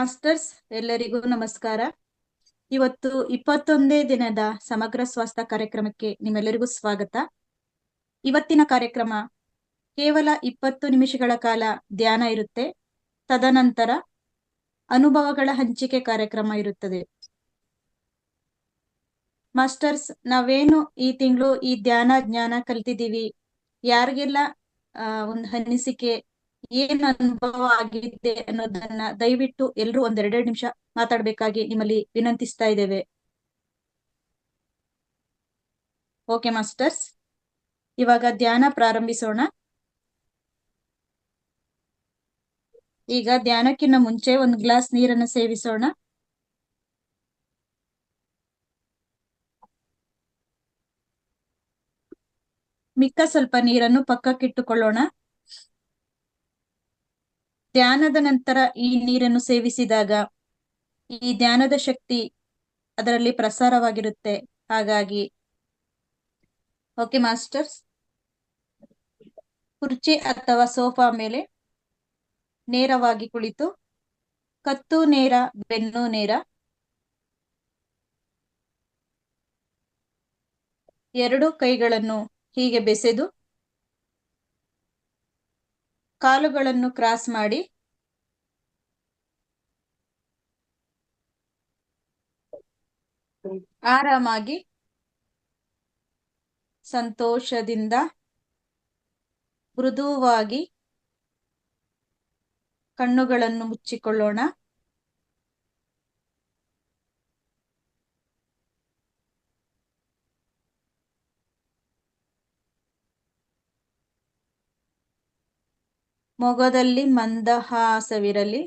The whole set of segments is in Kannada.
ಮಾಸ್ಟರ್ಸ್ ಎಲ್ಲರಿಗೂ ನಮಸ್ಕಾರ. ಇವತ್ತು 21ನೇ ದಿನದ ಸಮಗ್ರ ಸ್ವಾಸ್ಥ್ಯ ಕಾರ್ಯಕ್ರಮಕ್ಕೆ ನಿಮ್ಮೆಲ್ಲರಿಗೂ ಸ್ವಾಗತ. ಇವತ್ತಿನ ಕಾರ್ಯಕ್ರಮ ಕೇವಲ 20 ನಿಮಿಷಗಳ ಕಾಲ ಧ್ಯಾನ ಇರುತ್ತೆ. ತದನಂತರ ಅನುಭವಗಳ ಹಂಚಿಕೆ ಕಾರ್ಯಕ್ರಮ ಇರುತ್ತದೆ. ಮಾಸ್ಟರ್ಸ್, ನಾವೇನು ಈ ತಿಂಗಳು ಈ ಧ್ಯಾನ ಜ್ಞಾನ ಕಲ್ತಿದೀವಿ, ಯಾರಿಗೆಲ್ಲ ಒಂದು ಅನಿಸಿಕೆ ಏನ್ ಅನುಭವ ಆಗಿದೆ ಅನ್ನೋದನ್ನ ದಯವಿಟ್ಟು ಎಲ್ರು ಒಂದೆರಡೆರಡು ನಿಮಿಷ ಮಾತಾಡ್ಬೇಕಾಗಿ ನಿಮ್ಮಲ್ಲಿ ವಿನಂತಿಸ್ತಾ ಇದ್ದೇವೆ. ಓಕೆ ಮಾಸ್ಟರ್ಸ್, ಇವಾಗ ಧ್ಯಾನ ಪ್ರಾರಂಭಿಸೋಣ. ಈಗ ಧ್ಯಾನಕ್ಕಿಂತ ಮುಂಚೆ ಒಂದು ಗ್ಲಾಸ್ ನೀರನ್ನು ಸೇವಿಸೋಣ. ಮಿಕ್ಕ ಸ್ವಲ್ಪ ನೀರನ್ನು ಪಕ್ಕಕ್ಕಿಟ್ಟುಕೊಳ್ಳೋಣ. ಧ್ಯಾನದ ನಂತರ ಈ ನೀರನ್ನು ಸೇವಿಸಿದಾಗ ಈ ಧ್ಯಾನದ ಶಕ್ತಿ ಅದರಲ್ಲಿ ಪ್ರಸಾರವಾಗಿರುತ್ತೆ. ಹಾಗಾಗಿ ಓಕೆ ಮಾಸ್ಟರ್ಸ್, ಕುರ್ಚಿ ಅಥವಾ ಸೋಫಾ ಮೇಲೆ ನೇರವಾಗಿ ಕುಳಿತು ಕತ್ತು ನೇರ, ಬೆನ್ನು ನೇರ, ಎರಡು ಕೈಗಳನ್ನು ಹೀಗೆ ಬೆಸೆದು ಕಾಲುಗಳನ್ನು ಕ್ರಾಸ್ ಮಾಡಿ ಆರಾಮಾಗಿ ಸಂತೋಷದಿಂದ ಮೃದುವಾಗಿ ಕಣ್ಣುಗಳನ್ನು ಮುಚ್ಚಿಕೊಳ್ಳೋಣ. ಮೊಗದಲ್ಲಿ ಮಂದಹಾಸವಿರಲಿ.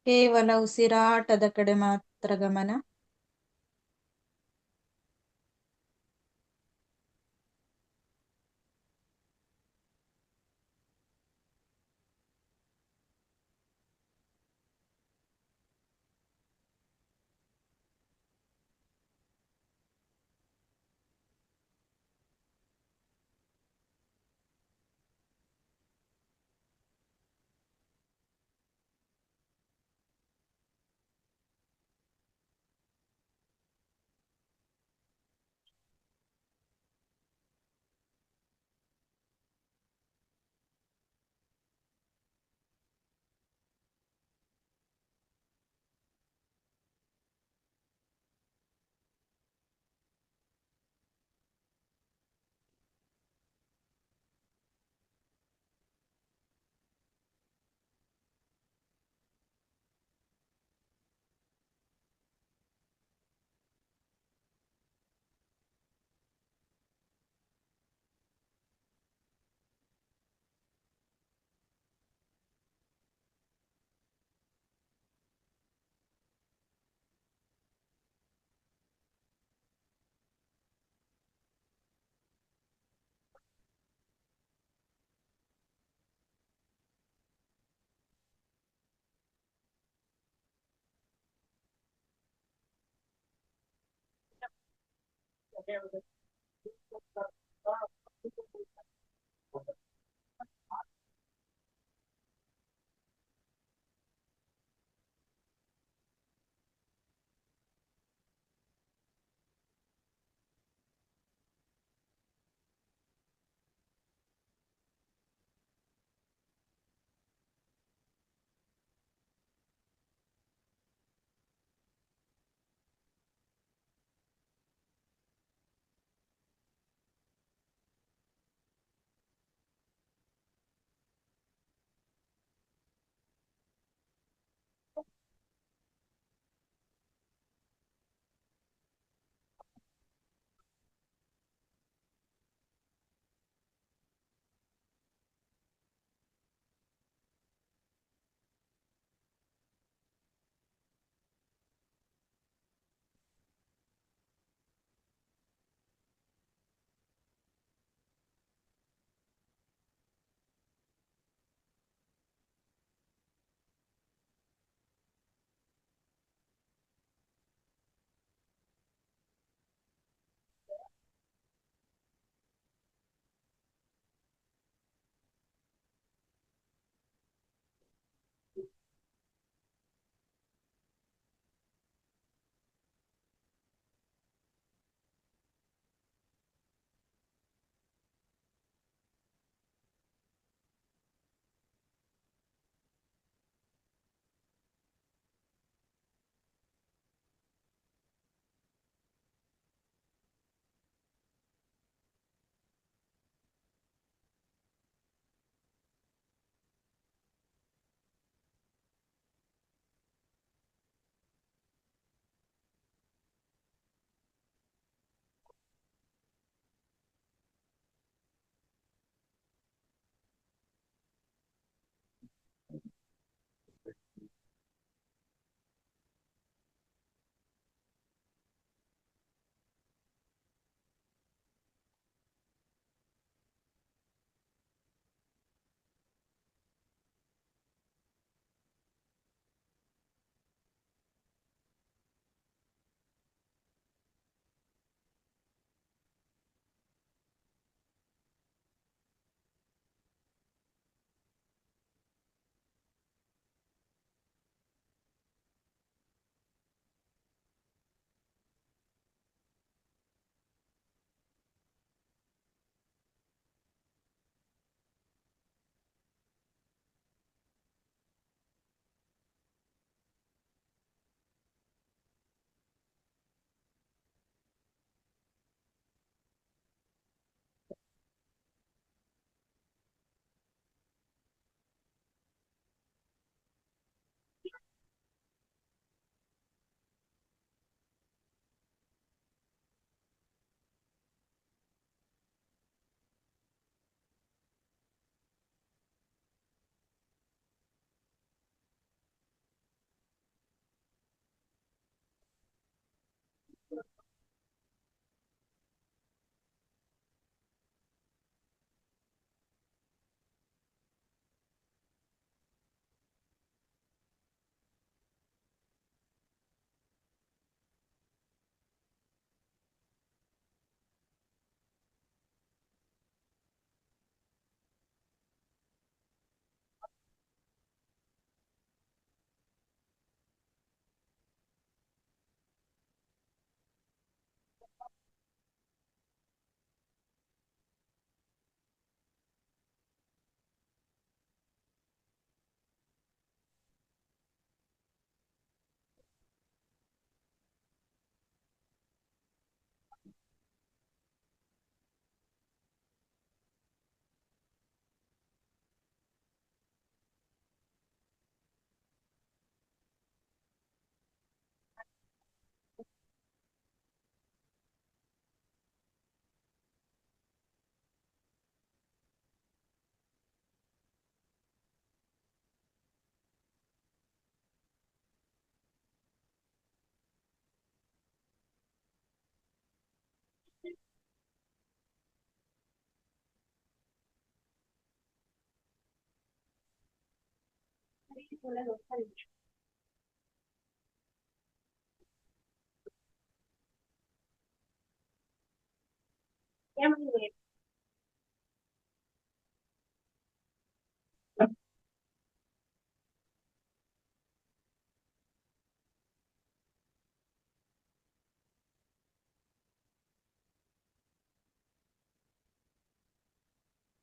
ಕೇವಲ ಉಸಿರಾಟದ ಕಡೆ ಮಾತ್ರ ಗಮನ.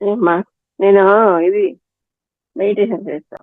ఏమ్మా, నేను ఇది మెడిటేషన్ చేస్తా.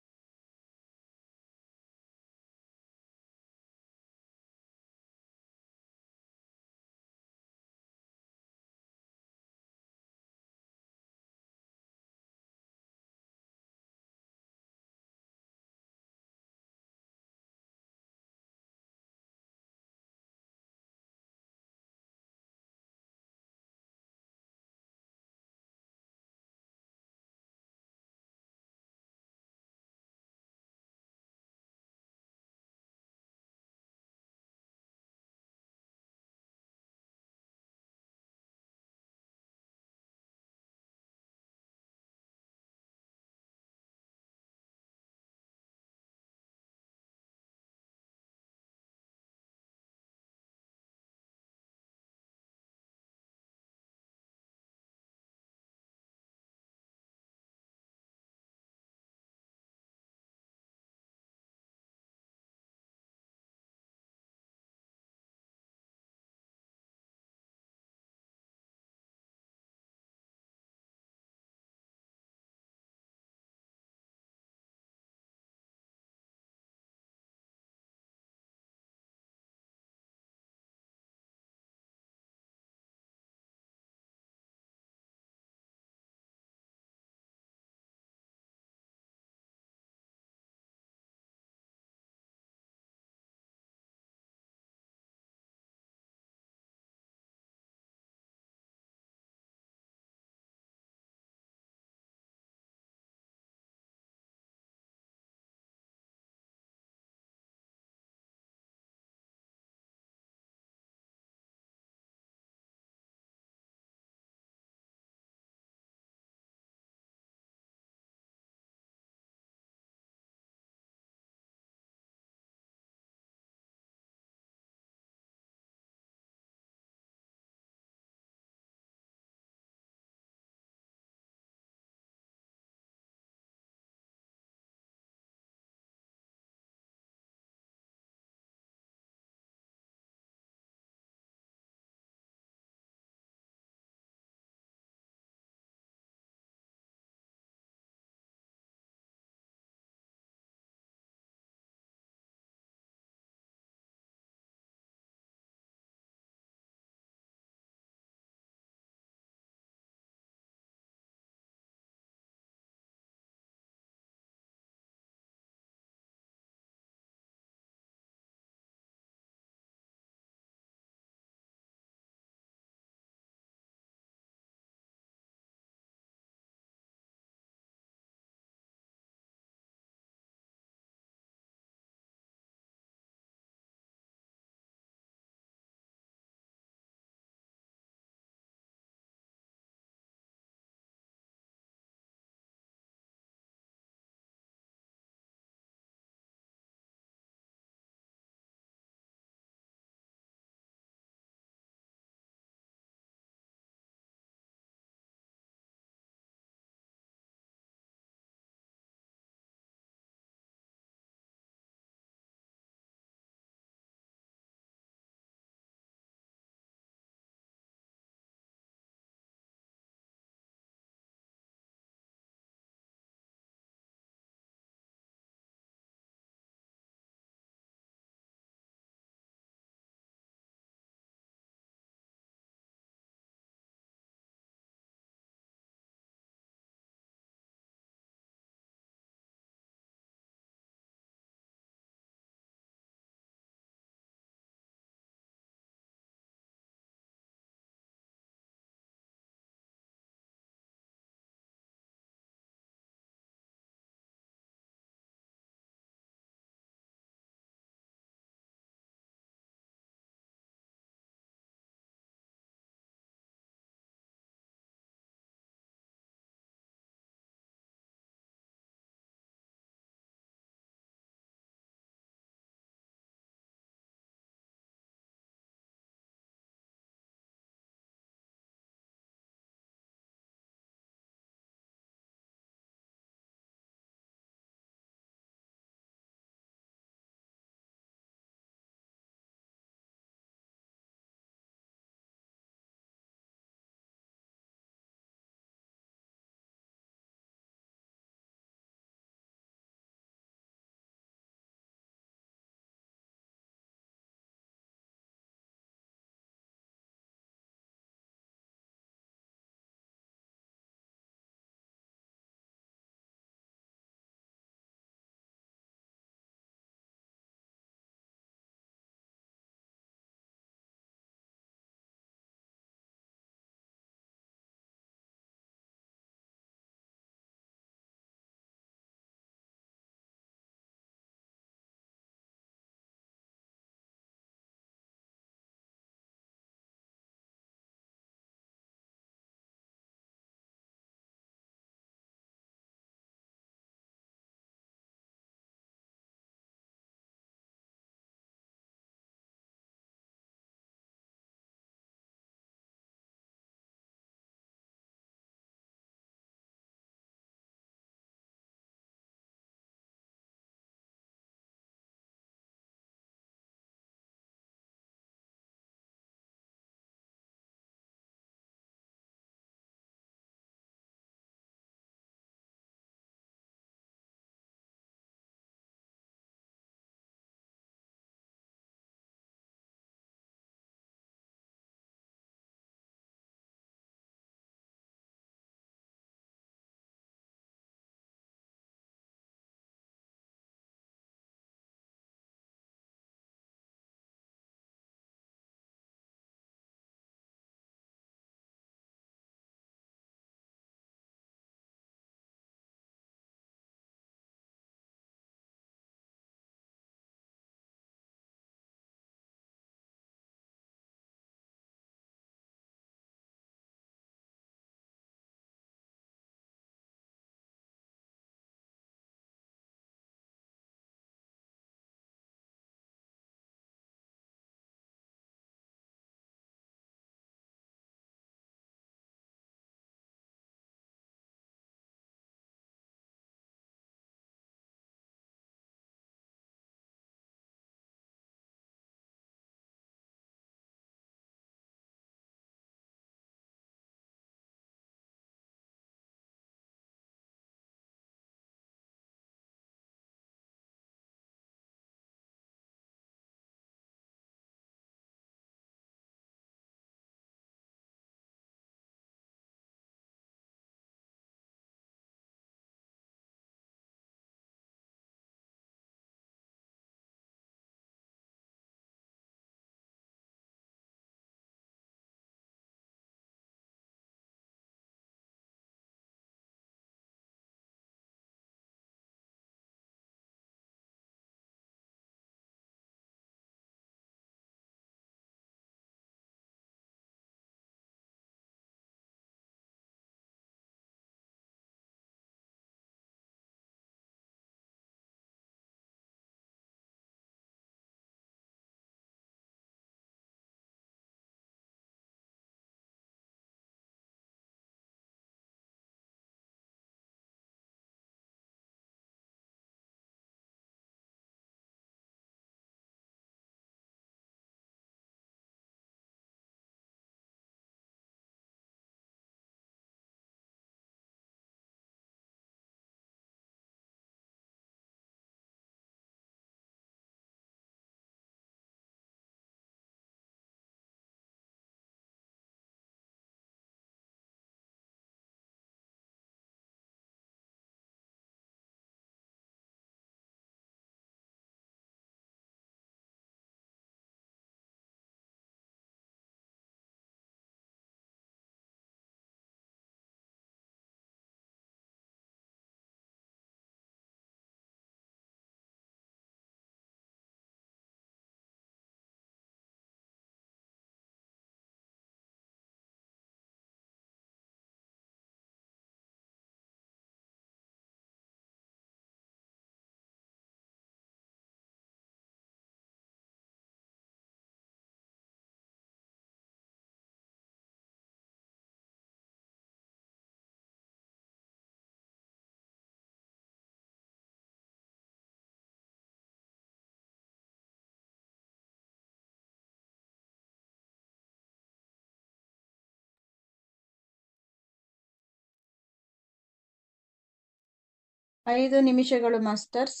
5 ನಿಮಿಷಗಳು ಮಾಸ್ಟರ್ಸ್.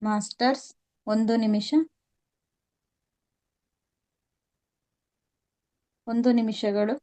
ಮಾಸ್ಟರ್ಸ್ 1 ನಿಮಿಷ. 1 ನಿಮಿಷಗಳು.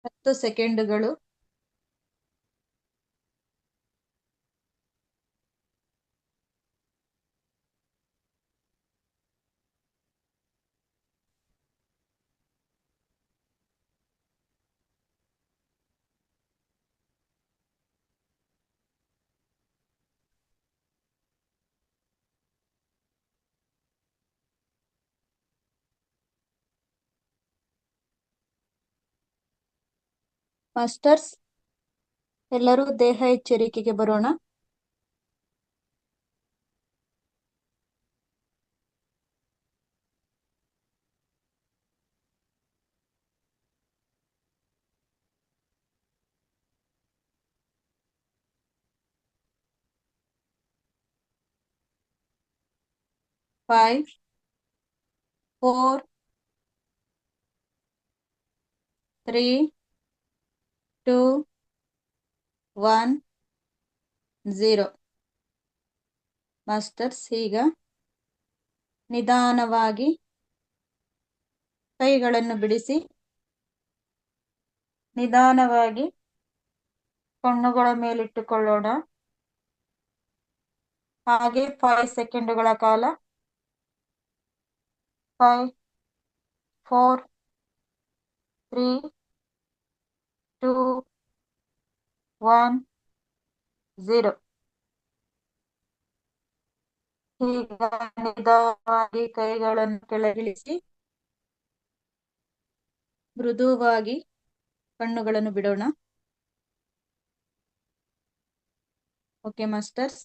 ಹತ್ತು ಸೆಕೆಂಡುಗಳು. ಮಾಸ್ಟರ್ಸ್, ಎಲ್ಲರೂ ದೇಹ ಎಚ್ಚರಿಕೆಗೆ ಬರೋಣ. ಫೈವ್, 4, 3, 2, 1, 0. ಮಾಸ್ಟರ್ಸ್, ಈಗ ನಿಧಾನವಾಗಿ ಕೈಗಳನ್ನು ಬಿಡಿಸಿ ನಿಧಾನವಾಗಿ ಕಣ್ಣುಗಳ ಮೇಲಿಟ್ಟುಕೊಳ್ಳೋಣ. ಹಾಗೆ 5 ಸೆಕೆಂಡುಗಳ ಕಾಲ 5, 4, 3, 2, 1, 0. ಈಗ ನಿಧಾನವಾಗಿ ಕೈಗಳನ್ನು ಕೆಳಗಿಳಿಸಿ ಮೃದುವಾಗಿ ಕಣ್ಣುಗಳನ್ನು ಬಿಡೋಣ. ಓಕೆ ಮಾಸ್ಟರ್ಸ್,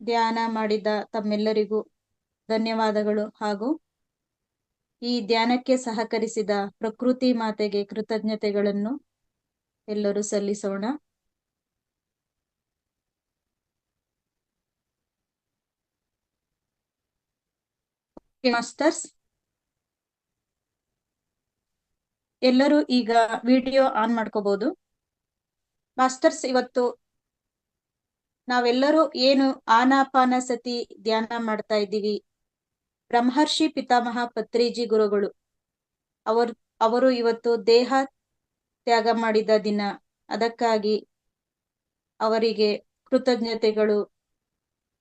ಧ್ಯಾನ ಮಾಡಿದ ತಮ್ಮೆಲ್ಲರಿಗೂ ಧನ್ಯವಾದಗಳು ಹಾಗೂ ಈ ಧ್ಯಾನಕ್ಕೆ ಸಹಕರಿಸಿದ ಪ್ರಕೃತಿ ಮಾತೆಗೆ ಕೃತಜ್ಞತೆಗಳನ್ನು ಎಲ್ಲರೂ ಸಲ್ಲಿಸೋಣ. ಓಕೆ ಮಾಸ್ಟರ್ಸ್, ಎಲ್ಲರೂ ಈಗ ವಿಡಿಯೋ ಆನ್ ಮಾಡ್ಕೋಬಹುದು. ಮಾಸ್ಟರ್ಸ್, ಇವತ್ತು ನಾವೆಲ್ಲರೂ ಏನು ಆನಾಪಾನಸತಿ ಧ್ಯಾನ ಮಾಡ್ತಾ ಇದ್ದೀವಿ, ಬ್ರಹ್ಮರ್ಷಿ ಪಿತಾಮಹ ಪತ್ರಿಜಿ ಗುರುಗಳು ಅವರು ಇವತ್ತು ದೇಹ ತ್ಯಾಗ ಮಾಡಿದ ದಿನ. ಅದಕ್ಕಾಗಿ ಅವರಿಗೆ ಕೃತಜ್ಞತೆಗಳು.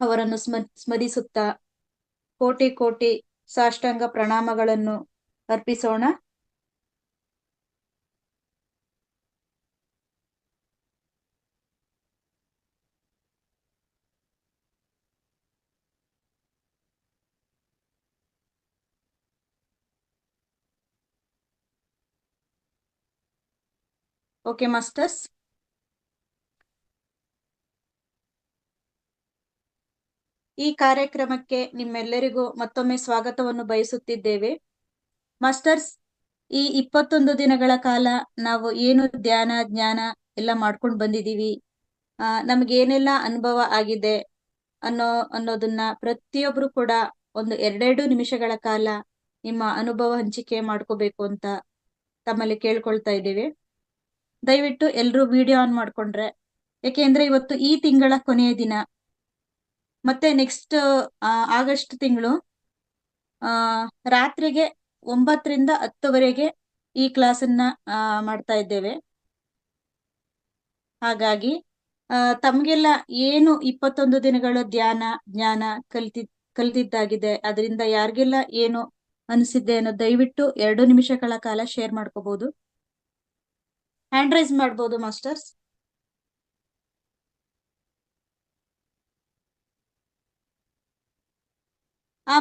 ಅವರನ್ನು ಸ್ಮರಿಸುತ್ತಾ ಕೋಟಿ ಕೋಟಿ ಸಾಷ್ಟಾಂಗ ಪ್ರಣಾಮಗಳನ್ನು ಅರ್ಪಿಸೋಣ. ಓಕೆ ಮಾಸ್ಟರ್ಸ್, ಈ ಕಾರ್ಯಕ್ರಮಕ್ಕೆ ನಿಮ್ಮೆಲ್ಲರಿಗೂ ಮತ್ತೊಮ್ಮೆ ಸ್ವಾಗತವನ್ನು ಬಯಸುತ್ತಿದ್ದೇವೆ. ಮಾಸ್ಟರ್ಸ್, ಈ 21 ದಿನಗಳ ಕಾಲ ನಾವು ಏನು ಧ್ಯಾನ ಜ್ಞಾನ ಎಲ್ಲ ಮಾಡ್ಕೊಂಡು ಬಂದಿದ್ದೀವಿ, ನಮ್ಗೇನೆಲ್ಲ ಅನುಭವ ಆಗಿದೆ ಅನ್ನೋದನ್ನ ಪ್ರತಿಯೊಬ್ರು ಕೂಡ ಒಂದು 2 ನಿಮಿಷಗಳ ಕಾಲ ನಿಮ್ಮ ಅನುಭವ ಹಂಚಿಕೆ ಮಾಡ್ಕೋಬೇಕು ಅಂತ ತಮ್ಮಲ್ಲಿ ಕೇಳ್ಕೊಳ್ತಾ ಇದ್ದೇವೆ. ದಯವಿಟ್ಟು ಎಲ್ರೂ ವಿಡಿಯೋ ಆನ್ ಮಾಡ್ಕೊಂಡ್ರೆ, ಯಾಕೆಂದ್ರೆ ಇವತ್ತು ಈ ತಿಂಗಳ ಕೊನೆಯ ದಿನ. ಮತ್ತೆ ನೆಕ್ಸ್ಟ್ ಆಗಸ್ಟ್ ತಿಂಗಳು ರಾತ್ರಿಗೆ 9 ರಿಂದ 10ವರೆಗೆ ಈ ಕ್ಲಾಸನ್ನ ಮಾಡ್ತಾ ಇದ್ದೇವೆ. ಹಾಗಾಗಿ ತಮ್ಗೆಲ್ಲ ಏನು 21 ದಿನಗಳ ಧ್ಯಾನ ಜ್ಞಾನ ಕಲ್ತಿದ್ದಾಗಿದೆ, ಅದರಿಂದ ಯಾರಿಗೆಲ್ಲ ಏನು ಅನಿಸಿದ್ದೆ ಅನ್ನೋ ದಯವಿಟ್ಟು 2 ನಿಮಿಷಗಳ ಕಾಲ ಶೇರ್ ಮಾಡ್ಕೋಬಹುದು. ಹ್ಯಾಂಡ್ ರೈಸ್ ಮಾಡ್ಬೋದು ಮಾಸ್ಟರ್ಸ್.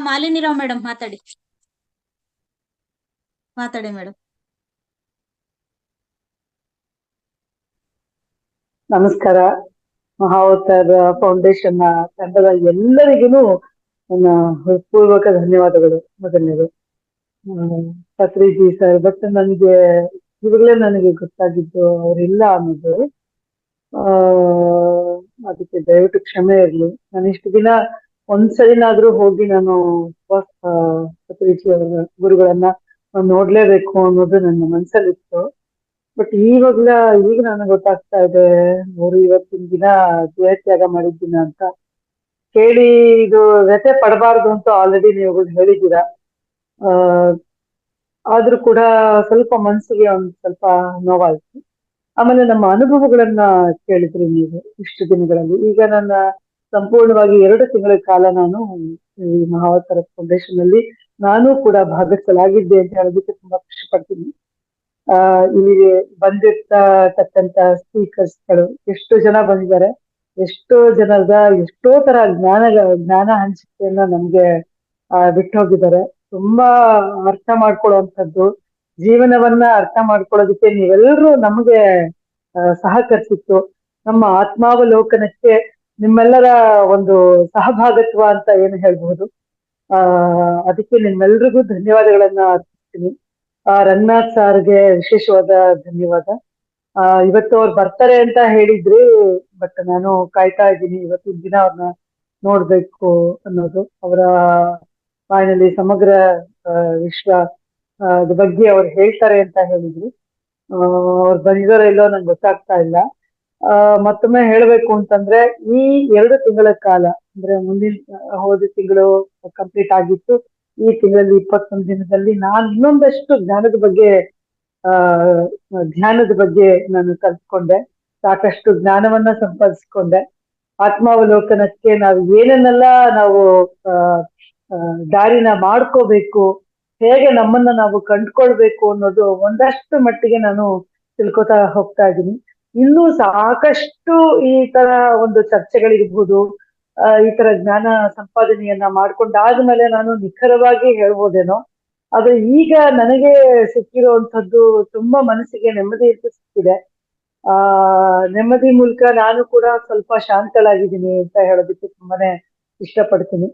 ಮಾಲಿನಿರಾವ್ ಮೇಡಮ್ ಮಾತಾಡಿ ಮೇಡಮ್. ನಮಸ್ಕಾರ. ಮಹಾವತಾರ ಫೌಂಡೇಶನ್ ತಂಡದ ಎಲ್ಲರಿಗೂ ನನ್ನ ಹೃತ್ಪೂರ್ವಕ ಧನ್ಯವಾದಗಳು. ಮೊದಲನೇದು ಪತ್ರಿಜಿ ಸರ್, ಬಟ್ ನನಗೆ ಇವಾಗಲೇ ನನಗೆ ಗೊತ್ತಾಗಿದ್ದು ಅವರಿಲ್ಲ ಅನ್ನೋದು. ಅದಕ್ಕೆ ದಯವಿಟ್ಟು ಕ್ಷಮೆ ಇರಲಿ. ನಾನು ಇಷ್ಟು ದಿನ ಒಂದ್ಸಲಿನಾದ್ರೂ ಹೋಗಿ ನಾನು ಪತ್ರಿಜಿ ಅವರ ಗುರುಗಳನ್ನ ನೋಡ್ಲೇಬೇಕು ಅನ್ನೋದು ನನ್ನ ಮನಸ್ಸಲ್ಲಿತ್ತು. ಬಟ್ ಈಗ ನನಗೆ ಗೊತ್ತಾಗ್ತಾ ಇದೆ ಅವರು ಇವತ್ತಿನ ದಿನ ದೇಹತ್ಯಾಗ ಮಾಡಿದ್ದಿನ ಅಂತ ಕೇಳಿ. ಇದು ವ್ಯಥೆ ಪಡಬಾರ್ದು ಅಂತ ಆಲ್ರೆಡಿ ನೀವು ಹೇಳಿದ್ದೀರಾ. ಆದ್ರೂ ಕೂಡ ಸ್ವಲ್ಪ ಮನಸ್ಸಿಗೆ ಒಂದ್ ಸ್ವಲ್ಪ ನೋವಾಯ್ತು. ಆಮೇಲೆ ನಮ್ಮ ಅನುಭವಗಳನ್ನ ಕೇಳಿದ್ರಿ ನೀವು ಇಷ್ಟು ದಿನಗಳಲ್ಲಿ. ಈಗ ನನ್ನ ಸಂಪೂರ್ಣವಾಗಿ 2 ತಿಂಗಳ ಕಾಲ ನಾನು ಈ ಮಹಾವತಾರ ಫೌಂಡೇಶನ್ ಅಲ್ಲಿ ನಾನು ಕೂಡ ಭಾಗಸ್ಥಳಾಗಿದ್ದೆ ಅಂತ ಹೇಳೋದಕ್ಕೆ ತುಂಬಾ ಖುಷಿ ಪಡ್ತೀನಿ. ಇಲ್ಲಿಗೆ ಬಂದಿರ್ತಕ್ಕಂತ ಸ್ಪೀಕರ್ಸ್ಗಳು ಎಷ್ಟು ಜನ ಬಂದಿದ್ದಾರೆ, ಎಷ್ಟೋ ಜನದ ಎಷ್ಟೋ ತರ ಜ್ಞಾನ ಹಂಚಿಕೆಯನ್ನ ನಮ್ಗೆ ಬಿಟ್ಟು ಹೋಗಿದ್ದಾರೆ. ತುಂಬಾ ಅರ್ಥ ಮಾಡ್ಕೊಳ್ಳುವಂಥದ್ದು, ಜೀವನವನ್ನ ಅರ್ಥ ಮಾಡ್ಕೊಳ್ಳೋದಕ್ಕೆ ನೀವೆಲ್ಲರೂ ನಮಗೆ ಸಹಕರಿಸಿತ್ತು. ನಮ್ಮ ಆತ್ಮಾವಲೋಕನಕ್ಕೆ ನಿಮ್ಮೆಲ್ಲರ ಒಂದು ಸಹಭಾಗತ್ವ ಅಂತ ಏನು ಹೇಳ್ಬಹುದು. ಅದಕ್ಕೆ ನಿಮ್ಮೆಲ್ರಿಗೂ ಧನ್ಯವಾದಗಳನ್ನ ಅರ್ಪಿಸ್ತೀನಿ. ರಂಗನಾಥ್ ಸಾರ್ಗೆ ವಿಶೇಷವಾದ ಧನ್ಯವಾದ. ಇವತ್ತು ಅವ್ರು ಬರ್ತಾರೆ ಅಂತ ಹೇಳಿದ್ರಿ, ಬಟ್ ನಾನು ಕಾಯ್ತಾ ಇದ್ದೀನಿ ಇವತ್ತಿನ ದಿನ ಅವ್ರನ್ನ ನೋಡ್ಬೇಕು ಅನ್ನೋದು. ಅವರ ಬಾಯಿನಲ್ಲಿ ಸಮಗ್ರ ವಿಶ್ವ ಅದ್ರ ಬಗ್ಗೆ ಅವ್ರು ಹೇಳ್ತಾರೆ ಅಂತ ಹೇಳಿದ್ರು. ಅವ್ರು ಬಂದಿದಾರೋ ಇಲ್ಲೋ ನಂಗೆ ಗೊತ್ತಾಗ್ತಾ ಇಲ್ಲ. ಮತ್ತೊಮ್ಮೆ ಹೇಳ್ಬೇಕು ಅಂತಂದ್ರೆ, ಈ 2 ತಿಂಗಳ ಕಾಲ ಅಂದ್ರೆ ಹೋದ ತಿಂಗಳು ಕಂಪ್ಲೀಟ್ ಆಗಿತ್ತು. ಈ ತಿಂಗಳಲ್ಲಿ 21 ದಿನದಲ್ಲಿ ನಾನು ಇನ್ನೊಂದಷ್ಟು ಧ್ಯಾನದ ಬಗ್ಗೆ ನಾನು ಕಲ್ತ್ಕೊಂಡೆ. ಸಾಕಷ್ಟು ಜ್ಞಾನವನ್ನ ಸಂಪಾದಿಸ್ಕೊಂಡೆ. ಆತ್ಮಾವಲೋಕನಕ್ಕೆ ನಾವು ಏನನ್ನೆಲ್ಲ ನಾವು ದಾರಿನ ಮಾಡ್ಕೋಬೇಕು, ಹೇಗೆ ನಮ್ಮನ್ನ ನಾವು ಕಂಡ್ಕೊಳ್ಬೇಕು ಅನ್ನೋದು ಒಂದಷ್ಟು ಮಟ್ಟಿಗೆ ನಾನು ತಿಳ್ಕೊತಾ ಹೋಗ್ತಾ ಇದ್ದೀನಿ. ಇನ್ನೂ ಸಾಕಷ್ಟು ಈ ತರ ಒಂದು ಚರ್ಚೆಗಳಿರ್ಬೋದು, ಈ ತರ ಜ್ಞಾನ ಸಂಪಾದನೆಯನ್ನ ಮಾಡ್ಕೊಂಡಾದ್ಮೇಲೆ ನಾನು ನಿಖರವಾಗಿ ಹೇಳ್ಬೋದೇನೋ. ಆದ್ರೆ ಈಗ ನನಗೆ ಸಿಕ್ಕಿರುವಂತದ್ದು ತುಂಬಾ ಮನಸ್ಸಿಗೆ ನೆಮ್ಮದಿ ಸಿಕ್ಕಿದೆ. ನೆಮ್ಮದಿ ಮೂಲಕ ನಾನು ಕೂಡ ಸ್ವಲ್ಪ ಶಾಂತಳಾಗಿದ್ದೀನಿ ಅಂತ ಹೇಳೋದಕ್ಕೆ ತುಂಬಾನೇ ಇಷ್ಟಪಡ್ತೀನಿ.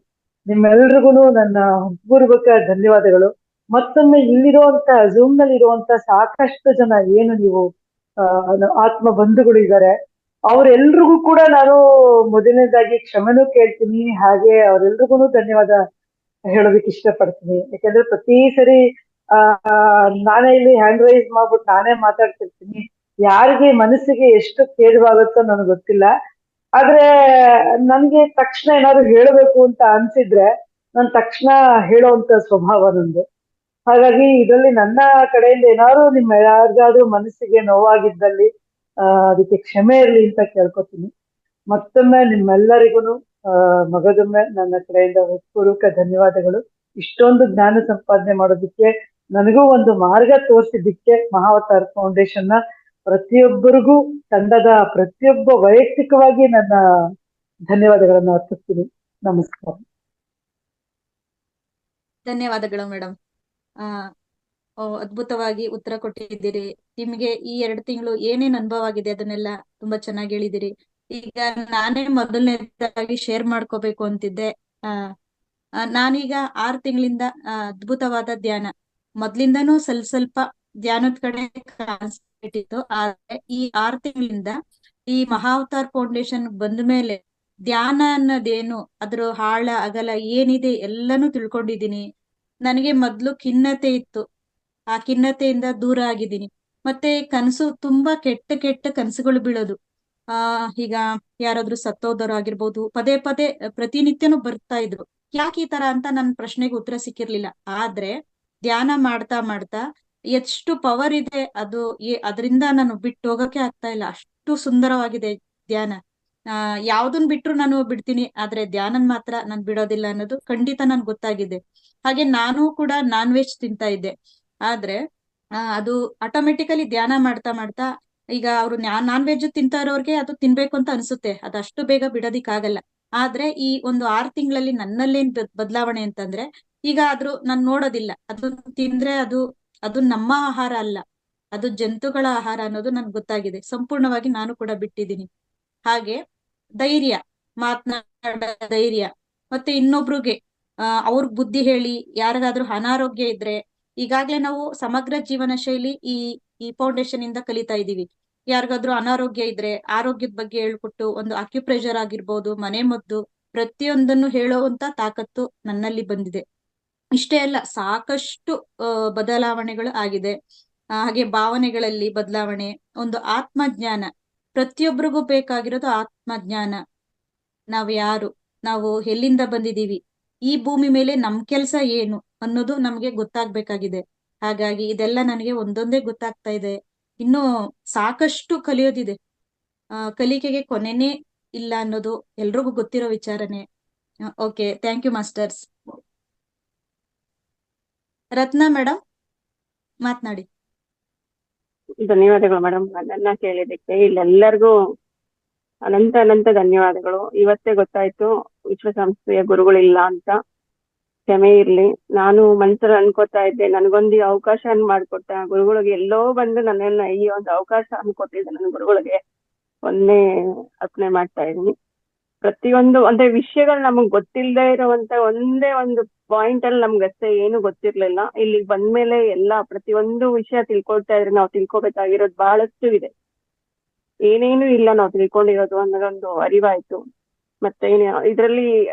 ನಿಮ್ಮೆಲ್ರಿಗೂ ನನ್ನ ಹೃತ್ಪೂರ್ವಕ ಧನ್ಯವಾದಗಳು. ಮತ್ತೊಮ್ಮೆ ಇಲ್ಲಿರುವಂತ ಝೂಮ್ ನಲ್ಲಿ ಇರುವಂತ ಸಾಕಷ್ಟು ಜನ ಏನು ನೀವು ಆತ್ಮ ಬಂಧುಗಳು ಇದ್ದಾರೆ, ಅವ್ರೆಲ್ರಿಗೂ ಕೂಡ ನಾನು ಮೊದಲನೇದಾಗಿ ಕ್ಷಮೆನೂ ಕೇಳ್ತೀನಿ. ಹಾಗೆ ಅವ್ರೆಲ್ರಿಗೂ ಧನ್ಯವಾದ ಹೇಳೋದಕ್ಕೆ ಇಷ್ಟಪಡ್ತೀನಿ. ಯಾಕಂದ್ರೆ ಪ್ರತಿ ಸರಿ ನಾನೇ ಇಲ್ಲಿ ಹ್ಯಾಂಡ್ ರೈಸ್ ಮಾಡ್ಬಿಟ್ಟು ನಾನೇ ಮಾತಾಡ್ತಿರ್ತೀನಿ. ಯಾರಿಗೆ ಮನಸ್ಸಿಗೆ ಎಷ್ಟು ಖೇದವಾಗುತ್ತೋ ನನಗೆ ಗೊತ್ತಿಲ್ಲ. ಆದ್ರೆ ನನ್ಗೆ ತಕ್ಷಣ ಏನಾದ್ರು ಹೇಳಬೇಕು ಅಂತ ಅನ್ಸಿದ್ರೆ ನಾನು ತಕ್ಷಣ ಹೇಳೋವಂತ ಸ್ವಭಾವ ನಂದು. ಹಾಗಾಗಿ ಇದರಲ್ಲಿ ನನ್ನ ಕಡೆಯಿಂದ ಏನಾದ್ರು ನಿಮ್ಮ ಯಾರಿಗಾದ್ರೂ ಮನಸ್ಸಿಗೆ ನೋವಾಗಿದ್ದಲ್ಲಿ ಅದಕ್ಕೆ ಕ್ಷಮೆ ಇರಲಿ ಅಂತ ಕೇಳ್ಕೊತೀನಿ. ಮತ್ತೊಮ್ಮೆ ನಿಮ್ಮೆಲ್ಲರಿಗೂ ಮಗದೊಮ್ಮೆ ನನ್ನ ಕಡೆಯಿಂದ ಹೃತ್ಪೂರ್ವಕ ಧನ್ಯವಾದಗಳು. ಇಷ್ಟೊಂದು ಜ್ಞಾನ ಸಂಪಾದನೆ ಮಾಡೋದಕ್ಕೆ ನನಗೂ ಒಂದು ಮಾರ್ಗ ತೋರಿಸಿದ್ದಕ್ಕೆ ಮಹಾವತಾರ್ ಫೌಂಡೇಶನ್ ನ ಪ್ರತಿಯೊಬ್ಬರಿಗೂ, ತಂಡದ ಪ್ರತಿಯೊಬ್ಬ ವೈಯಕ್ತಿಕವಾಗಿ ನನ್ನ ಧನ್ಯವಾದಗಳನ್ನ ಅರ್ಪಿಸ್ತೀನಿ. ನಮಸ್ಕಾರ. ಧನ್ಯವಾದಗಳು ಮೇಡಮ್. ಅದ್ಭುತವಾಗಿ ಉತ್ತರ ಕೊಟ್ಟಿದ್ದೀರಿ. ನಿಮ್ಗೆ ಈ 2 ತಿಂಗಳು ಏನೇನ್ ಅನುಭವ ಆಗಿದೆ ಅದನ್ನೆಲ್ಲ ತುಂಬಾ ಚೆನ್ನಾಗಿ ಹೇಳಿದಿರಿ. ಈಗ ನಾನೇ ಮೊದಲನೇದಾಗಿ ಶೇರ್ ಮಾಡ್ಕೋಬೇಕು ಅಂತಿದ್ದೆ. ನಾನೀಗ 6 ತಿಂಗಳಿಂದ ಅದ್ಭುತವಾದ ಧ್ಯಾನ, ಮೊದ್ಲಿಂದನೂ ಸ್ವಲ್ಪ ಧ್ಯಾನದ ಕಡೆ ಕಾಣಿಸ್ಬಿಟ್ಟಿತ್ತು. ಆದ್ರೆ ಈ 6 ತಿಂಗಳಿಂದ ಈ ಮಹಾವತಾರ್ ಫೌಂಡೇಶನ್ ಬಂದ ಮೇಲೆ ಧ್ಯಾನ ಅನ್ನೋದೇನು, ಅದ್ರ ಆಳ ಅಗಲ ಏನಿದೆ ಎಲ್ಲಾನು ತಿಳ್ಕೊಂಡಿದೀನಿ. ನನಗೆ ಮೊದ್ಲು ಖಿನ್ನತೆ ಇತ್ತು, ಆ ಖಿನ್ನತೆಯಿಂದ ದೂರ ಆಗಿದ್ದೀನಿ. ಮತ್ತೆ ಕನಸು ತುಂಬಾ ಕೆಟ್ಟ ಕನಸುಗಳು ಬೀಳೋದು. ಈಗ ಯಾರಾದ್ರೂ ಸತ್ತೋದವ್ರು ಆಗಿರ್ಬೋದು, ಪದೇ ಪದೇ ಪ್ರತಿನಿತ್ಯನೂ ಬರ್ತಾ ಇದ್ರು. ಯಾಕೆ ಈ ತರ ಅಂತ ನನ್ನ ಪ್ರಶ್ನೆಗೆ ಉತ್ತರ ಸಿಕ್ಕಿರ್ಲಿಲ್ಲ. ಆದ್ರೆ ಧ್ಯಾನ ಮಾಡ್ತಾ ಮಾಡ್ತಾ ಎಷ್ಟು ಪವರ್ ಇದೆ ಅದು ಅದರಿಂದ ನಾನು ಬಿಟ್ಟು ಹೋಗಕ್ಕೆ ಆಗ್ತಾ ಇಲ್ಲ. ಅಷ್ಟು ಸುಂದರವಾಗಿದೆ ಧ್ಯಾನ. ಯಾವ್ದನ್ ಬಿಟ್ರು ನಾನು ಬಿಡ್ತೀನಿ, ಆದ್ರೆ ಧ್ಯಾನನ್ ಮಾತ್ರ ನಾನು ಬಿಡೋದಿಲ್ಲ ಅನ್ನೋದು ಖಂಡಿತ ನನ್ಗೆ ಗೊತ್ತಾಗಿದೆ. ಹಾಗೆ ನಾನು ಕೂಡ ನಾನ್ ವೆಜ್ ತಿಂತಾ ಇದ್ದೆ. ಆದ್ರೆ ಅದು ಆಟೋಮೆಟಿಕಲಿ ಧ್ಯಾನ ಮಾಡ್ತಾ ಮಾಡ್ತಾ ಈಗ ಅವ್ರು ನಾನ್ ವೆಜ್ ತಿಂತಾ ಇರೋರ್ಗೆ ಅದು ತಿನ್ಬೇಕು ಅಂತ ಅನ್ಸುತ್ತೆ, ಅದಷ್ಟು ಬೇಗ ಬಿಡೋದಿಕ್ ಆಗಲ್ಲ. ಆದ್ರೆ ಈ ಒಂದು 6 ತಿಂಗಳಲ್ಲಿ ನನ್ನಲ್ಲೇನ್ ಬದಲಾವಣೆ ಅಂತಂದ್ರೆ, ಈಗ ಆದ್ರೂ ನಾನ್ ನೋಡೋದಿಲ್ಲ, ಅದು ತಿಂದ್ರೆ ಅದು ನಮ್ಮ ಆಹಾರ ಅಲ್ಲ, ಅದು ಜಂತುಗಳ ಆಹಾರ ಅನ್ನೋದು ನನ್ಗೆ ಗೊತ್ತಾಗಿದೆ. ಸಂಪೂರ್ಣವಾಗಿ ನಾನು ಕೂಡ ಬಿಟ್ಟಿದ್ದೀನಿ. ಹಾಗೆ ಧೈರ್ಯ, ಮಾತನಾಡ ಧೈರ್ಯ, ಮತ್ತೆ ಇನ್ನೊಬ್ರಿಗೆ ಅವ್ರ ಬುದ್ಧಿ ಹೇಳಿ, ಯಾರಿಗಾದ್ರೂ ಅನಾರೋಗ್ಯ ಇದ್ರೆ, ಈಗಾಗ್ಲೇ ನಾವು ಸಮಗ್ರ ಜೀವನ ಶೈಲಿ ಈ ಫೌಂಡೇಶನ್ ಇಂದ ಕಲಿತಾ ಇದೀವಿ. ಯಾರಿಗಾದ್ರೂ ಅನಾರೋಗ್ಯ ಇದ್ರೆ ಆರೋಗ್ಯದ ಬಗ್ಗೆ ಹೇಳ್ಕೊಟ್ಟು, ಒಂದು ಅಕ್ಯುಪ್ರೆಷರ್ ಆಗಿರ್ಬೋದು, ಮನೆ ಮದ್ದು, ಪ್ರತಿಯೊಂದನ್ನು ಹೇಳುವಂತ ತಾಕತ್ತು ನನ್ನಲ್ಲಿ ಬಂದಿದೆ. ಇಷ್ಟೇ ಅಲ್ಲ, ಸಾಕಷ್ಟು ಬದಲಾವಣೆಗಳು ಆಗಿದೆ. ಹಾಗೆ ಭಾವನೆಗಳಲ್ಲಿ ಬದಲಾವಣೆ, ಒಂದು ಆತ್ಮಜ್ಞಾನ. ಪ್ರತಿಯೊಬ್ಬರಿಗೂ ಬೇಕಾಗಿರೋದು ಆತ್ಮಜ್ಞಾನ. ನಾವ್ ಯಾರು, ನಾವು ಎಲ್ಲಿಂದ ಬಂದಿದೀವಿ, ಈ ಭೂಮಿ ಮೇಲೆ ನಮ್ ಕೆಲ್ಸ ಏನು ಅನ್ನೋದು ನಮ್ಗೆ ಗೊತ್ತಾಗ್ಬೇಕಾಗಿದೆ. ಹಾಗಾಗಿ ಇದೆಲ್ಲ ನನಗೆ ಒಂದೊಂದೇ ಗೊತ್ತಾಗ್ತಾ ಇದೆ. ಇನ್ನು ಸಾಕಷ್ಟು ಕಲಿಯೋದಿದೆ. ಕಲಿಕೆಗೆ ಕೊನೆನೇ ಇಲ್ಲ ಅನ್ನೋದು ಎಲ್ರಿಗೂ ಗೊತ್ತಿರೋ ವಿಚಾರನೆ. Okay, thank you masters. Ratna madam ಮಾತನಾಡಿ. ಧನ್ಯವಾದಗಳು ಮೇಡಮ್. ಅದನ್ನ ಕೇಳಿದಕ್ಕೆ ಇಲ್ಲೆಲ್ಲರಿಗೂ ಅನಂತ ಧನ್ಯವಾದಗಳು. ಇವತ್ತೇ ಗೊತ್ತಾಯ್ತು ವಿಶ್ವಸಂಸ್ಥೆಯ ಗುರುಗಳಿಲ್ಲ ಅಂತ. ಕ್ಷಮೆ ಇರ್ಲಿ. ನಾನು ಮನ್ಸಲ್ಲಿ ಅನ್ಕೋತಾ ಇದ್ದೆ, ನನಗೊಂದು ಅವಕಾಶ ಮಾಡ್ಕೊಟ್ಟ ಗುರುಗಳಿಗೆ ಎಲ್ಲೋ ಬಂದು ನನ್ನನ್ನ ಈ ಒಂದು ಅವಕಾಶ ಅನ್ಕೊಟ್ಟಿದ್ದೆ ನನ್ನ ಗುರುಗಳಿಗೆ ಒಂದೇ ಅರ್ಪಣೆ ಮಾಡ್ತಾ ಇದ್ದೀನಿ. ಪ್ರತಿಯೊಂದು ಅಂದ್ರೆ ವಿಷಯಗಳು ನಮಗ್ ಗೊತ್ತಿಲ್ಲದೆ ಇರುವಂತ ಒಂದೇ ಒಂದು ಪಾಯಿಂಟ್ ಅಲ್ಲಿ ನಮ್ಗಷ್ಟೇ ಏನು ಗೊತ್ತಿರ್ಲಿಲ್ಲ. ಇಲ್ಲಿಗೆ ಬಂದ್ಮೇಲೆ ಎಲ್ಲಾ ಪ್ರತಿಯೊಂದು ವಿಷಯ ತಿಳ್ಕೊಳ್ತಾ ಇದ್ರೆ ನಾವು ತಿಳ್ಕೊಬೇಕಾಗಿರೋದು ಬಹಳಷ್ಟು ಇದೆ. ಏನೇನು ಇಲ್ಲ ನಾವು ತಿಳ್ಕೊಂಡಿರೋದು ಅನ್ನೋದೊಂದು ಅರಿವಾಯ್ತು. ಮತ್ತೆ ಇದ್ರಲ್ಲಿ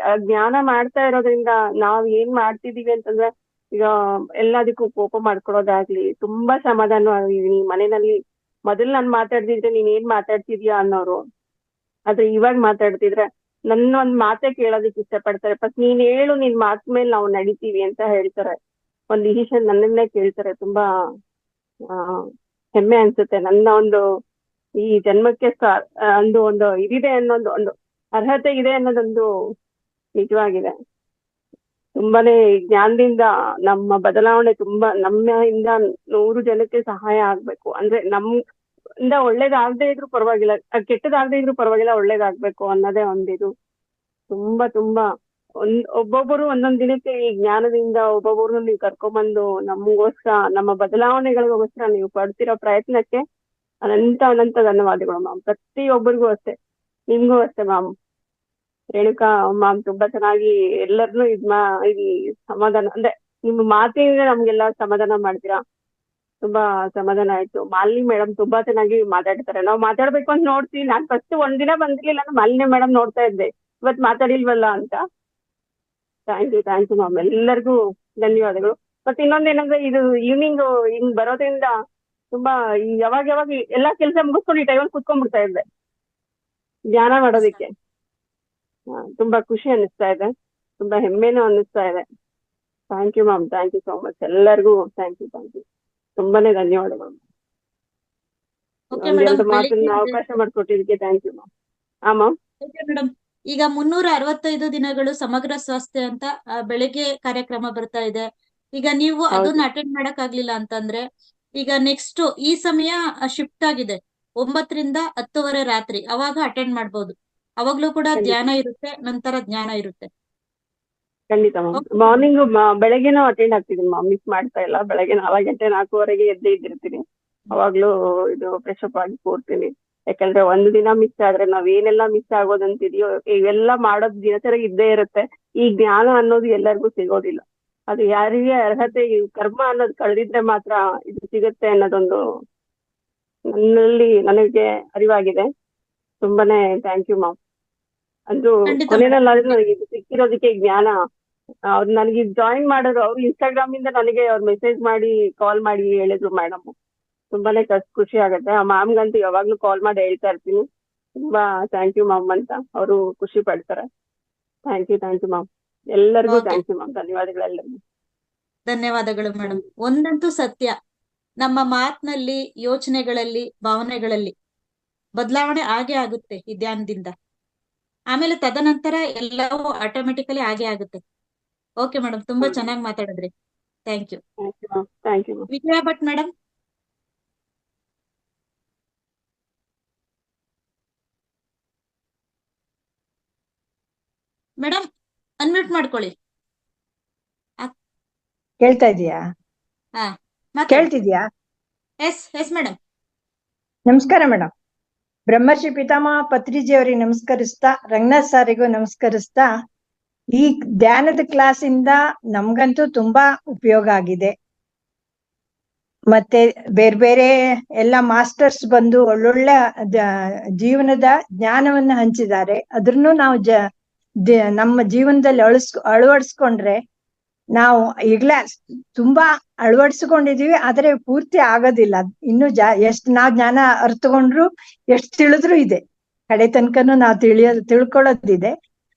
ಜ್ಞಾನ ಮಾಡ್ತಾ ಇರೋದ್ರಿಂದ ನಾವ್ ಏನ್ ಮಾಡ್ತಿದೀವಿ ಅಂತಂದ್ರೆ, ಈಗ ಎಲ್ಲದಕ್ಕೂ ಕೋಪ ಮಾಡ್ಕೊಳೋದಾಗ್ಲಿ, ತುಂಬಾ ಸಮಾಧಾನವಾಗಿದೀನಿ ಮನೆಯಲ್ಲಿ. ಮೊದಲ್ ನಾನ್ ಮಾತಾಡ್ತಿದ್ರೆ ನೀನ್ ಏನ್ ಮಾತಾಡ್ತಿದ್ಯಾ ಅನ್ನೋರು, ಆದ್ರೆ ಇವಾಗ ಮಾತಾಡ್ತಿದ್ರೆ ನನ್ನ ಒಂದ್ ಮಾತೆ ಕೇಳೋದಕ್ಕೆ ಇಷ್ಟಪಡ್ತಾರೆ. ಫಸ್ಟ್ ನೀನ್ ಹೇಳು, ನಿನ್ ಮಾತ್ ಮೇಲೆ ನಾವು ನಡಿತೀವಿ ಅಂತ ಹೇಳ್ತಾರೆ. ಒಂದ್ ಡಿಸಿಷನ್ ನನ್ನನ್ನೇ ಕೇಳ್ತಾರೆ. ತುಂಬಾ ಹೆಮ್ಮೆ ಅನ್ಸುತ್ತೆ. ನನ್ನ ಒಂದು ಈ ಜನ್ಮಕ್ಕೆ ಒಂದು ಇದಿದೆ ಅನ್ನೋದು, ಒಂದು ಅರ್ಹತೆ ಇದೆ ಅನ್ನೋದೊಂದು ನಿಜವಾಗಿದೆ. ತುಂಬಾನೇ ಜ್ಞಾನದಿಂದ ನಮ್ಮ ಬದಲಾವಣೆ ತುಂಬಾ ನಮ್ಮಿಂದ 100 ಜನಕ್ಕೆ ಸಹಾಯ ಆಗ್ಬೇಕು. ಅಂದ್ರೆ ನಮ್ಮಿಂದ ಒಳ್ಳೇದಾಗದೇ ಇದ್ರು ಪರವಾಗಿಲ್ಲ, ಕೆಟ್ಟದಾಗದೇ ಇದ್ರು ಪರವಾಗಿಲ್ಲ, ಒಳ್ಳೇದಾಗ್ಬೇಕು ಅನ್ನೋದೇ ಒಂದಿದು. ತುಂಬಾ ಒಬ್ಬೊಬ್ಬರು ಒಂದೊಂದ್ ದಿನಕ್ಕೆ ಈ ಜ್ಞಾನದಿಂದ ಒಬ್ಬೊಬ್ಬರು ನೀವು ಕರ್ಕೊಂಡ್ಬಂದು ನಮಗೋಸ್ಕರ, ನಮ್ಮ ಬದಲಾವಣೆಗಳಿಗೋಸ್ಕರ ನೀವು ಪಡ್ತಿರೋ ಪ್ರಯತ್ನಕ್ಕೆ ಅನಂತ ಧನ್ಯವಾದಗಳು ಮ್ಯಾಮ್. ಪ್ರತಿಯೊಬ್ಬರಿಗೂ ಅಷ್ಟೇ, ನಿಮ್ಗೂ ಅಷ್ಟೇ ಮ್ಯಾಮ್. ರೇಣುಕಾ ಮ್ಯಾಮ್ ತುಂಬಾ ಚೆನ್ನಾಗಿ ಎಲ್ಲರನ್ನೂ ಈ ಸಮಾಧಾನ, ಅಂದ್ರೆ ನಿಮ್ಮ ಮಾತಿನಿಂದ ನಮ್ಗೆಲ್ಲ ಸಮಾಧಾನ ಮಾಡ್ತೀರಾ. ತುಂಬಾ ಸಮಾಧಾನ ಆಯ್ತು. ಮಾಲಿನಿ ಮೇಡಮ್ ತುಂಬಾ ಚೆನ್ನಾಗಿ ಮಾತಾಡ್ತಾರೆ. ನಾವು ಮಾತಾಡ್ಬೇಕು ಅಂತ ನೋಡ್ತೀವಿ. ನಾನ್ ಫಸ್ಟ್ ಒಂದಿನ ಬಂದಿರ್ಲಿಲ್ಲ, ಮಾಲಿನಿ ಮೇಡಮ್ ನೋಡ್ತಾ ಇದ್ದೆ, ಇವತ್ ಮಾತಾಡಿಲ್ವಲ್ಲ ಅಂತ. Thank you ma'am. ಎಲ್ಲರಿಗೂ ಧನ್ಯವಾದಗಳು. ಮತ್ತೆ ಇನ್ನೊಂದೇನಂದ್ರೆ, ಇದು ಈವ್ನಿಂಗ್ ಹಿಂಗ್ ಬರೋದ್ರಿಂದ ತುಂಬಾ ಯಾವಾಗ ಎಲ್ಲಾ ಕೆಲಸ ಮುಗಿಸ್ಕೊಂಡು ಈ ಟೈಮಲ್ಲಿ ಕುತ್ಕೊಂಡ್ಬಿಡ್ತಾ ಇದ್ದೆ ಧ್ಯಾನ ಮಾಡೋದಿಕ್ಕೆ. ತುಂಬಾ ಖುಷಿ ಅನ್ನಿಸ್ತಾ ಇದೆ, ತುಂಬಾ ಹೆಮ್ಮೆನೂ ಅನ್ನಿಸ್ತಾ ಇದೆ. Thank you ma'am. Thank you so much. ಎಲ್ಲರಿಗೂ ಥ್ಯಾಂಕ್ ಯು. ತುಂಬಾನೇ ಧನ್ಯವಾದಗಳು. ಒಂದೆರಡು ಮಾತನ್ನ ಅವಕಾಶ ಮಾಡಿಕೊಟ್ಟಿದ್ದಕ್ಕೆ thank you ma'am. Ma'am madam, ಈಗ 365 ದಿನಗಳು ಸಮಗ್ರ ಸ್ವಾಸ್ಥ್ಯ ಅಂತ ಬೆಳಿಗ್ಗೆ ಕಾರ್ಯಕ್ರಮ ಬರ್ತಾ ಇದೆ. ಈಗ ನೀವು ಅದನ್ನ ಅಟೆಂಡ್ ಮಾಡಕ್ ಆಗ್ಲಿಲ್ಲ ಅಂತಂದ್ರೆ, ಈಗ ನೆಕ್ಸ್ಟ್ ಈ ಸಮಯ ಶಿಫ್ಟ್ ಆಗಿದೆ, 9 ರಿಂದ 10:30 ರಾತ್ರಿ, ಅವಾಗ ಅಟೆಂಡ್ ಮಾಡ್ಬೋದು. ಅವಾಗ್ಲೂ ಕೂಡ ಧ್ಯಾನ ಇರುತ್ತೆ, ನಂತರ ಜ್ಞಾನ ಇರುತ್ತೆ. ಖಂಡಿತ ಮ್ಯಾಮ್. ಮಾರ್ನಿಂಗ್ ಬೆಳಗ್ಗೆನೂ ಅಟೆಂಡ್ ಆಗ್ತಿದ್ದೀನಿ ಮ್ಯಾಮ್, ಮಿಸ್ ಮಾಡ್ತಾ ಇಲ್ಲ. ಬೆಳಗ್ಗೆ 4 ಗಂಟೆ 4:15ಗೆ ಎದ್ದಿರ್ತೀನಿ. ಅವಾಗ್ಲೂ ಇದು ಫ್ರೆಶ್ ಅಪ್ ಆಗಿ ಕೂರ್ತೀನಿ. ಯಾಕಂದ್ರೆ ಒಂದು ದಿನ ಮಿಸ್ ಆದ್ರೆ ನಾವೇನೆಲ್ಲ ಮಿಸ್ ಆಗೋದಂತಿದೆಯೋ ಇವೆಲ್ಲ ಮಾಡೋದ್ ದಿನಚರಿ ಇದ್ದೇ ಇರುತ್ತೆ. ಈ ಜ್ಞಾನ ಅನ್ನೋದು ಎಲ್ಲರಿಗೂ ಸಿಗೋದಿಲ್ಲ. ಅದು ಯಾರಿಗೆ ಅರ್ಹತೆ, ಕರ್ಮ ಅನ್ನೋದು ಕಳೆದಿದ್ರೆ ಮಾತ್ರ ಇದು ಸಿಗುತ್ತೆ ಅನ್ನೋದೊಂದು ನನಗೆ ಅರಿವಾಗಿದೆ. ತುಂಬಾನೇ ಥ್ಯಾಂಕ್ ಯು ಮ್ಯಾಮ್. ಅಂದ್ರೂ ಕೊನೆಯಲ್ಲಾದ್ರೂ ನನಗೆ ಇದು ಸಿಕ್ಕಿರೋದಕ್ಕೆ ಜ್ಞಾನ. ಅವ್ರು ನನಗೆ ಜಾಯಿನ್ ಮಾಡೋರು, ಅವ್ರು ಇನ್ಸ್ಟಾಗ್ರಾಮ್ ಇಂದ ನನಗೆ ಅವ್ರು ಮೆಸೇಜ್ ಮಾಡಿ ಕಾಲ್ ಮಾಡಿ ಹೇಳಿದ್ರು ಮೇಡಮ್. ತುಂಬಾನೇ ಖುಷಿ ಆಗತ್ತೆ. ಆ ಮ್ಯಾಮ್ಗಂತೂ ಯಾವಾಗ್ಲೂ ಕಾಲ್ ಮಾಡಿ ಹೇಳ್ತಾ ಇರ್ತೀನಿ, ತುಂಬಾ ಥ್ಯಾಂಕ್ ಯು ಮ್ಯಾಮ್ ಅಂತ. ಅವರು ಖುಷಿ ಪಡ್ತಾರೆ. Thank you ma'am. ಎಲ್ಲರಿಗೂ ಥ್ಯಾಂಕ್ ಯು ಮ್ಯಾಮ್. ಧನ್ಯವಾದಗಳೆಲ್ಲರಿಗೂ. ಧನ್ಯವಾದಗಳು ಮೇಡಮ್. ಒಂದಂತೂ ಸತ್ಯ, ನಮ್ಮ ಮಾತಿನಲ್ಲಿ, ಯೋಚನೆಗಳಲ್ಲಿ, ಭಾವನೆಗಳಲ್ಲಿ ಬದಲಾವಣೆ ಆಗೇ ಆಗುತ್ತೆ ಈ ಧ್ಯಾನದಿಂದ. ಆಮೇಲೆ ತದನಂತರ ಎಲ್ಲವೂ ಆಟೋಮೆಟಿಕಲಿ ಆಗೇ ಆಗುತ್ತೆ. ಓಕೆ ಮೇಡಮ್, ತುಂಬಾ ಚೆನ್ನಾಗಿ ಮಾತಾಡಿದ್ರಿ. Thank you. Vijaya Bhat madam. Madam unmute ಮಾಡ್ಕೊಳ್ಳಿ. ಕೇಳ್ತಾ ಇದೀಯಾ? ಕೇಳ್ತಿದ್ಯಾ? Yes madam. ನಮಸ್ಕಾರ ಮೇಡಮ್. ಬ್ರಹ್ಮರ್ಷಿ ಪಿತಾಮಹ ಪತ್ರಿಜಿ ಅವರಿಗೆ ನಮಸ್ಕರಿಸ್ತಾ, ರಂಗನಾಥ್ ಸಾರಿಗೂ ನಮಸ್ಕರಿಸ್ತಾ, ಈ ಧ್ಯಾನದ ಕ್ಲಾಸ್ ಇಂದ ನಮ್ಗಂತೂ ತುಂಬಾ ಉಪಯೋಗ ಆಗಿದೆ. ಮತ್ತೆ ಬೇರೆ ಬೇರೆ ಎಲ್ಲ ಮಾಸ್ಟರ್ಸ್ ಬಂದು ಒಳ್ಳೊಳ್ಳೆ ಜೀವನದ ಜ್ಞಾನವನ್ನ ಹಂಚಿದ್ದಾರೆ. ಅದ್ರನ್ನು ನಾವು ನಮ್ಮ ಜೀವನದಲ್ಲಿ ಅಳವಡಿಸ್ಕೊಂಡ್ರೆ, ನಾವು ಈಗ್ಲೇ ತುಂಬಾ ಅಳವಡಿಸ್ಕೊಂಡಿದೀವಿ, ಆದ್ರೆ ಪೂರ್ತಿ ಆಗೋದಿಲ್ಲ. ಇನ್ನು ಎಷ್ಟು ನಾವ್ ಜ್ಞಾನ ಅರ್ಥಕೊಂಡ್ರು, ಎಷ್ಟು ತಿಳಿದ್ರು ಇದೆ, ಕಡೆ ತನಕನು ನಾವು ತಿಳ್ಕೊಳ್ಳೋದಿದೆ.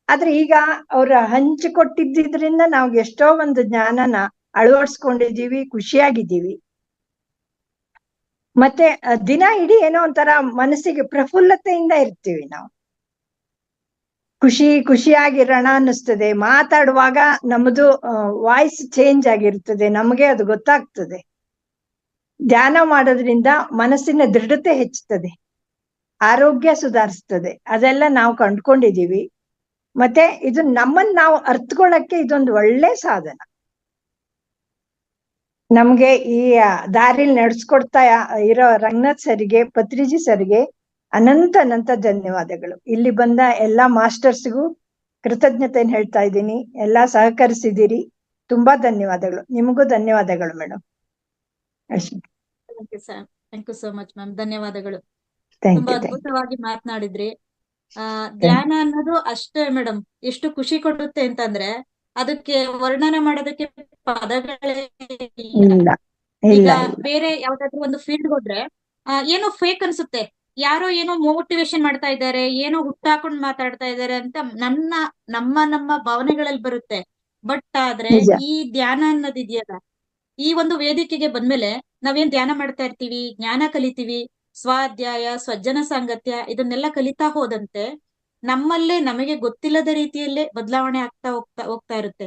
ಆದ್ರೆ ಈಗ ಅವ್ರ ಹಂಚಿಕೊಟ್ಟಿದ್ರಿಂದ ನಾವು ಎಷ್ಟೋ ಒಂದು ಜ್ಞಾನನ ಅಳವಡಿಸ್ಕೊಂಡಿದೀವಿ, ಖುಷಿಯಾಗಿದ್ದೀವಿ. ಮತ್ತೆ ದಿನ ಇಡೀ ಏನೋ ಒಂಥರ ಮನಸ್ಸಿಗೆ ಪ್ರಫುಲ್ಲತೆಯಿಂದ ಇರ್ತೀವಿ ನಾವು. ಖುಷಿಯಾಗಿರೋಣ ಅನ್ನಿಸ್ತದೆ. ಮಾತಾಡುವಾಗ ನಮ್ದು ವಾಯ್ಸ್ ಚೇಂಜ್ ಆಗಿರ್ತದೆ, ನಮಗೆ ಅದು ಗೊತ್ತಾಗ್ತದೆ. ಧ್ಯಾನ ಮಾಡೋದ್ರಿಂದ ಮನಸ್ಸಿನ ದೃಢತೆ ಹೆಚ್ಚುತ್ತದೆ, ಆರೋಗ್ಯ ಸುಧಾರಿಸ್ತದೆ. ಅದೆಲ್ಲ ನಾವು ಕಂಡ್ಕೊಂಡಿದೀವಿ. ಮತ್ತೆ ಇದು ನಮ್ಮನ್ನ ನಾವು ಅರ್ಥಕೊಳ್ಳಕ್ಕೆ ಇದೊಂದು ಒಳ್ಳೆ ಸಾಧನ. ನಮ್ಗೆ ಈ ದಾರಿಲಿ ನಡೆಸ್ಕೊಡ್ತಾ ಇರೋ ರಂಗನಾಥ್ ಸರ್ಗೆ, ಪತ್ರಿಜಿ ಸರ್ಗೆ ಅನಂತ ಅನಂತ ಧನ್ಯವಾದಗಳು. ಇಲ್ಲಿ ಬಂದ ಎಲ್ಲಾ ಮಾಸ್ಟರ್ಸ್ಗೂ ಕೃತಜ್ಞತೆಯನ್ನು ಹೇಳ್ತಾ ಇದ್ದೀನಿ. ಎಲ್ಲಾ ಸಹಕರಿಸಿದ್ದೀರಿ, ತುಂಬಾ ಧನ್ಯವಾದಗಳು. ನಿಮಗೂ ಧನ್ಯವಾದಗಳು madam. Thank you so much ma'am. ಧನ್ಯವಾದಗಳು. ಥ್ಯಾಂಕ್ ತುಂಬಾ ಯು. ಅದ್ಭುತವಾಗಿ ಮಾತನಾಡಿದ್ರಿ. ಧ್ಯಾನ ಅನ್ನೋದು ಅಷ್ಟೇ ಮೇಡಮ್, ಎಷ್ಟು ಖುಷಿ ಕೊಡುತ್ತೆ ಅಂತಂದ್ರೆ ಅದಕ್ಕೆ ವರ್ಣನೆ ಮಾಡೋದಕ್ಕೆ ಪದಗಳೇ ಇಲ್ಲ. ಇಲ್ಲ ಈಗ ಇಲ್ಲ ಬೇರೆ ಯಾವ್ದಾದ್ರು ಒಂದು ಫೀಲ್ಡ್ ಹೋದ್ರೆ ಏನೋ ಫೇಕ್ ಅನ್ಸುತ್ತೆ, ಯಾರೋ ಏನೋ ಮೋಟಿವೇಶನ್ ಮಾಡ್ತಾ ಇದ್ದಾರೆ, ಏನೋ ಹುಟ್ಟಾಕೊಂಡು ಮಾತಾಡ್ತಾ ಇದ್ದಾರೆ ಅಂತ ನಮ್ಮ ಭಾವನೆಗಳಲ್ಲಿ ಬರುತ್ತೆ. ಬಟ್ ಆದ್ರೆ ನಿಜ. ಈ ಧ್ಯಾನ ಅನ್ನೋದಿದೆಯಲ್ಲ, ಈ ಒಂದು ವೇದಿಕೆಗೆ ಬಂದ್ಮೇಲೆ ನಾವೇನ್ ಧ್ಯಾನ ಮಾಡ್ತಾ ಇರ್ತೀವಿ, ಜ್ಞಾನ ಕಲಿತೀವಿ, ಸ್ವಾಧ್ಯಾಯ, ಸ್ವಜ್ಜನ ಸಾಂಗತ್ಯ ಇದನ್ನೆಲ್ಲ ಕಲಿತಾ ಹೋದಂತೆ ನಮ್ಮಲ್ಲೇ ನಮಗೆ ಗೊತ್ತಿಲ್ಲದ ರೀತಿಯಲ್ಲೇ ಬದಲಾವಣೆ ಆಗ್ತಾ ಹೋಗ್ತಾ ಇರುತ್ತೆ.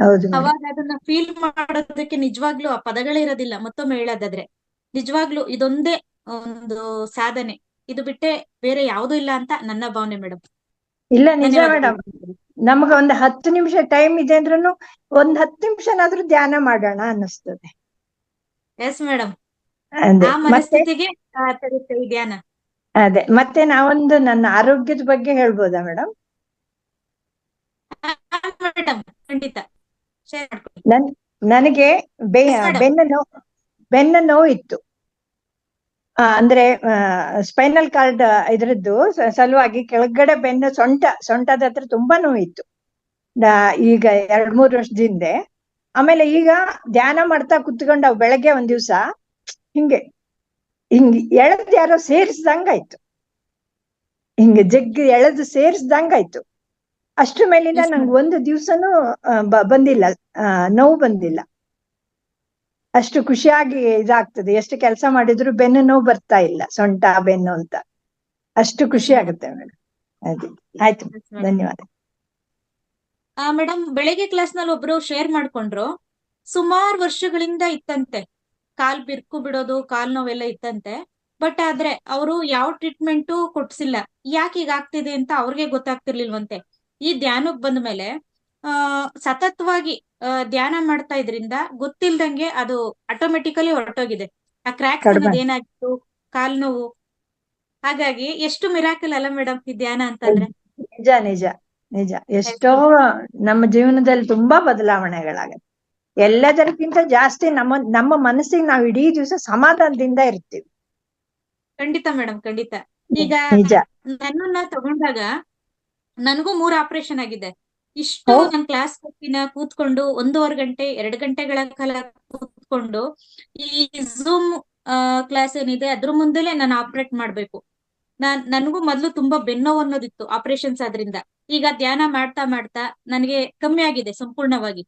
ಹೌದು ಮೇಡಮ್. ಅವಾಗ ಅದನ್ನ ಫೀಲ್ ಮಾಡೋದಕ್ಕೆ ನಿಜವಾಗ್ಲೂ ಆ ಪದಗಳೇ ಇರೋದಿಲ್ಲ. ಮತ್ತೊಮ್ಮೆ ಹೇಳೋದಾದ್ರೆ ನಿಜವಾಗ್ಲೂ ಇದೊಂದೇ ಒಂದು ಸಾಧನೆ, ಇದು ಬಿಟ್ಟೆ ಬೇರೆ ಯಾವುದೂ ಇಲ್ಲ ಅಂತ ನನ್ನ ಭಾವನೆ ಮೇಡಮ್. ಇಲ್ಲ ನಿಜ ಮೇಡಮ್. ಧನ್ಯವಾದಗಳು. ನಮ್ಗ ಒಂದು 10 ನಿಮಿಷ ಟೈಮ್ ಇದೆ ಅಂದ್ರೂ ಒಂದ್ 10 ನಿಮಿಷನಾದ್ರೂ ಧ್ಯಾನ ಮಾಡೋಣ ಅನ್ನಿಸ್ತದೆ. ಎಸ್ ಮೇಡಮ್, ಅದೇ ಆ ಮತ್ತೆ ಮನಸ್ಥಿತಿಗೆ ತರುತ್ತೆ ಈ ಧ್ಯಾನ. ಅದೇ ಮತ್ತೆ ನಾವೊಂದು ನನ್ನ ಆರೋಗ್ಯದ ಬಗ್ಗೆ ಹೇಳ್ಬೋದಾ ಮೇಡಮ್? ಮೇಡಮ್ ಖಂಡಿತ ಶೇರ್ ಮಾಡ್ಕೊಳ್ಳಿ. ನನಗೆ Yes, madam. ಬೆನ್ನ ನೋವು ಇತ್ತು. ಅಂದ್ರೆ ಸ್ಪೈನಲ್ ಕಾರ್ಡ್ ಇದ್ರದ್ದು ಸಲುವಾಗಿ ಕೆಳಗಡೆ ಬೆನ್ನು ಸೊಂಟದ ಹತ್ರ ತುಂಬಾ ನೋವಿತ್ತು ಈಗ 2-3 ವರ್ಷದಿಂದ. ಆಮೇಲೆ ಈಗ ಧ್ಯಾನ ಮಾಡ್ತಾ ಕುತ್ಕೊಂಡ ಬೆಳಗ್ಗೆ ಒಂದ್ ದಿವ್ಸ ಹಿಂಗೆ ಎಳೆದ್ ಯಾರೋ ಸೇರಿಸ್ದಂಗಾಯ್ತು, ಹಿಂಗೆ ಜಗ್ಗಿ ಎಳೆದು ಸೇರಿಸ್ದಂಗಾಯ್ತು. ಅಷ್ಟ್ರ ಮೇಲಿಂದ Yes, ನಂಗೆ madam. ಒಂದು ದಿವ್ಸನೂ ಬಂದಿಲ್ಲ, ನೋವು ಬಂದಿಲ್ಲ. ಅಷ್ಟು ಖುಷಿಯಾಗಿ ಇದಾಗ್ತದೆ. ಎಷ್ಟು ಕೆಲಸ ಮಾಡಿದ್ರು ಬೆನ್ನು ನೋವು ಬರ್ತಾ ಇಲ್ಲ, ಸೊಂಟ ಬೆನ್ನು ಅಂತ. ಅಷ್ಟು ಖುಷಿ ಆಗುತ್ತೆ ಮೇಡಮ್. ಅದೇ ಆಯ್ತು, Yes, madam. ಧನ್ಯವಾದ. ಮೇಡಮ್ ಬೆಳಗ್ಗೆ ಕ್ಲಾಸ್ ನಲ್ಲಿ ಒಬ್ರು ಶೇರ್ ಮಾಡ್ಕೊಂಡ್ರು, ಸುಮಾರು ವರ್ಷಗಳಿಂದ ಇತ್ತಂತೆ ಕಾಲ್ ಬಿರ್ಕು ಬಿಡೋದು, ಕಾಲ್ ನೋವೆಲ್ಲ ಇತ್ತಂತೆ. ಬಟ್ ಆದ್ರೆ ಅವರು ಯಾವ ಟ್ರೀಟ್ಮೆಂಟು ಕೊಡ್ಸಿಲ್ಲ. ಯಾಕೆ ಈಗ ಆಗ್ತಿದೆ ಅಂತ ಅವ್ರಿಗೆ ಗೊತ್ತಾಗ್ತಿರ್ಲಿಲ್ವಂತೆ. ಈ ಧ್ಯಾನಕ್ ಬಂದ ಮೇಲೆ ಸತತವಾಗಿ ಧ್ಯಾನ ಮಾಡ್ತಾ ಇದ್ರಿಂದ ಗೊತ್ತಿಲ್ದಂಗೆ ಅದು ಆಟೋಮೆಟಿಕಲಿ ಹೊರಟೋಗಿದೆ. ಆ ಕ್ರ್ಯಾಕ್ಸ್ ಕಡಿಮೆ. ಅನ್ನೋದು ಏನಾಗಿತ್ತು, ಕಾಲ್ ನೋವು. ಹಾಗಾಗಿ ಎಷ್ಟು ಮಿರಾಕಲ್ ಅಲ್ಲ ಮೇಡಮ್ ಈ ಧ್ಯಾನ ಅಂತಂದ್ರೆ. ನಿಜ ನಿಜ ನಿಜ. ಎಷ್ಟೋ ನಮ್ಮ ಜೀವನದಲ್ಲಿ ತುಂಬಾ ಬದಲಾವಣೆಗಳಾಗತ್ತೆ. ಎಲ್ಲದಕ್ಕಿಂತ ಜಾಸ್ತಿ ನಮ್ಮ ಮನಸ್ಸಿಗೆ ನಾವು ಇಡೀ ದಿವಸ ಸಮಾಧಾನದಿಂದ ಇರ್ತೀವಿ. ಖಂಡಿತ ಮೇಡಮ್, ಖಂಡಿತ. ಈಗ ನಿಜ. ನನ್ನನ್ನ ತಗೊಂಡಾಗ ನನಗೂ 3 ಆಪರೇಷನ್ ಆಗಿದೆ. ಇಷ್ಟು ನನ್ ಕ್ಲಾಸ್ ಕೂತ್ಕೊಂಡು 1.5 ಗಂಟೆ 2 ಗಂಟೆಗಳ ಕಾಲ ಕೂತ್ಕೊಂಡು ಈ ಝೂಮ್ ಕ್ಲಾಸ್ ಏನಿದೆ ಅದ್ರ ಮುಂದೆಲೆ ನಾನು ಆಪರೇಟ್ ಮಾಡ್ಬೇಕು. ನನಗೂ ಮೊದ್ಲು ತುಂಬಾ ಬೆನ್ನೋವು ಅನ್ನೋದಿತ್ತು ಆಪರೇಷನ್ಸ್ ಆದ್ರಿಂದ. ಈಗ ಧ್ಯಾನ ಮಾಡ್ತಾ ಮಾಡ್ತಾ ನನಗೆ ಕಮ್ಮಿ ಆಗಿದೆ ಸಂಪೂರ್ಣವಾಗಿ.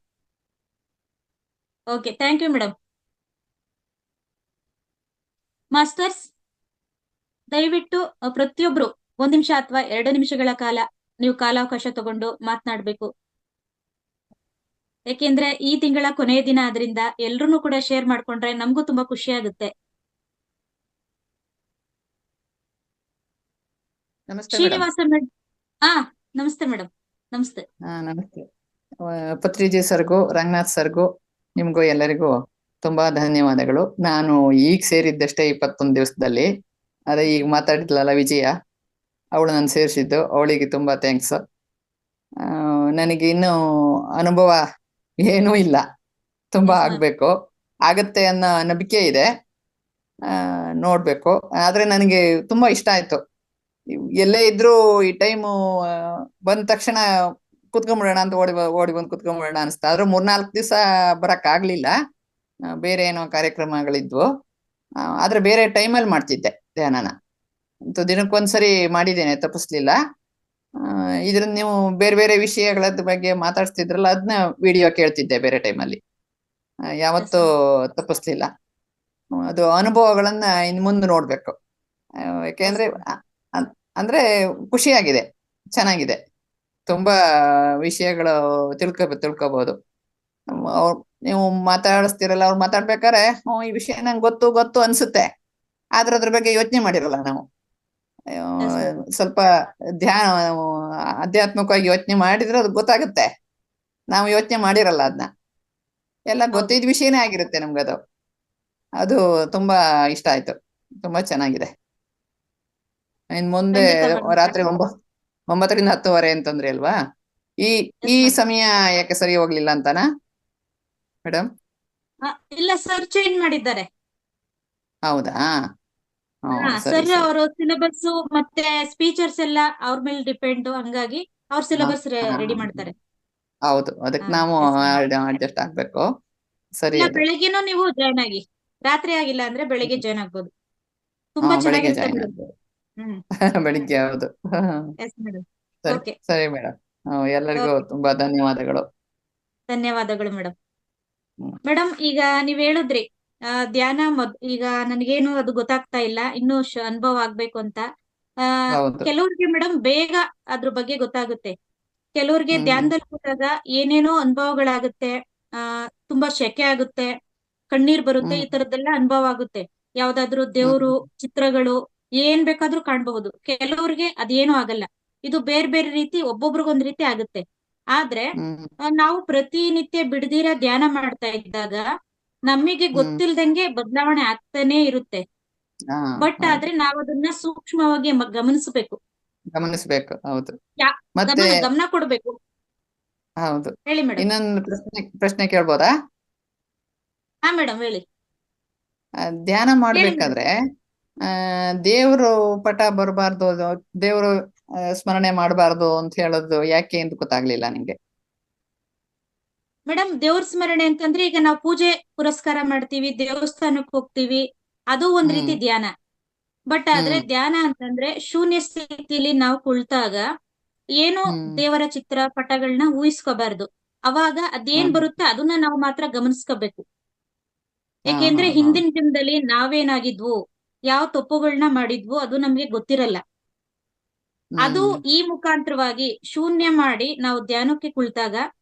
Okay, thank you madam. Masters ದಯವಿಟ್ಟು ಪ್ರತಿಯೊಬ್ರು 1 ನಿಮಿಷ ಅಥವಾ 2 ನಿಮಿಷಗಳ ಕಾಲ ನೀವು ಕಾಲಾವಕಾಶ ತಗೊಂಡು ಮಾತನಾಡ್ಬೇಕು. ಯಾಕೆಂದ್ರೆ ಈ ತಿಂಗಳ ಕೊನೆಯ ದಿನ ಆದ್ರಿಂದ ಎಲ್ರು ಕೂಡ ಶೇರ್ ಮಾಡ್ಕೊಂಡ್ರೆ ನಮಗೂ ತುಂಬಾ ಖುಷಿ ಆಗುತ್ತೆ. ನಮಸ್ತೆ ಶ್ರೀನಿವಾಸ ಮೇಡಮ್. ನಮಸ್ತೆ ಮೇಡಮ್. ನಮಸ್ತೆ. ನಮಸ್ತೆ. ಪತ್ರಿಜಿ ಸರ್ಗೂ ರಂಗನಾಥ್ ಸರ್ಗೂ ನಿಮ್ಗೂ ಎಲ್ಲರಿಗೂ ತುಂಬಾ ಧನ್ಯವಾದಗಳು. ನಾನು ಈಗ ಸೇರಿದ್ದಷ್ಟೇ 21 ದಿವಸದಲ್ಲಿ. ಅದೇ ಈಗ ಮಾತಾಡಿದ್ಲಲ್ಲ ವಿಜಯ, ಅವಳು ನಾನು ಸೇರಿಸಿದ್ದು, ಅವಳಿಗೆ ತುಂಬಾ ಥ್ಯಾಂಕ್ಸ್. ನನಗೆ ಇನ್ನೂ ಅನುಭವ ಏನೂ ಇಲ್ಲ, ತುಂಬಾ ಆಗ್ಬೇಕು, ಆಗತ್ತೆ ಅನ್ನೋ ನಂಬಿಕೆ ಇದೆ. ನೋಡ್ಬೇಕು. ಆದ್ರೆ ನನಗೆ ತುಂಬಾ ಇಷ್ಟ ಆಯ್ತು. ಎಲ್ಲೇ ಇದ್ರು ಈ ಟೈಮು ಬಂದ ತಕ್ಷಣ ಕುತ್ಕೊಂಡ್ಬಿಡೋಣ ಅಂತ ಓಡಿ ಬಂದು ಕುತ್ಕೊಂಡ್ಬಿಡೋಣ ಅನಿಸ್ತಾ. ಆದ್ರೂ 3-4 ದಿವಸ ಬರಕ್ ಆಗ್ಲಿಲ್ಲ, ಬೇರೆ ಏನೋ ಕಾರ್ಯಕ್ರಮಗಳಿದ್ವು. ಆದ್ರೆ ಬೇರೆ ಟೈಮಲ್ಲಿ ಮಾಡ್ತಿದ್ದೆ ಧ್ಯಾನನ. ದಿನಕ್ಕೊಂದ್ಸರಿ ಮಾಡಿದ್ದೇನೆ, ತಪ್ಪಿಸ್ಲಿಲ್ಲ. ಇದ್ರಿಂದ ನೀವು ಬೇರೆ ಬೇರೆ ವಿಷಯಗಳ ಬಗ್ಗೆ ಮಾತಾಡ್ತಿದ್ರಲ್ಲ, ಅದನ್ನ ವಿಡಿಯೋ ಕೇಳ್ತಿದ್ದೆ ಬೇರೆ ಟೈಮಲ್ಲಿ. ಯಾವತ್ತೂ ತಪ್ಪಿಸ್ಲಿಲ್ಲ. ಅದು ಅನುಭವಗಳನ್ನ ಇನ್ ಮುಂದೆ ನೋಡ್ಬೇಕು. ಯಾಕೆಂದ್ರೆ ಅಂದ್ರೆ ಖುಷಿಯಾಗಿದೆ, ಚೆನ್ನಾಗಿದೆ. ತುಂಬಾ ವಿಷಯಗಳು ತಿಳ್ಕೊಬಹುದು. ನೀವು ಮಾತಾಡಿಸ್ತಿರಲ್ಲ, ಅವ್ರು ಮಾತಾಡ್ಬೇಕಾರೆ ಈ ವಿಷಯ ನಂಗೆ ಗೊತ್ತು ಅನ್ಸುತ್ತೆ, ಆದ್ರೆ ಅದ್ರ ಬಗ್ಗೆ ಯೋಚನೆ ಮಾಡಿರಲ್ಲ ನಾವು. Yes, ma'am. ಸ್ವಲ್ಪ ಧ್ಯಾನ ಆಧ್ಯಾತ್ಮಿಕವಾಗಿ ಯೋಚನೆ ಮಾಡಿದ್ರೆ ಅದು ಗೊತ್ತಾಗುತ್ತೆ. ನಾವು ಯೋಚನೆ ಮಾಡಿರಲ್ಲ ಅದನ್ನ, ಎಲ್ಲ ಹೌದು. ಗೊತ್ತಿದ್ದ ವಿಷಯನೇ ಆಗಿರುತ್ತೆ ನಮ್ಗದು. ಅದು ತುಂಬಾ ಇಷ್ಟ ಆಯ್ತು, ತುಂಬಾ ಚೆನ್ನಾಗಿದೆ. ಇನ್ ಮುಂದೆ ಖಂಡಿತ madam. ರಾತ್ರಿ 9ರಿಂದ 10 ಅಂತಂದ್ರಿ ಅಲ್ವಾ? ಈ Yes, madam. ಸಮಯ ಯಾಕೆ ಸರಿ ಹೋಗ್ಲಿಲ್ಲ ಅಂತನಾ ಮೇಡಮ್? ಇಲ್ಲ ಸರ್, ಚೇಂಜ್ ಮಾಡಿದ್ದಾರೆ. ಹೌದಾ? ಸರಿ ಸರ್ ಸರಿ. ಅವರು ಸಿಲೆಬಸ್ ಮತ್ತೆ ಸ್ಪೀಚರ್ಸ್ ಎಲ್ಲ ಅವ್ರ ಮೇಲೆ ಡಿಪೆಂಡ್, ಹಂಗಾಗಿ ಅವ್ರ ಸಿಲೆಬಸ್ ರೆಡಿ ಮಾಡ್ತಾರೆ. ಹೌದು, ಅದಕ್ಕೆ ನಾವು Yes, madam. ಅಡ್ಜಸ್ಟ್ ಆಗ್ಬೇಕು. ಸರಿ. ಇಲ್ಲ, ಅದು ಬೆಳಗ್ಗೆನೂ ನೀವು ಜಾಯ್ನ್ ಆಗಿ, ರಾತ್ರಿ ಆಗಿಲ್ಲ ಅಂದ್ರೆ ಬೆಳಿಗ್ಗೆ ಜಾಯ್ನ್ ಆಗ್ಬೋದು. ತುಂಬಾ ಬೆಳಿಗ್ಗೆ ಚೆನ್ನಾಗಿರುತ್ತೆ ಜಾಯ್ನ್ ಮೇಡಮ್. ಆಗ್ಬೋದು. ಬೆಳಿಗ್ಗೆ, ಹೌದು. Yes madam. ಸರಿ ಓಕೆ, ಸರಿ ಮೇಡಮ್. ಎಲ್ಲರಿಗೂ ಓಕೆ. ತುಂಬಾ ಧನ್ಯವಾದಗಳು. ಧನ್ಯವಾದಗಳು ಮೇಡಮ್. ಹ್ಮ್. ಮೇಡಮ್, ಈಗ ನೀವ್ ಹೇಳಿದ್ರಿ ಧ್ಯಾನ ಈಗ ನನಗೇನು ಅದು ಗೊತ್ತಾಗ್ತಾ ಇಲ್ಲ, ಇನ್ನೂ ಅನುಭವ ಆಗ್ಬೇಕು ಅಂತ. ಹೌದು. ಕೆಲವ್ರಿಗೆ ಮೇಡಮ್ ಬೇಗ ಅದ್ರ ಬಗ್ಗೆ ಗೊತ್ತಾಗುತ್ತೆ. ಕೆಲವ್ರಿಗೆ ಹ್ಮ್. ಧ್ಯಾನದಲ್ಲಿ ಕೂತಾಗ ಏನೇನೋ ಅನುಭವಗಳಾಗುತ್ತೆ. ತುಂಬಾ ಶೆಕೆ ಆಗುತ್ತೆ, ಕಣ್ಣೀರ್ ಬರುತ್ತೆ, ಈ ತರದ್ದೆಲ್ಲ ಅನುಭವ ಆಗುತ್ತೆ. ಯಾವ್ದಾದ್ರು ದೇವ್ರು ಚಿತ್ರಗಳು ಏನ್ ಬೇಕಾದ್ರೂ ಕಾಣಬಹುದು. ಕೆಲವ್ರಿಗೆ ಅದೇನೂ ಆಗಲ್ಲ. ಇದು ಬೇರೆ ಬೇರೆ ರೀತಿ, ಒಬ್ಬೊಬ್ರಿಗೊಂದ್ ರೀತಿ ಆಗುತ್ತೆ. ಆದ್ರೆ ನಾವು ಪ್ರತಿನಿತ್ಯ ಬಿಡದಿರ ಧ್ಯಾನ ಮಾಡ್ತಾ ಇದ್ದಾಗ ನಮಗೆ ಗೊತ್ತಿಲ್ದಂಗೆ ಬದಲಾವಣೆ ಆಗ್ತಾನೆ ಇರುತ್ತೆ. ಬಟ್ ಆದ್ರೆ ನಾವ್ ಅದನ್ನ ಸೂಕ್ಷ್ಮವಾಗಿ ಗಮನಿಸಬೇಕು. ಹೌದು. ಮತ್ತೆ ಗಮನ ಕೊಡ್ಬೇಕು. ಹೌದು. ಹೇಳಿ ಮೇಡಮ್. ಇನ್ನೊಂದು ಪ್ರಶ್ನೆ ಕೇಳ್ಬೋದಾ? ಹಾ ಮೇಡಮ್, ಹೇಳಿ. ಧ್ಯಾನ ಮಾಡ್ಬೇಕಾದ್ರೆ ದೇವ್ರು ಪಟ ಬರಬಾರ್ದು, ದೇವ್ರು ಸ್ಮರಣೆ ಮಾಡಬಾರ್ದು ಅಂತ ಹೇಳೋದು ಯಾಕೆ ಅಂತ ಗೊತ್ತಾಗ್ಲಿಲ್ಲ ನಿಂಗೆ. ಮೇಡಮ್, ದೇವ್ರ ಸ್ಮರಣೆ ಅಂತಂದ್ರೆ ಈಗ ನಾವು ಪೂಜೆ ಪುರಸ್ಕಾರ ಮಾಡ್ತೀವಿ, ದೇವಸ್ಥಾನಕ್ಕೆ ಹೋಗ್ತೀವಿ, ಅದು ಒಂದ್ ರೀತಿ ಧ್ಯಾನ. ಬಟ್ ಆದ್ರೆ ಧ್ಯಾನ ಅಂತಂದ್ರೆ ಶೂನ್ಯ ಸ್ಥಿತಿಲಿ ನಾವು ಕುಳಿತಾಗ ಏನು ದೇವರ ಚಿತ್ರ ಪಟಗಳನ್ನ ಊಹಿಸ್ಕೋಬಾರ್ದು. ಅವಾಗ ಅದೇನ್ ಬರುತ್ತೆ ಅದನ್ನ ನಾವು ಮಾತ್ರ ಗಮನಿಸ್ಕೋಬೇಕು. ಯಾಕೆಂದ್ರೆ ಹಿಂದಿನ ಜನ್ಮದಲ್ಲಿ ನಾವೇನಾಗಿದ್ವು, ಯಾವ ತಪ್ಪುಗಳನ್ನ ಮಾಡಿದ್ವು ಅದು ನಮ್ಗೆ ಗೊತ್ತಿರಲ್ಲ. ಅದು ಈ ಮುಖಾಂತರವಾಗಿ ಶೂನ್ಯ ಮಾಡಿ ನಾವು ಧ್ಯಾನಕ್ಕೆ ಕುಳಿತಾಗ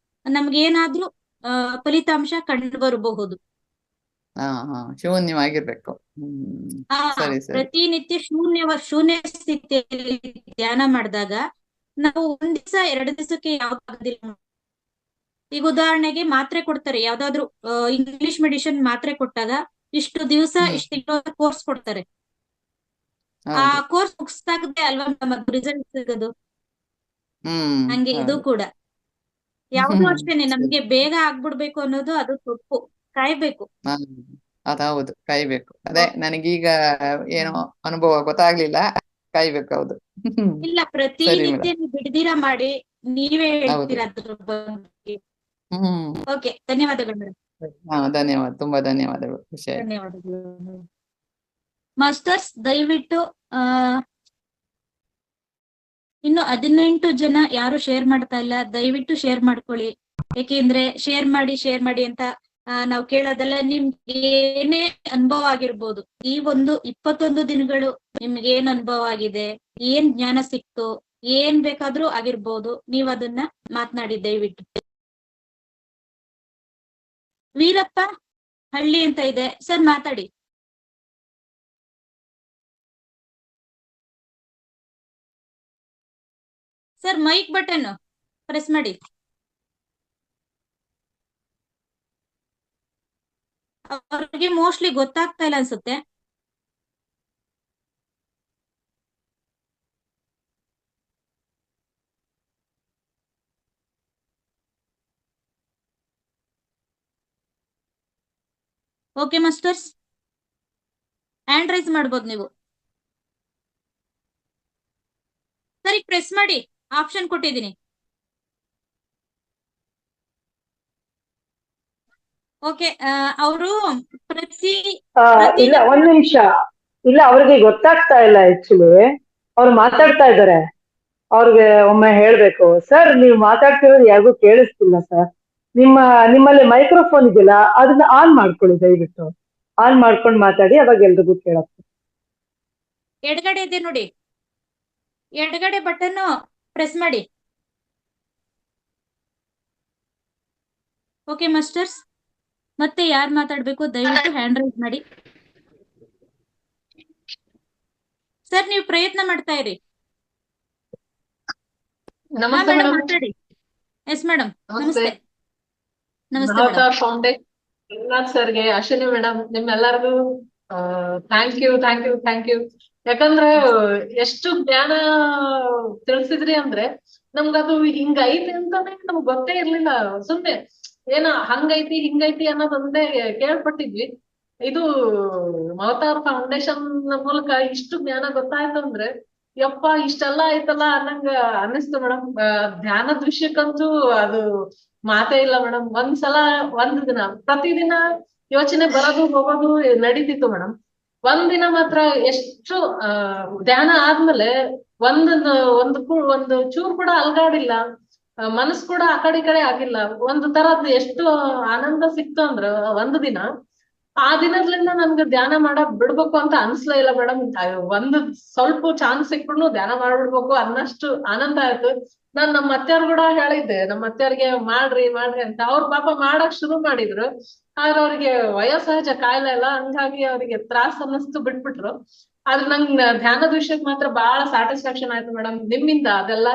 ನಮ್ಗೇನಾದ್ರೂ ಫಲಿತಾಂಶ ಕಂಡು ಬರಬಹುದು. ಶೂನ್ಯವಾಗಿರ್ಬೇಕು. ಸರಿ ಸರಿ. ಪ್ರತಿನಿತ್ಯ ಶೂನ್ಯ ಸ್ಥಿತಿಯಲ್ಲಿ ಧ್ಯಾನ ಮಾಡಿದಾಗ ನಾವು 1 ದಿವಸ 2 ದಿವಸಕ್ಕೆ ಯಾವ್ದಾಗೋದಿಲ್ಲ. ಈಗ ಉದಾಹರಣೆಗೆ ಮಾತ್ರೆ ಕೊಡ್ತಾರೆ, ಯಾವ್ದಾದ್ರು ಇಂಗ್ಲಿಷ್ ಮೆಡಿಸಿನ್ ಮಾತ್ರೆ ಕೊಟ್ಟಾಗ ಇಷ್ಟು ದಿವಸ ಇಷ್ಟು ಕೋರ್ಸ್ ಕೊಡ್ತಾರೆ. ಆ ಕೋರ್ಸ್ ಮುಗಿಸ್ದಾಗದೆ ಅಲ್ವಾ ನಮಗ್ ರಿಸಲ್ಟ್ ಸಿಗೋದು. ಹಂಗೆ ಇದು ಕೂಡ ಯಾವ್ದು ಅಷ್ಟೇನೆ, ನಮ್ಗೆ ಬೇಗ ಆಗ್ಬಿಡ್ಬೇಕು ಅನ್ನೋದು ಅದು ತಪ್ಪು. ಕಾಯ್ಬೇಕು. ಅದೌದು, ಕಾಯ್ಬೇಕು. ಅದೇ ನನಗೀಗ ಏನೋ ಅನುಭವ ಗೊತ್ತಾಗ್ಲಿಲ್ಲ, ಕಾಯ್ಬೇಕು. ಹೌದು. ಇಲ್ಲ, ಪ್ರತಿನಿತ್ಯ ನೀವು ಬಿಡದಿರ ಮಾಡಿ ನೀವೇ ಹೇಳ್ತೀರಾ ಅದ್ರ ಬಗ್ಗೆ. ಓಕೆ, ಧನ್ಯವಾದಗಳು ಮೇಡಮ್. ಧನ್ಯವಾದ, ತುಂಬಾ ಧನ್ಯವಾದಗಳು. ಖುಷಿ ಆಯ್ತು. ಧನ್ಯವಾದಗಳು ಮಾಸ್ಟರ್ಸ್. ದಯವಿಟ್ಟು ಇನ್ನು 18 ಜನ ಯಾರು ಶೇರ್ ಮಾಡ್ತಾ ಇಲ್ಲ, ದಯವಿಟ್ಟು ಶೇರ್ ಮಾಡ್ಕೊಳ್ಳಿ. ಯಾಕೆಂದ್ರೆ ಶೇರ್ ಮಾಡಿ ಅಂತ ನಾವು ಕೇಳೋದಲ್ಲ. ನಿಮ್ಗೆ ಏನೇ ಅನುಭವ ಆಗಿರ್ಬೋದು, ಈ ಒಂದು 21 ದಿನಗಳು ನಿಮ್ಗೆ ಏನ್ ಅನುಭವ ಆಗಿದೆ, ಏನ್ ಜ್ಞಾನ ಸಿಕ್ತು, ಏನ್ ಬೇಕಾದ್ರೂ ಆಗಿರ್ಬೋದು, ನೀವ್ ಅದನ್ನ ಮಾತನಾಡಿ ದಯವಿಟ್ಟು. ವೀರಪ್ಪ ಹಳ್ಳಿ ಅಂತ ಇದೆ ಸರ್, ಮಾತಾಡಿ. ಸರ್, ಮೈಕ್ ಬಟನ್ ಪ್ರೆಸ್ ಮಾಡಿ. ಅವ್ರಿಗೆ ಮೋಸ್ಟ್ಲಿ ಗೊತ್ತಾಗ್ತಾ ಇಲ್ಲ ಅನ್ಸುತ್ತೆ. ಓಕೆ ಮಾಸ್ಟರ್ಸ್, ಹ್ಯಾಂಡ್ ರೈಸ್ ಮಾಡ್ಬೋದು ನೀವು. ಸರಿ, ಪ್ರೆಸ್ ಮಾಡಿ, ಆಪ್ಷನ್ ಕೊಟ್ಟಿದ್ದೀನಿ. ಓಕೆ, ಅವರು ಇಲ್ಲ, ಒಂದ್ ನಿಮಿಷ. ಇಲ್ಲ, ಅವ್ರಿಗೆ ಗೊತ್ತಾಗ್ತಾ ಇಲ್ಲ. ಆಕ್ಚುಲಿ ಅವ್ರು ಮಾತಾಡ್ತಾ ಇದ್ದಾರೆ. ಅವ್ರಿಗೆ ಒಮ್ಮೆ ಹೇಳ್ಬೇಕು, ಸರ್ ನೀವು ಮಾತಾಡ್ತಿರೋದು ಯಾರಿಗೂ ಕೇಳಿಸ್ತಿಲ್ಲ ಸರ್. ನಿಮ್ಮಲ್ಲಿ ಮೈಕ್ರೋಫೋನ್ ಇದೆಯಲ್ಲ, ಅದನ್ನ ಆನ್ ಮಾಡ್ಕೊಳ್ಳಿ ದಯವಿಟ್ಟು. ಆನ್ ಮಾಡ್ಕೊಂಡು ಮಾತಾಡಿ, ಅವಾಗ ಎಲ್ರಿಗೂ ಕೇಳತ್ತೆ. ಎಡಗಡೆ ಇದೆ ನೋಡಿ, ಎಡಗಡೆ ಬಟನ್ ಪ್ರೆಸ್ ಮಾಡಿ. ಓಕೆ ಮಾಸ್ಟರ್ಸ್, ಮತ್ತೆ ಯಾರು ಮಾತಾಡ್ಬೇಕು ದಯವಿಟ್ಟು ಹ್ಯಾಂಡ್ ರೈಸ್ ಮಾಡಿ. ಸರ್ ನೀವು ಪ್ರಯತ್ನ ಮಾಡ್ತಾ ಇರಿ. ನಮಸ್ತೆ ಮೇಡಮ್ ಮೇಡಮ್. ಮಾತಾಡಿ. Yes madam. ನಮಸ್ತೆ. ನಮಸ್ತೆ ಮೇಡಮ್. ಮಹಾವತಾರ್ ಫೌಂಡೇಶನ್ ರಂಗನಾಥ್ ಸರ್ಗೆ, ಅಶ್ವಿನಿ ಮೇಡಮ್, ನಿಮ್ಮೆಲ್ಲರಿಗೂ thank you thank you thank you. ಯಾಕಂದ್ರೆ ಎಷ್ಟು ಜ್ಞಾನ ತಿಳಿಸಿದ್ರಿ ಅಂದ್ರೆ ನಮ್ಗದು ಹಿಂಗೈತಿ ಅಂತಾನೆ ನಮ್ಗ್ ಗೊತ್ತೇ ಇರ್ಲಿಲ್ಲ. ಸುಮ್ನೆ ಏನ ಹಂಗೈತಿ ಹಿಂಗೈತಿ ಅನ್ನೋದೊಂದೇ ಕೇಳ್ಪಟ್ಟಿದ್ವಿ. ಇದು ಮಹತಾರ್ ಫೌಂಡೇಶನ್ ಮೂಲಕ ಇಷ್ಟು ಜ್ಞಾನ ಗೊತ್ತಾಯ್ತು ಅಂದ್ರೆ ಯಪ್ಪ ಇಷ್ಟೆಲ್ಲ ಆಯ್ತಲ್ಲ ಅನ್ನಂಗ ಅನ್ನಿಸ್ತು ಮೇಡಮ್. ಧ್ಯಾನದ ವಿಷಯಕ್ಕಂತೂ ಅದು ಮಾತೇ ಇಲ್ಲ ಮೇಡಮ್. ಒಂದ್ಸಲ ಒಂದ್ ದಿನ ಪ್ರತಿದಿನ ಯೋಚನೆ ಬರೋದು ಹೋಗೋದು ನಡೀತಿತ್ತು ಮೇಡಮ್. ಒಂದಿನ ಮಾತ್ರ ಎಷ್ಟು ಧ್ಯಾನ ಆದ್ಮೇಲೆ ಒಂದು ಚೂರ್ ಕೂಡ ಅಲ್ಗಾಡಿಲ್ಲ, ಮನಸ್ ಕೂಡ ಆ ಕಡೆ ಆಗಿಲ್ಲ. ಒಂದು ತರದ್ ಎಷ್ಟು ಆನಂದ ಸಿಕ್ತು ಅಂದ್ರ ಒಂದು ದಿನ. ಆ ದಿನದ್ಲಿಂದ ನನ್ಗೆ ಧ್ಯಾನ ಮಾಡಕ್ ಬಿಡ್ಬೇಕು ಅಂತ ಅನ್ಸ್ಲೇ ಇಲ್ಲ ಮೇಡಮ್. ಒಂದು ಸ್ವಲ್ಪ ಚಾನ್ಸ್ ಸಿಕ್ಬಿಡ್ನು ಧ್ಯಾನ ಮಾಡ್ಬಿಡ್ಬೇಕು ಅನ್ನಷ್ಟು ಆನಂದ ಆಯ್ತು. ನಾನ್ ನಮ್ಮ ಅತ್ತೆಯವ್ರು ಕೂಡ ಹೇಳಿದ್ದೆ, ನಮ್ಮ ಅತ್ತೆಯವ್ರಿಗೆ ಮಾಡ್ರಿ ಅಂತ. ಅವ್ರ ಪಾಪ ಮಾಡಕ್ ಶುರು ಮಾಡಿದ್ರು. ಆದ್ರೆ ಅವ್ರಿಗೆ ವಯೋಸಹಜ ಕಾಯಿಲೆ ಇಲ್ಲ, ಹಂಗಾಗಿ ಅವ್ರಿಗೆ ತ್ರಾಸ ಅನ್ನಿಸ್ತು ಬಿಟ್ಬಿಟ್ರು. ಆದ್ರೆ ನಂಗ್ ಧ್ಯಾನದ ವಿಷಯಕ್ಕೆ ಮಾತ್ರ ಬಹಳ ಸ್ಯಾಟಿಸ್ಫ್ಯಾಕ್ಷನ್ ಆಯ್ತು ಮೇಡಮ್ ನಿಮ್ಮಿಂದ ಅದೆಲ್ಲ.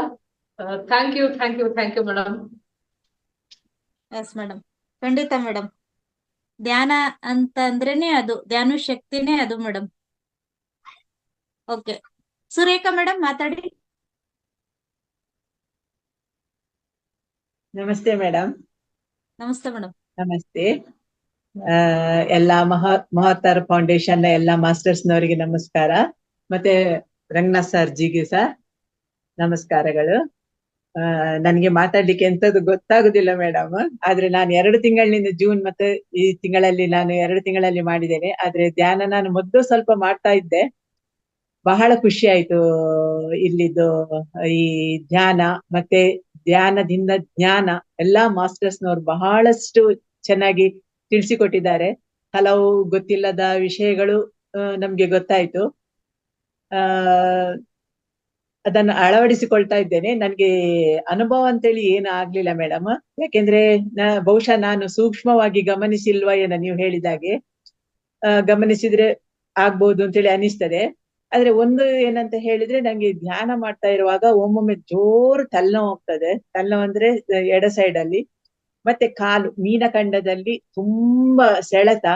Thank you thank you thank you madam. Yes madam, ಖಂಡಿತ ಮೇಡಮ್. ಧ್ಯಾನ ಅಂತ ಅಂದ್ರೇನೆ ಅದು, ಧ್ಯಾನ ಶಕ್ತಿನೇ ಅದು ಮೇಡಮ್. ಓಕೆ, ಸುರೇಖಾ ಮೇಡಮ್ ಮಾತಾಡಿ. ನಮಸ್ತೆ ಮೇಡಮ್. ನಮಸ್ತೆ ಮೇಡಮ್. ನಮಸ್ತೆ. ಎಲ್ಲ ಮಹತಾರ್ ಫೌಂಡೇಶನ್ ಎಲ್ಲ ಮಾಸ್ಟರ್ಸ್ನವರಿಗೆ ನಮಸ್ಕಾರ. ಮತ್ತೆ ರಂಗನಾಥ್ ಸರ್ಜಿಗೆ ಸಹ ನಮಸ್ಕಾರಗಳು. ನನ್ಗೆ ಮಾತಾಡ್ಲಿಕ್ಕೆ ಎಂತದ್ದು ಗೊತ್ತಾಗುದಿಲ್ಲ ಮೇಡಮ್. ಆದ್ರೆ ನಾನು 2 ತಿಂಗಳಿನಿಂದ ಜೂನ್ ಮತ್ತೆ ಈ ತಿಂಗಳಲ್ಲಿ ನಾನು 2 ತಿಂಗಳಲ್ಲಿ ಮಾಡಿದ್ದೇನೆ. ಆದ್ರೆ ಧ್ಯಾನ ನಾನು ಮೊದಲು ಸ್ವಲ್ಪ ಮಾಡ್ತಾ ಇದ್ದೆ. ಬಹಳ ಖುಷಿ ಆಯ್ತು ಇಲ್ಲಿದ್ದು ಈ ಧ್ಯಾನ ಮತ್ತೆ ಧ್ಯಾನದಿಂದ ಜ್ಞಾನ ಎಲ್ಲಾ ಮಾಸ್ಟರ್ಸ್ನವ್ರು ಬಹಳಷ್ಟು ಚೆನ್ನಾಗಿ ತಿಳಿಸಿಕೊಟ್ಟಿದ್ದಾರೆ. ಹಲವು ಗೊತ್ತಿಲ್ಲದ ವಿಷಯಗಳು ನಮ್ಗೆ ಗೊತ್ತಾಯ್ತು. ಅದನ್ನು ಅಳವಡಿಸಿಕೊಳ್ತಾ ಇದ್ದೇನೆ. ನನ್ಗೆ ಅನುಭವ ಅಂತೇಳಿ ಏನು ಆಗ್ಲಿಲ್ಲ ಮೇಡಮ್. ಯಾಕೆಂದ್ರೆ ಬಹುಶಃ ನಾನು ಸೂಕ್ಷ್ಮವಾಗಿ ಗಮನಿಸಿಲ್ವಾ ಏನೋ ನೀವು ಹೇಳಿದಾಗೆ. ಗಮನಿಸಿದ್ರೆ ಆಗ್ಬೋದು ಅಂತೇಳಿ ಅನಿಸ್ತದೆ. ಆದ್ರೆ ಒಂದು ಏನಂತ ಹೇಳಿದ್ರೆ, ನಂಗೆ ಧ್ಯಾನ ಮಾಡ್ತಾ ಇರುವಾಗ ಒಮ್ಮೊಮ್ಮೆ ಜೋರು ತಲೆನೋವು ಹೋಗ್ತದೆ. ತಲೆನೋವು ಅಂದ್ರೆ ಎಡ ಸೈಡ್ ಅಲ್ಲಿ, ಮತ್ತೆ ಕಾಲು ಮೀನಖಂಡದಲ್ಲಿ ತುಂಬಾ ಸೆಳೆತ.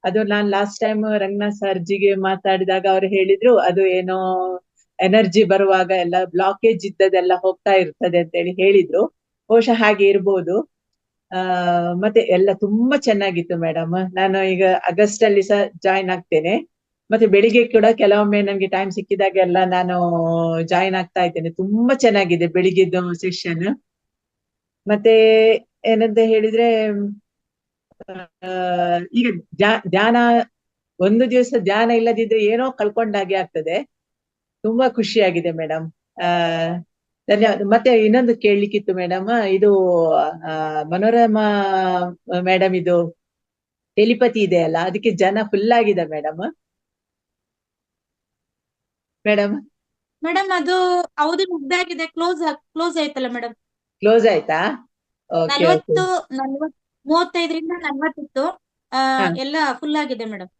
ಅದು ನಾನ್ ಲಾಸ್ಟ್ ಟೈಮ್ ರಂಗನಾಥ್ ಸರ್ಜಿಗೆ ಮಾತಾಡಿದಾಗ ಅವ್ರು ಹೇಳಿದ್ರು, ಅದು ಏನೋ ಎನರ್ಜಿ ಬರುವಾಗ ಎಲ್ಲ ಬ್ಲಾಕೇಜ್ ಇದ್ದದೆಲ್ಲ ಹೋಗ್ತಾ ಇರ್ತದೆ ಅಂತ ಹೇಳಿ ಹೇಳಿದ್ರು. ಬಹುಶಃ ಹಾಗೆ ಇರ್ಬೋದು. ಮತ್ತೆ ಎಲ್ಲ ತುಂಬಾ ಚೆನ್ನಾಗಿತ್ತು ಮೇಡಮ್. ನಾನು ಈಗ ಆಗಸ್ಟ್ ಅಲ್ಲಿ ಸಹ ಜಾಯಿನ್ ಆಗ್ತೇನೆ. ಮತ್ತೆ ಬೆಳಿಗ್ಗೆ ಕೂಡ ಕೆಲವೊಮ್ಮೆ ನಂಗೆ ಟೈಮ್ ಸಿಕ್ಕಿದಾಗೆಲ್ಲ ನಾನು ಜಾಯಿನ್ ಆಗ್ತಾ ಇದ್ದೇನೆ. ತುಂಬಾ ಚೆನ್ನಾಗಿದೆ ಬೆಳಿಗ್ಗೆದ್ದು ಸೆಷನ್. ಮತ್ತೆ ಏನಂತ ಹೇಳಿದ್ರೆ, ಈಗ ಧ್ಯಾನ ಒಂದು ದಿವಸ ಧ್ಯಾನ ಇಲ್ಲದಿದ್ರೆ ಏನೋ ಕಳ್ಕೊಂಡಾಗೆ ಆಗ್ತದೆ. ತುಂಬಾ ಖುಷಿಯಾಗಿದೆ ಮೇಡಮ್. ಧನ್ಯವಾದ. ಮತ್ತೆ ಇನ್ನೊಂದು ಕೇಳಲಿಕ್ಕಿತ್ತು ಮೇಡಮ್. ಇದು ಮನೋರಮಾ ಮೇಡಮ್, ಇದು ಟೆಲಿಪತಿ ಇದೆ ಅಲ್ಲ, ಅದಕ್ಕೆ ಜನ ಫುಲ್ ಆಗಿದೆ ಮೇಡಮ್. ಮೇಡಮ್ ಅದು ಅವಧಿ ಮುಗ್ದಾಗಿದೆ, ಕ್ಲೋಸ್ ಆಯ್ತಲ್ಲ ಮೇಡಮ್. ಕ್ಲೋಸ್ ಆಯ್ತಾ? 35ರಿಂದ 40 ಇತ್ತು. ಎಲ್ಲ ಫುಲ್ ಆಗಿದೆ ಮೇಡಮ್.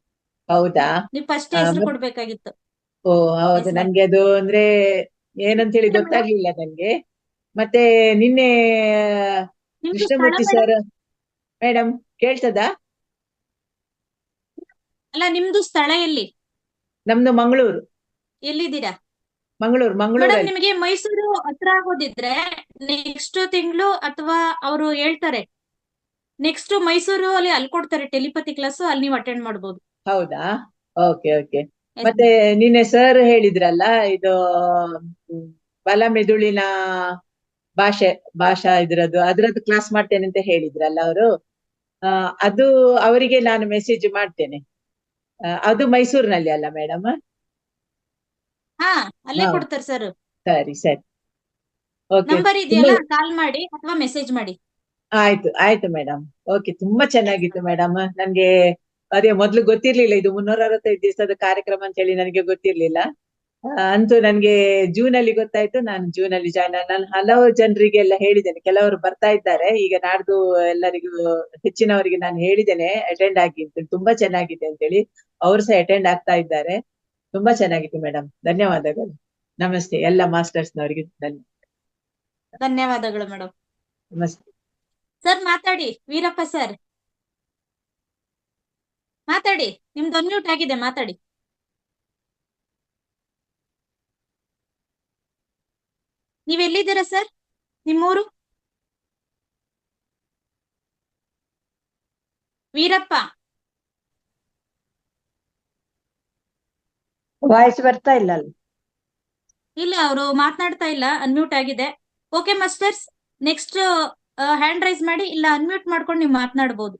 ಹೌದಾ? ನೀವು ಫಸ್ಟ್ ಹೆಸರು ಕೊಡ್ಬೇಕಾಗಿತ್ತು. ಓ ಹೌದು. ನನ್ಗೆ ಅದು ಅಂದ್ರೆ ಏನಂತ ಹೇಳಿ ಗೊತ್ತಾಗ್ಲಿಲ್ಲ ನನ್ಗೆ. ಮತ್ತೆ ನಿನ್ನೆ ಕೃಷ್ಣಮೂರ್ತಿ ಸರ್ ಮೇಡಮ್ ಕೇಳ್ತದಾ? ಅಲ್ಲ, ನಿಮ್ದು ಸ್ಥಳ ಎಲ್ಲಿ? ನಮ್ದು ಮಂಗಳೂರು. ಎಲ್ಲಿದ್ದೀರಾ? ಮಂಗಳೂರು. ಮೇಡಮ್, ನಿಮಗೆ ಮೈಸೂರು ಹತ್ರ ಆಗೋದಿದ್ರೆ ನೆಕ್ಸ್ಟ್ ತಿಂಗಳು ಅಥವಾ ಅವರು ಹೇಳ್ತಾರೆ ನೆಕ್ಸ್ಟ್ ಮೈಸೂರು ಅಲ್ಲಿ ಕೊಡ್ತಾರೆ ಟೆಲಿಪತಿ ಕ್ಲಾಸ್, ಅಲ್ಲಿ ನೀವು ಅಟೆಂಡ್ ಮಾಡ್ಬೋದು. ಹೌದಾ? Okay okay. ಮತ್ತೆ ನಿನ್ನೆ ಸರ್ ಹೇಳಿದ್ರಲ್ಲ, ಇದು ಬಲ ಮೆದುಳಿನ ಭಾಷಾ ಅದ್ರದ್ದು ಕ್ಲಾಸ್ ಮಾಡ್ತೇನೆ ಅಂತ ಹೇಳಿದ್ರಲ್ಲ ಅವರು. ಅದು ಅವರಿಗೆ ನಾನು ಮೆಸೇಜ್ ಮಾಡ್ತೇನೆ. ಅದು ಮೈಸೂರಿನಲ್ಲಿ ಅಲ್ಲ ಮೇಡಮ್? ಹಾ, ಅಲ್ಲೇ ಕೊಡ್ತಾರೆ ಸರ್. ಸರಿ ಸರಿ. ಓಕೆ. ನಂಬರ್ ಇದೆಯಲ್ಲ, ಕಾಲ್ ಮಾಡಿ ಅಥವಾ ಮೆಸೇಜ್ ಮಾಡಿ. ಆಯ್ತು ಆಯ್ತು ಮೇಡಮ್. ಓಕೆ. ತುಂಬಾ ಚೆನ್ನಾಗಿತ್ತು ಮೇಡಮ್. ನನ್ಗೆ ಅದೇ ಮೊದ್ಲು ಗೊತ್ತಿರ್ಲಿಲ್ಲ ಇದು 365 ದಿವಸದ ಕಾರ್ಯಕ್ರಮ ಅಂತ ಹೇಳಿ ನನಗೆ ಗೊತ್ತಿರ್ಲಿಲ್ಲ. ಅಂತೂ ನನ್ಗೆ ಜೂನ್ ಅಲ್ಲಿ ಗೊತ್ತಾಯ್ತು. ನಾನು ಜೂನ್ ಅಲ್ಲಿ ಜಾಯ್ನ್. ನಾನು ಹಲವು ಜನರಿಗೆಲ್ಲ ಹೇಳಿದ್ದೇನೆ, ಕೆಲವರು ಬರ್ತಾ ಇದ್ದಾರೆ ಈಗ ನಾಡ್ದು. ಎಲ್ಲರಿಗೂ ಹೆಚ್ಚಿನವರಿಗೆ ನಾನು ಹೇಳಿದ್ದೇನೆ ಅಟೆಂಡ್ ಆಗಿ ಅಂತ. ತುಂಬಾ ಚೆನ್ನಾಗಿದೆ ಅಂತ ಹೇಳಿ ಅವ್ರು ಸಹ ಅಟೆಂಡ್ ಆಗ್ತಾ ಇದ್ದಾರೆ. ತುಂಬಾ ಚೆನ್ನಾಗಿತ್ತು ಮೇಡಮ್. ಧನ್ಯವಾದಗಳು. ನಮಸ್ತೆ ಎಲ್ಲ ಮಾಸ್ಟರ್ಸ್ನವರಿಗೆ ಧನ್ಯವಾದಗಳು ಮೇಡಮ್. ನಮಸ್ತೆ. ಸರ್ ಮಾತಾಡಿ, ವೀರಪ್ಪ ಸರ್ ಮಾತಾಡಿ, ನಿಮ್ದು ಅನ್ಮ್ಯೂಟ್ ಆಗಿದೆ, ಮಾತಾಡಿ. ನೀವೆಲ್ಲಿದ್ದೀರಾ ಸರ್? ನಿಮ್ಮೂರು? ವೀರಪ್ಪ ವಾಯ್ಸ್ ಬರ್ತಾ ಇಲ್ಲ ಅಲ್ಲ. ಇಲ್ಲ, ಅವರು ಮಾತನಾಡ್ತಾ ಇಲ್ಲ, ಅನ್ಮ್ಯೂಟ್ ಆಗಿದೆ. Okay masters, next hand raise ಮಾಡಿ, ಇಲ್ಲ ಅನ್ಮ್ಯೂಟ್ ಮಾಡ್ಕೊಂಡು ನೀವು ಮಾತನಾಡಬಹುದು.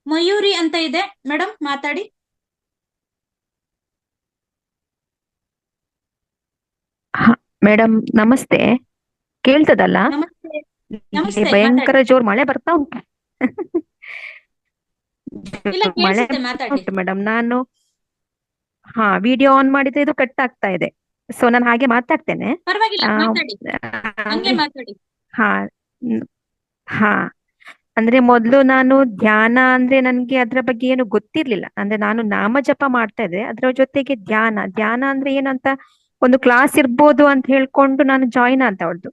ಮಯೂರಿ ಅಂತ ಇದೆ ಮೇಡಮ್, ಮಾತಾಡಿ. ಮೇಡಮ್ ನಮಸ್ತೆ, ಕೇಳ್ತದಲ್ಲ? ನಮಸ್ತೆ. ಇಲ್ಲಿ ನಮಸ್ತೆ, ಭಯಂಕರ ಮಾತಾಡಿ. ಜೋರ್ ಮಳೆ ಬರ್ತಾ ಉಂಟು. ಇಲ್ಲ, ಮಳೆ ಕೇಳಿಸುತ್ತೆ, ಮಾತಾಡಿ. ಉಂಟು ಮೇಡಮ್. ನಾನು ವಿಡಿಯೋ ಆನ್ ಮಾಡಿದ್ರೆ ಇದು ಕಟ್ ಆಗ್ತಾ ಇದೆ, ಸೊ ನಾನು ಹಾಗೆ ಮಾತಾಡ್ತೇನೆ. ಪರವಾಗಿಲ್ಲ, ಆ, ಮಾತಾಡಿ, ಹಂಗೆ ಮಾತಾಡಿ. ಹಾ ಹಾ ಅಂದ್ರೆ ಮೊದ್ಲು ನಾನು ಧ್ಯಾನ ಅಂದ್ರೆ ನನ್ಗೆ ಅದ್ರ ಬಗ್ಗೆ ಏನು ಗೊತ್ತಿರ್ಲಿಲ್ಲ. ಅಂದ್ರೆ ನಾನು ನಾಮ ಜಪ ಮಾಡ್ತಾ ಇದ್ದೆ, ಅದ್ರ ಜೊತೆಗೆ ಧ್ಯಾನ ಅಂದ್ರೆ ಏನಂತ ಒಂದು ಕ್ಲಾಸ್ ಇರ್ಬೋದು ಅಂತ ಹೇಳ್ಕೊಂಡು ನಾನು ಜಾಯಿನ್ ಅಂತ ಹೊಡ್ದು.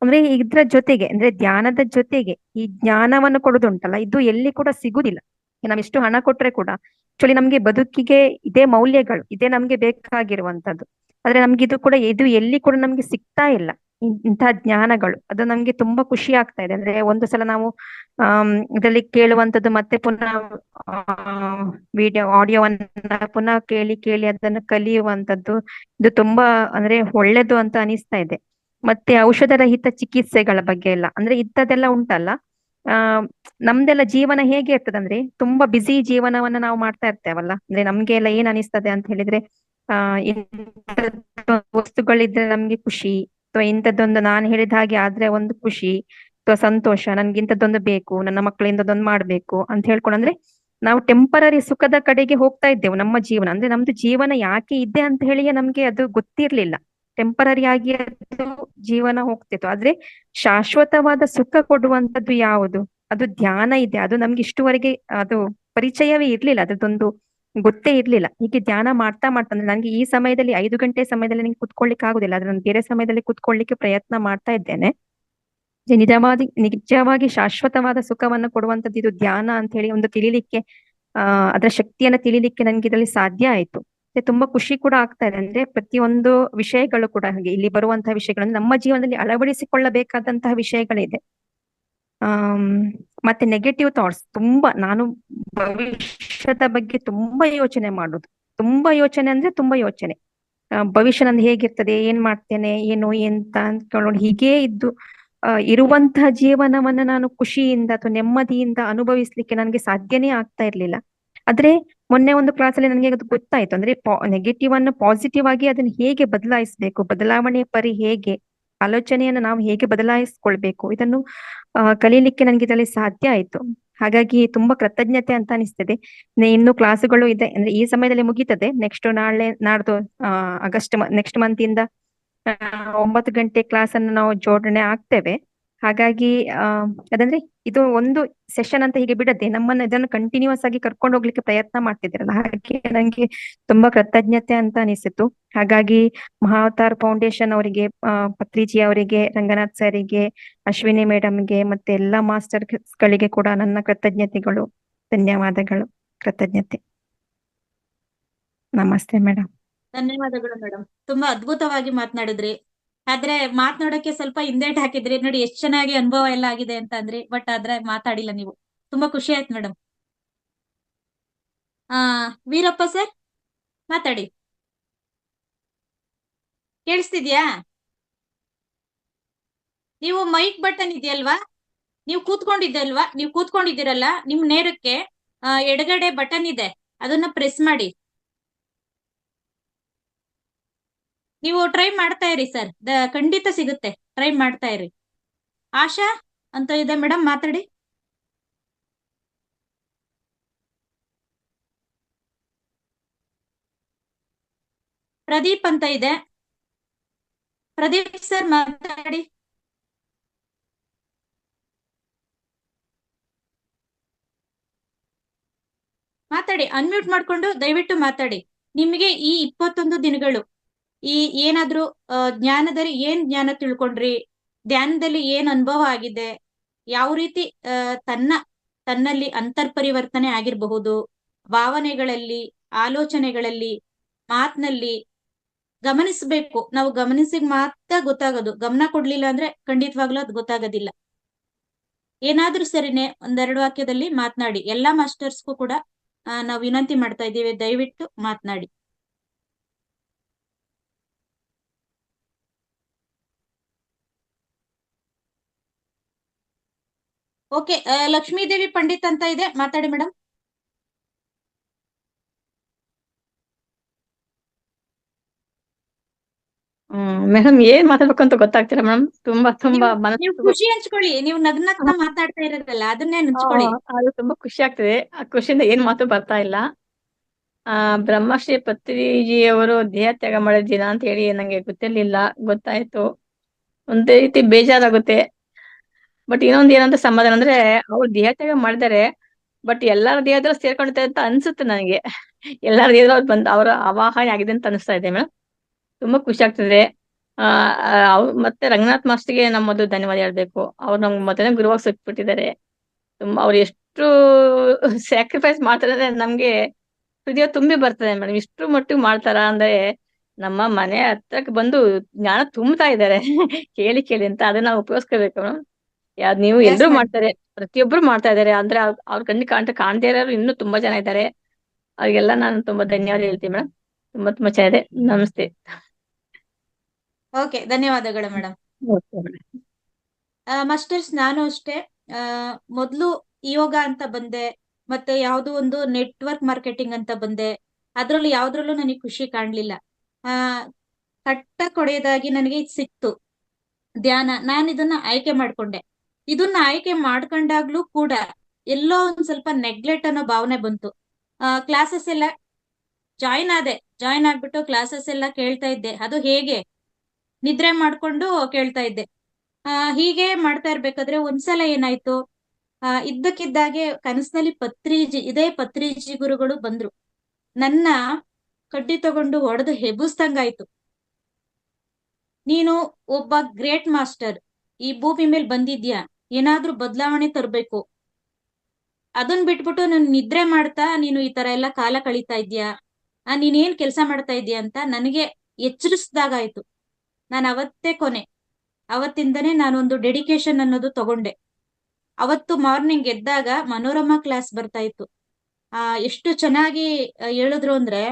ಅಂದ್ರೆ ಇದ್ರ ಜೊತೆಗೆ ಅಂದ್ರೆ ಧ್ಯಾನದ ಜೊತೆಗೆ ಈ ಜ್ಞಾನವನ್ನು ಕೊಡೋದುಂಟಲ್ಲ, ಇದು ಎಲ್ಲಿ ಕೂಡ ಸಿಗುದಿಲ್ಲ. ನಾವ್ ಎಷ್ಟು ಹಣ ಕೊಟ್ರೆ ಕೂಡ ಆಕ್ಚುಲಿ ನಮ್ಗೆ ಬದುಕಿಗೆ ಇದೇ ಮೌಲ್ಯಗಳು, ಇದೇ ನಮ್ಗೆ ಬೇಕಾಗಿರುವಂತದ್ದು. ಆದ್ರೆ ನಮ್ಗೆ ಇದು ಕೂಡ ಇದು ಎಲ್ಲಿ ಕೂಡ ನಮ್ಗೆ ಸಿಗ್ತಾ ಇಲ್ಲ, ಇಂತಹ ಜ್ಞಾನಗಳು. ಅದು ನಮ್ಗೆ ತುಂಬಾ ಖುಷಿ ಆಗ್ತಾ ಇದೆ. ಅಂದ್ರೆ ಒಂದು ಸಲ ನಾವು ಇದರಲ್ಲಿ ಕೇಳುವಂತದ್ದು ಮತ್ತೆ ಪುನಃ ಆಡಿಯೋವನ್ನ ಪುನಃ ಕೇಳಿ ಕೇಳಿ ಅದನ್ನು ಕಲಿಯುವಂತದ್ದು, ಇದು ತುಂಬಾ ಅಂದ್ರೆ ಒಳ್ಳೇದು ಅಂತ ಅನಿಸ್ತಾ ಇದೆ. ಮತ್ತೆ ಔಷಧ ರಹಿತ ಚಿಕಿತ್ಸೆಗಳ ಬಗ್ಗೆ ಎಲ್ಲ ಅಂದ್ರೆ ಇಂಥದ್ದೆಲ್ಲ ಉಂಟಲ್ಲ. ಆ ನಮ್ದೆಲ್ಲ ಜೀವನ ಹೇಗೆ ಇರ್ತದೆ ಅಂದ್ರೆ ತುಂಬಾ ಬಿಸಿ ಜೀವನವನ್ನ ನಾವು ಮಾಡ್ತಾ ಇರ್ತೇವಲ್ಲ. ಅಂದ್ರೆ ನಮ್ಗೆ ಎಲ್ಲ ಏನ್ ಅನಿಸ್ತದೆ ಅಂತ ಹೇಳಿದ್ರೆ, ಇಂಥದ್ದು ವಸ್ತುಗಳಿದ್ರೆ ನಮ್ಗೆ ಖುಷಿ, ಅಥವಾ ಇಂಥದ್ದೊಂದು ನಾನು ಹೇಳಿದ ಹಾಗೆ ಆದ್ರೆ ಒಂದು ಖುಷಿ ಅಥವಾ ಸಂತೋಷ, ನನ್ಗೆ ಇಂಥದ್ದೊಂದು ಬೇಕು, ನನ್ನ ಮಕ್ಕಳಿಂದದೊಂದು ಮಾಡ್ಬೇಕು ಅಂತ ಹೇಳ್ಕೊಂಡು ಅಂದ್ರೆ ನಾವು ಟೆಂಪರರಿ ಸುಖದ ಕಡೆಗೆ ಹೋಗ್ತಾ ಇದ್ದೇವೆ. ನಮ್ಮ ಜೀವನ ಅಂದ್ರೆ ನಮ್ದು ಜೀವನ ಯಾಕೆ ಇದೆ ಅಂತ ಹೇಳಿಯೇ ನಮ್ಗೆ ಅದು ಗೊತ್ತಿರ್ಲಿಲ್ಲ. ಟೆಂಪರರಿ ಆಗಿ ಅದು ಜೀವನ ಹೋಗ್ತಿತ್ತು. ಆದ್ರೆ ಶಾಶ್ವತವಾದ ಸುಖ ಕೊಡುವಂತದ್ದು ಯಾವುದು? ಅದು ಧ್ಯಾನ ಇದೆ. ಅದು ನಮ್ಗೆ ಇಷ್ಟುವರೆಗೆ ಅದು ಪರಿಚಯವೇ ಇರ್ಲಿಲ್ಲ, ಅದೊಂದು ಗೊತ್ತೇ ಇರ್ಲಿಲ್ಲ. ಹೀಗೆ ಧ್ಯಾನ ಮಾಡ್ತಾ ಮಾಡ್ತಾ ಅಂದ್ರೆ ನನಗೆ ಈ ಸಮಯದಲ್ಲಿ 5 ಗಂಟೆ ಸಮಯದಲ್ಲಿ ನಂಗೆ ಕುತ್ಕೊಳ್ಳಿಕ್ಕೆ ಆಗುದಿಲ್ಲ, ಆದ್ರೆ ನಾನು ಬೇರೆ ಸಮಯದಲ್ಲಿ ಕುತ್ಕೊಳ್ಳಿಕ್ಕೆ ಪ್ರಯತ್ನ ಮಾಡ್ತಾ ಇದ್ದೇನೆ. ನಿಜವಾಗಿ ಶಾಶ್ವತವಾದ ಸುಖವನ್ನು ಕೊಡುವಂತದ್ದು ಇದು ಧ್ಯಾನ ಅಂತ ಹೇಳಿ ಒಂದು ತಿಳಿಲಿಕ್ಕೆ, ಅದರ ಶಕ್ತಿಯನ್ನ ತಿಳಿಲಿಕ್ಕೆ ನನ್ಗೆ ಇದರಲ್ಲಿ ಸಾಧ್ಯ ಆಯ್ತು. ಮತ್ತೆ ತುಂಬಾ ಖುಷಿ ಕೂಡ ಆಗ್ತಾ ಇದೆ. ಅಂದ್ರೆ ಪ್ರತಿಯೊಂದು ವಿಷಯಗಳು ಕೂಡ ಹಾಗೆ ಇಲ್ಲಿ ಬರುವಂತಹ ವಿಷಯಗಳನ್ನು ನಮ್ಮ ಜೀವನದಲ್ಲಿ ಅಳವಡಿಸಿಕೊಳ್ಳಬೇಕಾದಂತಹ ವಿಷಯಗಳಿದೆ. ಮತ್ತೆ ನೆಗೆಟಿವ್ ಥಾಟ್ಸ್ ತುಂಬಾ, ನಾನು ಭವಿಷ್ಯದ ಬಗ್ಗೆ ತುಂಬಾ ಯೋಚನೆ ಮಾಡುದು, ತುಂಬಾ ಯೋಚನೆ ಅಂದ್ರೆ ತುಂಬಾ ಯೋಚನೆ. ಭವಿಷ್ಯ ನಂದು ಹೇಗಿರ್ತದೆ, ಏನ್ ಮಾಡ್ತೇನೆ, ಏನು ಎಂತ ಅಂದ್ಕೊಂಡು ಹೀಗೆ ಇದ್ದು ಇರುವಂತಹ ಜೀವನವನ್ನ ನಾನು ಖುಷಿಯಿಂದ ಅಥವಾ ನೆಮ್ಮದಿಯಿಂದ ಅನುಭವಿಸ್ಲಿಕ್ಕೆ ನನಗೆ ಸಾಧ್ಯನೇ ಆಗ್ತಾ ಇರ್ಲಿಲ್ಲ. ಆದ್ರೆ ಮೊನ್ನೆ ಒಂದು ಕ್ಲಾಸಲ್ಲಿ ನನಗೆ ಅದು ಗೊತ್ತಾಯ್ತು. ಅಂದ್ರೆ ನೆಗೆಟಿವ್ ಅನ್ನು ಪಾಸಿಟಿವ್ ಆಗಿ ಅದನ್ನ ಹೇಗೆ ಬದಲಾಯಿಸ್ಬೇಕು, ಬದಲಾವಣೆ ಪರಿ ಹೇಗೆ ಆಲೋಚನೆಯನ್ನು ನಾವು ಹೇಗೆ ಬದಲಾಯಿಸ್ಕೊಳ್ಬೇಕು, ಇದನ್ನು ಕಲೀಲಿಕ್ಕೆ ನನಗೆ ಇದರಲ್ಲಿ ಸಾಧ್ಯ ಆಯ್ತು. ಹಾಗಾಗಿ ತುಂಬಾ ಕೃತಜ್ಞತೆ ಅಂತ ಅನಿಸ್ತದೆ. ಇನ್ನು ಕ್ಲಾಸುಗಳು ಇದೆ, ಅಂದ್ರೆ ಈ ಸಮಯದಲ್ಲಿ ಮುಗೀತದೆ. ನೆಕ್ಸ್ಟ್ ನಾಡ್ದು ಆಗಸ್ಟ್ ನೆಕ್ಸ್ಟ್ ಮಂತ್ ಇಂದ 9 ಗಂಟೆ ಕ್ಲಾಸ್ ಅನ್ನು ನಾವು ಜೋಡಣೆ ಆಗ್ತೇವೆ. ಹಾಗಾಗಿ ಅದಂದ್ರೆ ಇದು ಒಂದು ಸೆಷನ್ ಅಂತ ಹೀಗೆ ಬಿಡದೆ ನಮ್ಮನ್ನ ಇದನ್ನು ಕಂಟಿನ್ಯೂಸ್ ಆಗಿ ಕರ್ಕೊಂಡು ಹೋಗ್ಲಿಕ್ಕೆ ಪ್ರಯತ್ನ ಮಾಡ್ತಿದ್ರಲ್ಲ, ಹಾಗೆ ನಂಗೆ ತುಂಬಾ ಕೃತಜ್ಞತೆ ಅಂತ ಅನಿಸಿತು. ಹಾಗಾಗಿ ಮಹಾವತಾರ್ ಫೌಂಡೇಶನ್ ಅವರಿಗೆ, ಪತ್ರಿಜಿ ಅವರಿಗೆ, ರಂಗನಾಥ್ ಸರಿಗೆ, ಅಶ್ವಿನಿ ಮೇಡಮ್ಗೆ, ಮತ್ತೆ ಎಲ್ಲಾ ಮಾಸ್ಟರ್ಸ್ ಗಳಿಗೆ ಕೂಡ ನನ್ನ ಕೃತಜ್ಞತೆಗಳು, ಧನ್ಯವಾದಗಳು, ಕೃತಜ್ಞತೆ. ನಮಸ್ತೆ ಮೇಡಮ್. ಧನ್ಯವಾದಗಳು ಮೇಡಮ್, ತುಂಬಾ ಅದ್ಭುತವಾಗಿ ಮಾತನಾಡಿದ್ರಿ. ಆದ್ರೆ ಮಾತನಾಡಕ್ಕೆ ಸ್ವಲ್ಪ ಹಿಂದೇಟ್ ಹಾಕಿದ್ರಿ ನೋಡಿ, ಎಷ್ಟ್ ಚೆನ್ನಾಗಿ ಅನುಭವ ಎಲ್ಲ ಆಗಿದೆ ಅಂತ ಅಂದ್ರಿ. ಬಟ್ ಆದ್ರೆ ಮಾತಾಡಿಲ್ಲ ನೀವು. ತುಂಬಾ ಖುಷಿ ಆಯ್ತು ಮೇಡಮ್. ವೀರಪ್ಪ ಸರ್ ಮಾತಾಡಿ. ಕೇಳಿಸ್ತಿದ್ಯಾ? ನೀವು ಮೈಕ್ ಬಟನ್ ಇದೆಯಲ್ವಾ, ನೀವು ಕೂತ್ಕೊಂಡಿದ್ದೀರಲ್ಲ, ನಿಮ್ ನೇರಕ್ಕೆ ಎಡಗಡೆ ಬಟನ್ ಇದೆ, ಅದನ್ನ ಪ್ರೆಸ್ ಮಾಡಿ. ನೀವು ಟ್ರೈ ಮಾಡ್ತಾ ಇರಿ ಸರ್, ಖಂಡಿತ ಸಿಗುತ್ತೆ, ಟ್ರೈ ಮಾಡ್ತಾ ಇರಿ. ಆಶಾ ಅಂತ ಇದೆ ಮೇಡಮ್, ಮಾತಾಡಿ. ಪ್ರದೀಪ್ ಅಂತ ಇದೆ, ಪ್ರದೀಪ್ ಸರ್ ಮಾತಾಡಿ. ಮಾತಾಡಿ, ಅನ್ಮ್ಯೂಟ್ ಮಾಡ್ಕೊಂಡು ದಯವಿಟ್ಟು ಮಾತಾಡಿ. ನಿಮಗೆ ಈ 21 ದಿನಗಳು ಈ ಏನಾದ್ರೂ ಜ್ಞಾನದಲ್ಲಿ ಏನ್ ಜ್ಞಾನ ತಿಳ್ಕೊಂಡ್ರಿ, ಧ್ಯಾನದಲ್ಲಿ ಏನ್ ಅನುಭವ ಆಗಿದೆ, ಯಾವ ರೀತಿ ತನ್ನಲ್ಲಿ ಅಂತರ್ಪರಿವರ್ತನೆ ಆಗಿರಬಹುದು, ಭಾವನೆಗಳಲ್ಲಿ, ಆಲೋಚನೆಗಳಲ್ಲಿ, ಮಾತಿನಲ್ಲಿ ಗಮನಿಸ್ಬೇಕು. ನಾವು ಗಮನಿಸಿಗ್ ಮಾತ್ರ ಗೊತ್ತಾಗೋದು. ಗಮನ ಕೊಡ್ಲಿಲ್ಲ ಅಂದ್ರೆ ಖಂಡಿತವಾಗ್ಲೂ ಅದು ಗೊತ್ತಾಗೋದಿಲ್ಲ. ಏನಾದ್ರೂ ಸರಿನೇ ಒಂದೆರಡು ವಾಕ್ಯದಲ್ಲಿ ಮಾತನಾಡಿ. ಎಲ್ಲಾ ಮಾಸ್ಟರ್ಸ್ಗೂ ಕೂಡ ನಾವು ವಿನಂತಿ ಮಾಡ್ತಾ ಇದ್ದೀವಿ, ದಯವಿಟ್ಟು ಮಾತನಾಡಿ. ಓಕೆ, ಲಕ್ಷ್ಮೀದೇವಿ ಪಂಡಿತ್ ಅಂತ ಇದೆ, ಮಾತಾಡಿ ಮೇಡಮ್. ಮೇಡಮ್ ಏನ್ ಮಾತಾಡ್ಬೇಕು ಅಂತ ಗೊತ್ತಾಗ್ತಿಲ್ಲ ಮೇಡಮ್. ತುಂಬಾ ನೀವು ಮನಸ್ಸು ಖುಷಿ ಹಂಚ್ಕೊಳ್ಳಿ. ನೀವು ನಗ್ನಗ್ತಾ ಮಾತಾಡ್ತಾ ಇರೋದಲ್ಲ, ಅದನ್ನೇ ಹಂಚ್ಕೊಳ್ಳಿ. ಅದು ತುಂಬಾ ಖುಷಿ ಆಗ್ತದೆ. ಆ ಖುಷಿಯಿಂದ ಏನ್ ಮಾತು ಬರ್ತಾ ಇಲ್ಲ. ಬ್ರಹ್ಮಶ್ರೀ ಪತ್ರಿಜಿಯವರು ದೇಹ ತ್ಯಾಗ ಮಾಡಿದ ದಿನ ಅಂತ ಹೇಳಿ ನಂಗೆ ಗೊತ್ತಿರ್ಲಿಲ್ಲ, ಗೊತ್ತಾಯ್ತು. ಒಂದೇ ರೀತಿ ಬೇಜಾರಾಗುತ್ತೆ. ಬಟ್ ಇನ್ನೊಂದ್ ಏನಂತ ಸಮಾಧಾನ ಅಂದ್ರೆ, ಅವ್ರು ದೇಹ ತ್ಯಾಗ ಮಾಡಿದಾರೆ, ಬಟ್ ಎಲ್ಲಾರ ದೇಹದಲ್ಲೂ ಸೇರ್ಕೊಂಡಿದ್ದಾರೆ ಅಂತ ಅನ್ಸುತ್ತೆ ನನಗೆ. ಎಲ್ಲಾರ ದೇಹದಲ್ಲೂ ಅವ್ರು ಬಂದ್ ಅವರ ಆವಾಹನೆ ಆಗಿದೆ ಅಂತ ಅನಿಸ್ತಾ ಇದೆ ಮೇಡಮ್. ತುಂಬಾ ಖುಷಿ ಆಗ್ತದೆ. ಮತ್ತೆ ರಂಗನಾಥ್ ಮಾಸ್ಟರ್ಗೆ ನಮ್ಮದು ಧನ್ಯವಾದ ಹೇಳ್ಬೇಕು. ಅವ್ರು ನಮ್ಗೆ ಮೊದಲನೇ ಗುರುವಾಗಿ ಸಿಕ್ಬಿಟ್ಟಿದ್ದಾರೆ. ತುಂಬಾ ಅವ್ರು ಎಷ್ಟು ಸ್ಯಾಕ್ರಿಫೈಸ್ ಮಾಡ್ತಾರೆ ಅಂದ್ರೆ ನಮ್ಗೆ ಹೃದಯ ತುಂಬಿ ಬರ್ತದೆ ಮೇಡಮ್. ಇಷ್ಟು ಮಟ್ಟಿಗೆ ಮಾಡ್ತಾರ ಅಂದ್ರೆ ನಮ್ಮ ಮನೆ ಹತ್ರಕ್ಕೆ ಬಂದು ಜ್ಞಾನ ತುಂಬ್ತಾ ಇದ್ದಾರೆ. ಕೇಳಿ ಕೇಳಿ ಅಂತ ಅದನ್ನ ನಾವು ಉಪಯೋಗಿಸ್ಕೋಬೇಕು ಮೇಡಮ್. ನೀವು Yes, ಎಲ್ರು madam. ಮಾಡ್ತಾರೆ, ಪ್ರತಿಯೊಬ್ರು ಮಾಡ್ತಾ ಇದಾರೆ. ಅಂದ್ರೆ ಅವ್ರ ಕಣ್ಣಿಗೆ ಕಾಣದೇ ಇರೋರು ಇನ್ನೂ ತುಂಬಾ ಜನ ಇದ್ದಾರೆ. ಅವ್ರಿಗೆಲ್ಲ ನಾನು ತುಂಬಾ ಧನ್ಯವಾದ ಹೇಳ್ತೀನಿ ಮೇಡಮ್. ತುಂಬಾ ಚೆನ್ನಾಗಿದೆ. ನಮಸ್ತೆ. ಓಕೆ, ಧನ್ಯವಾದಗಳು ಮೇಡಮ್. ಮಾಸ್ಟರ್ಸ್, ನಾನು ಅಷ್ಟೇ ಮೊದ್ಲು ಯೋಗ ಅಂತ ಬಂದೆ, ಮತ್ತೆ ಯಾವ್ದೋ ಒಂದು ನೆಟ್ವರ್ಕ್ ಮಾರ್ಕೆಟಿಂಗ್ ಅಂತ ಬಂದೆ. ಅದ್ರಲ್ಲಿ ಯಾವ್ದ್ರಲ್ಲೂ ನನಗೆ ಖುಷಿ ಕಾಣ್ಲಿಲ್ಲ. ಕಟ್ಟ ಕೊಡೆಯದಾಗಿ ನನಗೆ ಇದು ಸಿಕ್ತು ಧ್ಯಾನ. ನಾನು ಇದನ್ನ ಆಯ್ಕೆ ಮಾಡ್ಕೊಂಡೆ. ಇದನ್ನ ಆಯ್ಕೆ ಮಾಡ್ಕೊಂಡಾಗ್ಲೂ ಕೂಡ ಎಲ್ಲೋ ಒಂದ್ ಸ್ವಲ್ಪ ನೆಗ್ಲೆಕ್ಟ್ ಅನ್ನೋ ಭಾವನೆ ಬಂತು. ಕ್ಲಾಸಸ್ ಎಲ್ಲ ಜಾಯಿನ್ ಆಗ್ಬಿಟ್ಟು ಕ್ಲಾಸಸ್ ಎಲ್ಲ ಕೇಳ್ತಾ ಇದ್ದೆ. ಅದು ಹೇಗೆ ನಿದ್ರೆ ಮಾಡ್ಕೊಂಡು ಕೇಳ್ತಾ ಇದ್ದೆ. ಹೀಗೆ ಮಾಡ್ತಾ ಇರ್ಬೇಕಾದ್ರೆ ಒಂದ್ಸಲ ಏನಾಯ್ತು, ಇದ್ದಕ್ಕಿದ್ದಾಗೆ ಕನಸಿನಲ್ಲಿ ಇದೇ ಪತ್ರಿಜಿ ಗುರುಗಳು ಬಂದ್ರು. ನನ್ನ ಕಡ್ಡಿ ತಗೊಂಡು ಹೊಡೆದು ಹೆಬುಸ್ದಂಗಾಯ್ತು. ನೀನು ಒಬ್ಬ ಗ್ರೇಟ್ ಮಾಸ್ಟರ್, ಈ ಭೂಮಿ ಮೇಲೆ ಬಂದಿದ್ಯಾ, ಏನಾದ್ರೂ ಬದಲಾವಣೆ ತರಬೇಕು. ಅದನ್ ಬಿಟ್ಬಿಟ್ಟು ನಾನು ನಿದ್ರೆ ಮಾಡ್ತಾ ನೀನು ಈ ತರ ಎಲ್ಲ ಕಾಲ ಕಳೀತಾ ಇದ್ಯಾ, ನೀನೇನ್ ಕೆಲಸ ಮಾಡ್ತಾ ಇದ್ಯಾ ಅಂತ ನನಗೆ ಎಚ್ಚರಿಸ್ದಾಗಾಯ್ತು. ನಾನು ಅವತ್ತೇ ಕೊನೆ. ಅವತ್ತಿಂದನೇ ನಾನೊಂದು ಡೆಡಿಕೇಶನ್ ಅನ್ನೋದು ತಗೊಂಡೆ. ಅವತ್ತು ಮಾರ್ನಿಂಗ್ ಎದ್ದಾಗ ಮನೋರಮಾ ಕ್ಲಾಸ್ ಬರ್ತಾ ಇತ್ತು. ಎಷ್ಟು ಚೆನ್ನಾಗಿ ಹೇಳಿದ್ರು ಅಂದ್ರೆ,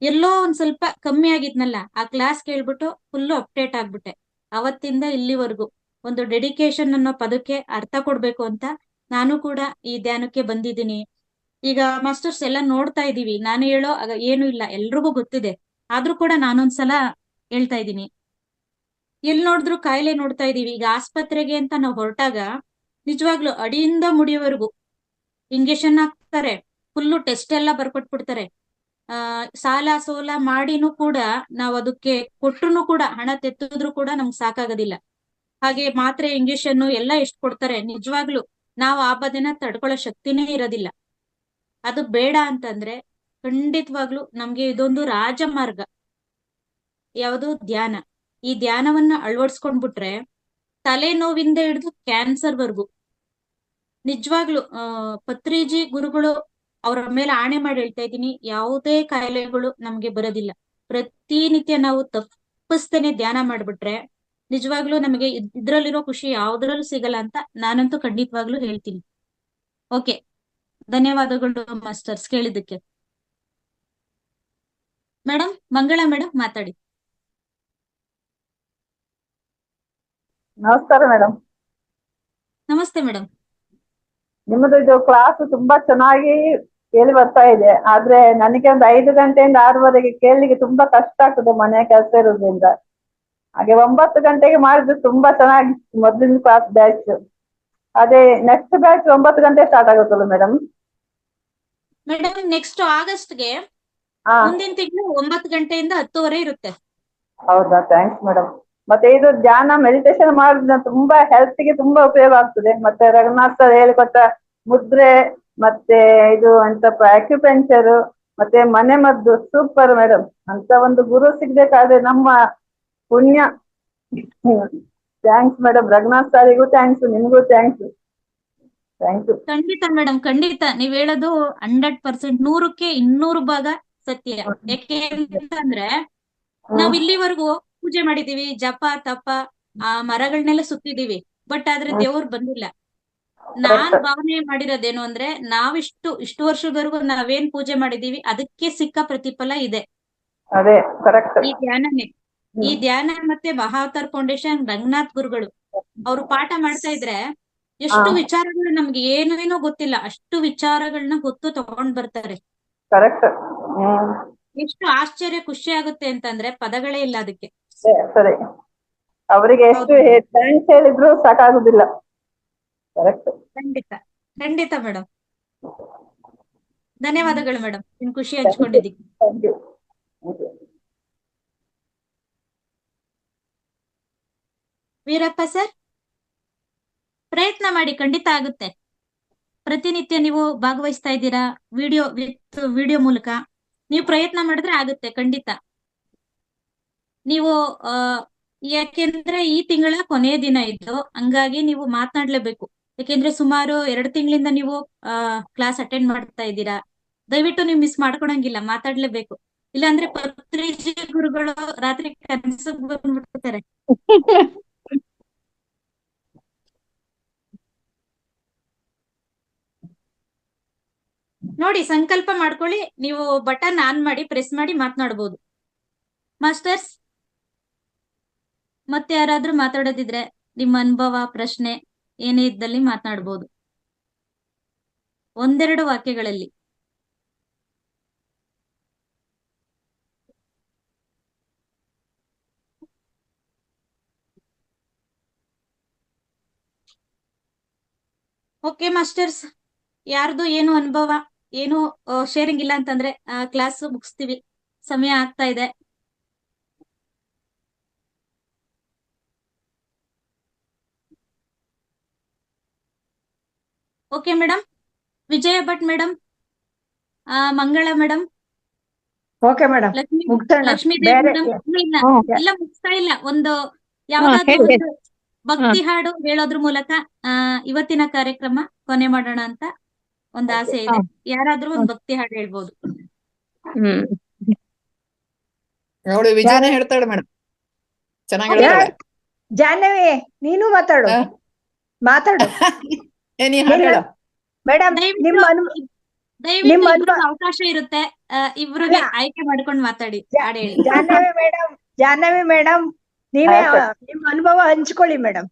ಎಲ್ಲೋ ಒಂದ್ ಸ್ವಲ್ಪ ಕಮ್ಮಿ ಆಗಿದ್ನಲ್ಲ, ಆ ಕ್ಲಾಸ್ ಕೇಳ್ಬಿಟ್ಟು ಫುಲ್ಲು ಅಪ್ಡೇಟ್ ಆಗ್ಬಿಟ್ಟೆ. ಅವತ್ತಿಂದ ಇಲ್ಲಿವರೆಗೂ ಒಂದು ಡೆಡಿಕೇಶನ್ ಅನ್ನೋ ಪದಕ್ಕೆ ಅರ್ಥ ಕೊಡ್ಬೇಕು ಅಂತ ನಾನು ಕೂಡ ಈ ಧ್ಯಾನಕ್ಕೆ ಬಂದಿದ್ದೀನಿ. ಈಗ ಮಾಸ್ಟರ್ಸ್ ಎಲ್ಲ ನೋಡ್ತಾ ಇದೀವಿ, ನಾನು ಹೇಳೋ ಏನು ಇಲ್ಲ, ಎಲ್ರಿಗೂ ಗೊತ್ತಿದೆ. ಆದ್ರೂ ಕೂಡ ನಾನೊಂದ್ಸಲ ಹೇಳ್ತಾ ಇದ್ದೀನಿ. ಎಲ್ಲಿ ನೋಡಿದ್ರು ಕಾಯಿಲೆ ನೋಡ್ತಾ ಇದೀವಿ. ಈಗ ಆಸ್ಪತ್ರೆಗೆ ಅಂತ ನಾವು ಹೊರಟಾಗ ನಿಜವಾಗ್ಲು ಅಡಿಯಿಂದ ಮುಡಿಯವರೆಗೂ ಇಂಜೆಕ್ಷನ್ ಹಾಕ್ತಾರೆ, ಫುಲ್ಲು ಟೆಸ್ಟ್ ಎಲ್ಲ ಬರ್ಕೊಟ್ಬಿಡ್ತಾರೆ. ಸಾಲ ಸೋಲ ಮಾಡಿನೂ ಕೂಡ ನಾವು ಅದಕ್ಕೆ ಕೊಟ್ರು ಕೂಡ, ಹಣ ತೆತ್ತಿದ್ರು ಕೂಡ ನಮ್ಗೆ ಸಾಕಾಗೋದಿಲ್ಲ. ಹಾಗೆ ಮಾತ್ರೆ ಇಂಜೆಕ್ಷನ್ ಎಲ್ಲ ಎಷ್ಟು ಕೊಡ್ತಾರೆ. ನಿಜವಾಗ್ಲು ನಾವು ಆ ಬದಿನ ತಡ್ಕೊಳ್ಳೋ ಶಕ್ತಿನೇ ಇರೋದಿಲ್ಲ. ಅದು ಬೇಡ ಅಂತಂದ್ರೆ ಖಂಡಿತವಾಗ್ಲು ನಮ್ಗೆ ಇದೊಂದು ರಾಜಮಾರ್ಗ. ಯಾವುದು ಧ್ಯಾನ. ಈ ಧ್ಯಾನವನ್ನ ಅಳವಡಿಸ್ಕೊಂಡ್ಬಿಟ್ರೆ ತಲೆನೋವಿಂದ ಹಿಡಿದು ಕ್ಯಾನ್ಸರ್ ವರ್ಗು ನಿಜವಾಗ್ಲು ಪತ್ರಿಜಿ ಗುರುಗಳು ಅವರ ಮೇಲೆ ಆಣೆ ಮಾಡಿ ಹೇಳ್ತಾ ಇದ್ದೀನಿ, ಯಾವುದೇ ಕಾಯಿಲೆಗಳು ನಮ್ಗೆ ಬರೋದಿಲ್ಲ. ಪ್ರತಿನಿತ್ಯ ನಾವು ತಪ್ಪಿಸ್ತೇನೆ ಧ್ಯಾನ ಮಾಡ್ಬಿಟ್ರೆ ನಿಜವಾಗ್ಲೂ ನಮಗೆ ಇದ್ರಲ್ಲಿರೋ ಖುಷಿ ಯಾವ್ದ್ರಲ್ಲೂ ಸಿಗಲ್ಲ ಅಂತ ನಾನಂತೂ ಖಂಡಿತವಾಗ್ಲೂ ಹೇಳ್ತೀನಿ. ಓಕೆ, ಧನ್ಯವಾದಗಳು ಮಾಸ್ಟರ್ಸ್ ಕೇಳಿದ್ದಕ್ಕೆ. ಮೇಡಮ್ ಮಂಗಳಾ ಮೇಡಮ್ ಮಾತಾಡಿ. ನಮಸ್ಕಾರ ಮೇಡಮ್. ನಮಸ್ತೆ ಮೇಡಮ್. ನಿಮ್ಮದು ಇದು ಕ್ಲಾಸ್ ತುಂಬಾ ಚೆನ್ನಾಗಿ ಕೇಳಿ ಬರ್ತಾ ಇದೆ. ಆದ್ರೆ ನನಗೆ ಒಂದು 5 ಗಂಟೆಯಿಂದ 6:00ವರೆಗೆ ಕೇಳಲಿಕ್ಕೆ ತುಂಬಾ ಕಷ್ಟ ಆಗ್ತದೆ, ಮನೆ ಕೆಲಸ ಇರೋದ್ರಿಂದ. ಹಾಗೆ 9 ಗಂಟೆಗೆ ಮಾಡಿದ್ರೆ ತುಂಬಾ ಚೆನ್ನಾಗಿತ್ತು ಮೊದಲಿನ ಕ್ಲಾಸ್ ಬ್ಯಾಚ್. ಅದೇ ನೆಕ್ಸ್ಟ್ ಬ್ಯಾಚ್ 9 ಗಂಟೆ ಸ್ಟಾರ್ಟ್ ಆಗುತ್ತಲ್ಲ ಮೇಡಮ್? ಮೇಡಮ್ ನೆಕ್ಸ್ಟ್ ಆಗಸ್ಟ್ಗೆ ಮುಂದಿನ ತಿಂಗಳು 9 ಗಂಟೆಯಿಂದ 10:30 ಇರುತ್ತೆ. ಹೌದಾ? Thanks madam. ಮತ್ತೆ ಇದು ಧ್ಯಾನ ಮೆಡಿಟೇಷನ್ ಮಾಡಿದ್ರೆ ತುಂಬಾ ಹೆಲ್ತ್ ಗೆ ತುಂಬಾ ಉಪಯೋಗ ಆಗ್ತದೆ. ಮತ್ತೆ ರಘುನಾಥ್ ಸರ್ ಹೇಳಿಕೊಟ್ಟ ಮುದ್ರೆ ಮತ್ತೆ ಇದು ಎಂತಪ್ಪ ಆಕ್ಯುಪೆಂಚರ್, ಮತ್ತೆ ಮನೆ ಮದ್ದು ಸೂಪರ್ ಮೇಡಮ್. ಅಂತ ಒಂದು ಗುರು ಸಿಗ್ಬೇಕಾದ್ರೆ ನಮ್ಮ ಪುಣ್ಯ. ಥ್ಯಾಂಕ್ಸ್ ಮೇಡಮ್, ರಘುನಾಥ್ ಸಾರಿಗೂ ಥ್ಯಾಂಕ್ಸ್, ನಿಮ್ಗೂ ಥ್ಯಾಂಕ್ಸ್. Thank you. ಖಂಡಿತ ಮೇಡಮ್, ಖಂಡಿತ ನೀವ್ ಹೇಳೋದು 100%, 100ಕ್ಕೆ 200 ಭಾಗ ಸತ್ಯ. ಯಾಕೆ ಅಂತಂದ್ರೆ ನಾವ್ ಇಲ್ಲಿವರೆಗೂ ಪೂಜೆ ಮಾಡಿದೀವಿ, ಜಪ ತಪ ಆ ಮರಗಳನ್ನೆಲ್ಲ ಸುತ್ತಿದೀವಿ, ಬಟ್ ಆದ್ರೆ ದೇವ್ರು ಬಂದಿಲ್ಲ. ನಾನ್ ಭಾವನೆ ಮಾಡಿರೋದೇನು ಅಂದ್ರೆ, ಇಷ್ಟು ವರ್ಷದವರೆಗೂ ನಾವೇನ್ ಪೂಜೆ ಮಾಡಿದೀವಿ ಅದಕ್ಕೆ ಸಿಕ್ಕ ಪ್ರತಿಫಲ ಇದೆ. ಅದೇ ಕರೆಕ್ಟ್. ಈ ಧ್ಯಾನನೇ, ಈ ಧ್ಯಾನ ಮತ್ತೆ ಮಹಾವತಾರ್ ಫೌಂಡೇಶನ್ ರಂಗನಾಥ್ ಗುರುಗಳು ಅವ್ರು ಪಾಠ ಮಾಡ್ತಾ ಇದ್ರೆ ಎಷ್ಟು ವಿಚಾರಗಳು ನಮ್ಗೆ ಏನೇನೋ ಗೊತ್ತಿಲ್ಲ, ಅಷ್ಟು ವಿಚಾರಗಳನ್ನ ಗೊತ್ತು ತಗೊಂಡ್ ಬರ್ತಾರೆ. ಕರೆಕ್ಟ್. ಎಷ್ಟು ಆಶ್ಚರ್ಯ, ಖುಷಿ ಆಗುತ್ತೆ ಅಂತಂದ್ರೆ ಪದಗಳೇ ಇಲ್ಲ ಅದಕ್ಕೆ. ಸರಿ, ಅವರಿಗೆ ಎಷ್ಟು ಥ್ಯಾಂಕ್ಸ್ ಹೇಳಿದ್ರು ಸಾಕಾಗುದಿಲ್ಲ. ಕರೆಕ್ಟ್. ಖಂಡಿತ ಖಂಡಿತ ಮೇಡಮ್. ಧನ್ಯವಾದಗಳು ಮೇಡಮ್, ನಿಮ್ ಖುಷಿ ಹಂಚ್ಕೊಂಡಿದ್ದೀವಿ. Thank you. ವೀರಪ್ಪ ಸರ್, ಪ್ರಯತ್ನ ಮಾಡಿ, ಖಂಡಿತ ಆಗುತ್ತೆ. ಪ್ರತಿನಿತ್ಯ ನೀವು ಭಾಗವಹಿಸ್ತಾ ಇದ್ದೀರಾ ವಿಡಿಯೋ ಮೂಲಕ. ನೀವು ಪ್ರಯತ್ನ ಮಾಡಿದ್ರೆ ಆಗುತ್ತೆ ಖಂಡಿತ. ನೀವು ಯಾಕೆಂದ್ರೆ ಈ ತಿಂಗಳ ಕೊನೆಯ ದಿನ ಇದ್ದು, ಹಂಗಾಗಿ ನೀವು ಮಾತನಾಡ್ಲೇಬೇಕು. ಯಾಕೆಂದ್ರೆ ಸುಮಾರು 2 ತಿಂಗಳಿಂದ ನೀವು ಕ್ಲಾಸ್ ಅಟೆಂಡ್ ಮಾಡ್ತಾ ಇದ್ದೀರಾ. ದಯವಿಟ್ಟು ನೀವು ಮಿಸ್ ಮಾಡ್ಕೊಳಂಗಿಲ್ಲ, ಮಾತಾಡ್ಲೇಬೇಕು. ಇಲ್ಲಾಂದ್ರೆ ಪತ್ರಿಜಿ ಗುರುಗಳು ರಾತ್ರಿ ಕನಸು ಬಂದ್ಬಿಡ್ತಾರೆ. ನೋಡಿ, ಸಂಕಲ್ಪ ಮಾಡ್ಕೊಳ್ಳಿ, ನೀವು ಬಟನ್ ಆನ್ ಮಾಡಿ ಪ್ರೆಸ್ ಮಾಡಿ ಮಾತನಾಡಬಹುದು. ಮಾಸ್ಟರ್ಸ್, ಮತ್ತೆ ಯಾರಾದ್ರೂ ಮಾತಾಡೋದಿದ್ರೆ ನಿಮ್ಮ ಅನುಭವ, ಪ್ರಶ್ನೆ ಏನೇ ಇದ್ದಲ್ಲಿ ಮಾತನಾಡಬಹುದು, 1-2 ವಾಕ್ಯಗಳಲ್ಲಿ. ಓಕೆ ಮಾಸ್ಟರ್ಸ್, ಯಾರ್ದು ಏನು ಅನುಭವ, ಏನು ಶೇರಿಂಗ್ ಇಲ್ಲ ಅಂತಂದ್ರೆ ಕ್ಲಾಸ್ ಮುಗಿಸ್ತೀವಿ, ಸಮಯ ಆಗ್ತಾ ಇದೆ. Okay madam. Vijaya Bhat madam, Mangala madam, okay madam, Lakshmidevi madam, ಇಲ್ಲ ಮುಗಿಸ್ತಾ ಇಲ್ಲ. ಒಂದು ಯಾವ್ದಾದ್ರು ಒಂದು ಭಕ್ತಿ ಹಾಡು ಹೇಳೋದ್ರ ಮೂಲಕ ಇವತ್ತಿನ ಕಾರ್ಯಕ್ರಮ ಕೊನೆ ಮಾಡೋಣ ಅಂತ ಒಂದು ಆಸೆ ಇದೆ. ಯಾರಾದ್ರೂ ಒಂದು ಭಕ್ತಿ ಹಾಡು ಹೇಳ್ಬೋದು. ನೋಡಿ, ವಿಜಯನೇ ಹೇಳ್ತಾಳೆ ಮೇಡಮ್, ಚೆನ್ನಾಗಿ ಹೇಳ್ತಾಳೆ. ಜಾಹ್ನವಿ, ನೀನು ಮಾತಾಡು. ನೀ ಹಾಡು ಹೇಳು ಮೇಡಮ್. ದಯವಿಟ್ಟು ಅವಕಾಶ ಇರುತ್ತೆ, ಇಬ್ರಿಗೆ ಆಯ್ಕೆ ಮಾಡ್ಕೊಂಡು ಮಾತಾಡಿ, ಹಾಡು ಹೇಳಿ. ಜಾಹ್ನವಿ ಮೇಡಮ್, ನೀವೇ ನಿಮ್ಮ ಅನುಭವ ಹಂಚ್ಕೊಳ್ಳಿ ಮೇಡಮ್.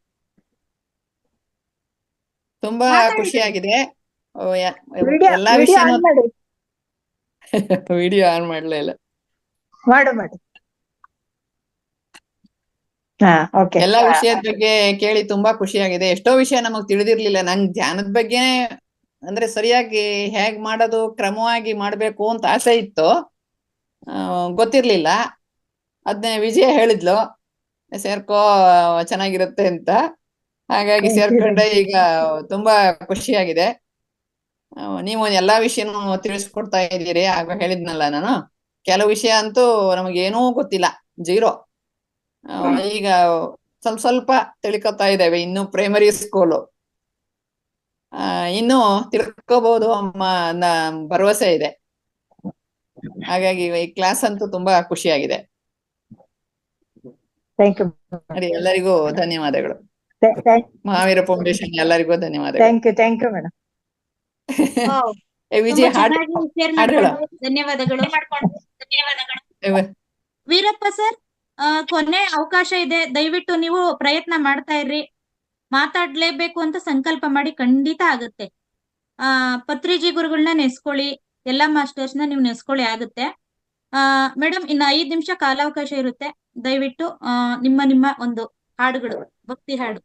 ತುಂಬಾ ಖುಷಿಯಾಗಿದೆ. ಎಲ್ಲಾ ವಿಷಯ ವಿಡಿಯೋ ಆನ್ ಮಾಡ್ಲೇ ಇಲ್ಲ. ಮಾಡು. ಎಲ್ಲಾ ವಿಷಯದ ಬಗ್ಗೆ ಕೇಳಿ ತುಂಬಾ ಖುಷಿಯಾಗಿದೆ. ಎಷ್ಟೋ ವಿಷಯ ನಮಗ್ ತಿಳಿದಿರ್ಲಿಲ್ಲ. ನಂಗ್ ಧ್ಯಾನದ ಬಗ್ಗೆ ಅಂದ್ರೆ ಸರಿಯಾಗಿ ಹೇಗ್ ಮಾಡೋದು, ಕ್ರಮವಾಗಿ ಮಾಡ್ಬೇಕು ಅಂತ ಆಸೆ ಇತ್ತು, ಗೊತ್ತಿರ್ಲಿಲ್ಲ. ಅದ್ನೇ ವಿಜಯ ಹೇಳಿದ್ಲು, ಸೇರ್ಕೋ ಚೆನ್ನಾಗಿರುತ್ತೆ ಅಂತ. ಹಾಗಾಗಿ ಸೇರ್ಕೊಂಡೆ. ಈಗ ತುಂಬಾ ಖುಷಿಯಾಗಿದೆ. ನೀವು ಎಲ್ಲಾ ವಿಷಯನೂ ತಿಳಿಸ್ಕೊಡ್ತಾ ಇದ್ದೀರಿ. ಆಗ ಹೇಳಿದ್ನಲ್ಲ ನಾನು, ಕೆಲವು ವಿಷಯ ಅಂತೂ ನಮಗೇನೂ ಗೊತ್ತಿಲ್ಲ, 0. ಈಗ ಸ್ವಲ್ಪ ತಿಳ್ಕೊತಾ ಇದ್ದೇವೆ. ಇನ್ನು ಪ್ರೈಮರಿ ಸ್ಕೂಲು, ಇನ್ನು ತಿಳ್ಕೋಬಹುದು ಅಮ್ಮ ಭರವಸೆ ಇದೆ. ಹಾಗಾಗಿ ಈ ಕ್ಲಾಸ್ ಅಂತೂ ತುಂಬಾ ಖುಷಿಯಾಗಿದೆ. ಎಲ್ಲರಿಗೂ ಧನ್ಯವಾದಗಳು. ಮಹಾವೀರ ಫೌಂಡೇಶನ್ ಎಲ್ಲರಿಗೂ ಧನ್ಯವಾದಗಳು. Thank you madam. ವಿಜಯ ಧನ್ಯವಾದಗಳು. ವೀರಪ್ಪ ಸರ್, ಕೊನೆ ಅವಕಾಶ ಇದೆ, ದಯವಿಟ್ಟು ನೀವು ಪ್ರಯತ್ನ ಮಾಡ್ತಾ ಇರ್ರಿ. ಮಾತಾಡ್ಲೇಬೇಕು ಅಂತ ಸಂಕಲ್ಪ ಮಾಡಿ, ಖಂಡಿತ ಆಗುತ್ತೆ. ಪತ್ರಿಜಿ ಗುರುಗಳನ್ನ ನೆನೆಸ್ಕೊಳ್ಳಿ, ಎಲ್ಲಾ ಮಾಸ್ಟರ್ಸ್ನ ನೀವು ನೆನೆಸ್ಕೊಳ್ಳಿ, ಆಗುತ್ತೆ. ಮೇಡಮ್, ಇನ್ನು 5 ನಿಮಿಷ ಕಾಲಾವಕಾಶ ಇರುತ್ತೆ. ದಯವಿಟ್ಟು ನಿಮ್ಮ ಒಂದು ಹಾಡುಗಳು, ಭಕ್ತಿ ಹಾಡು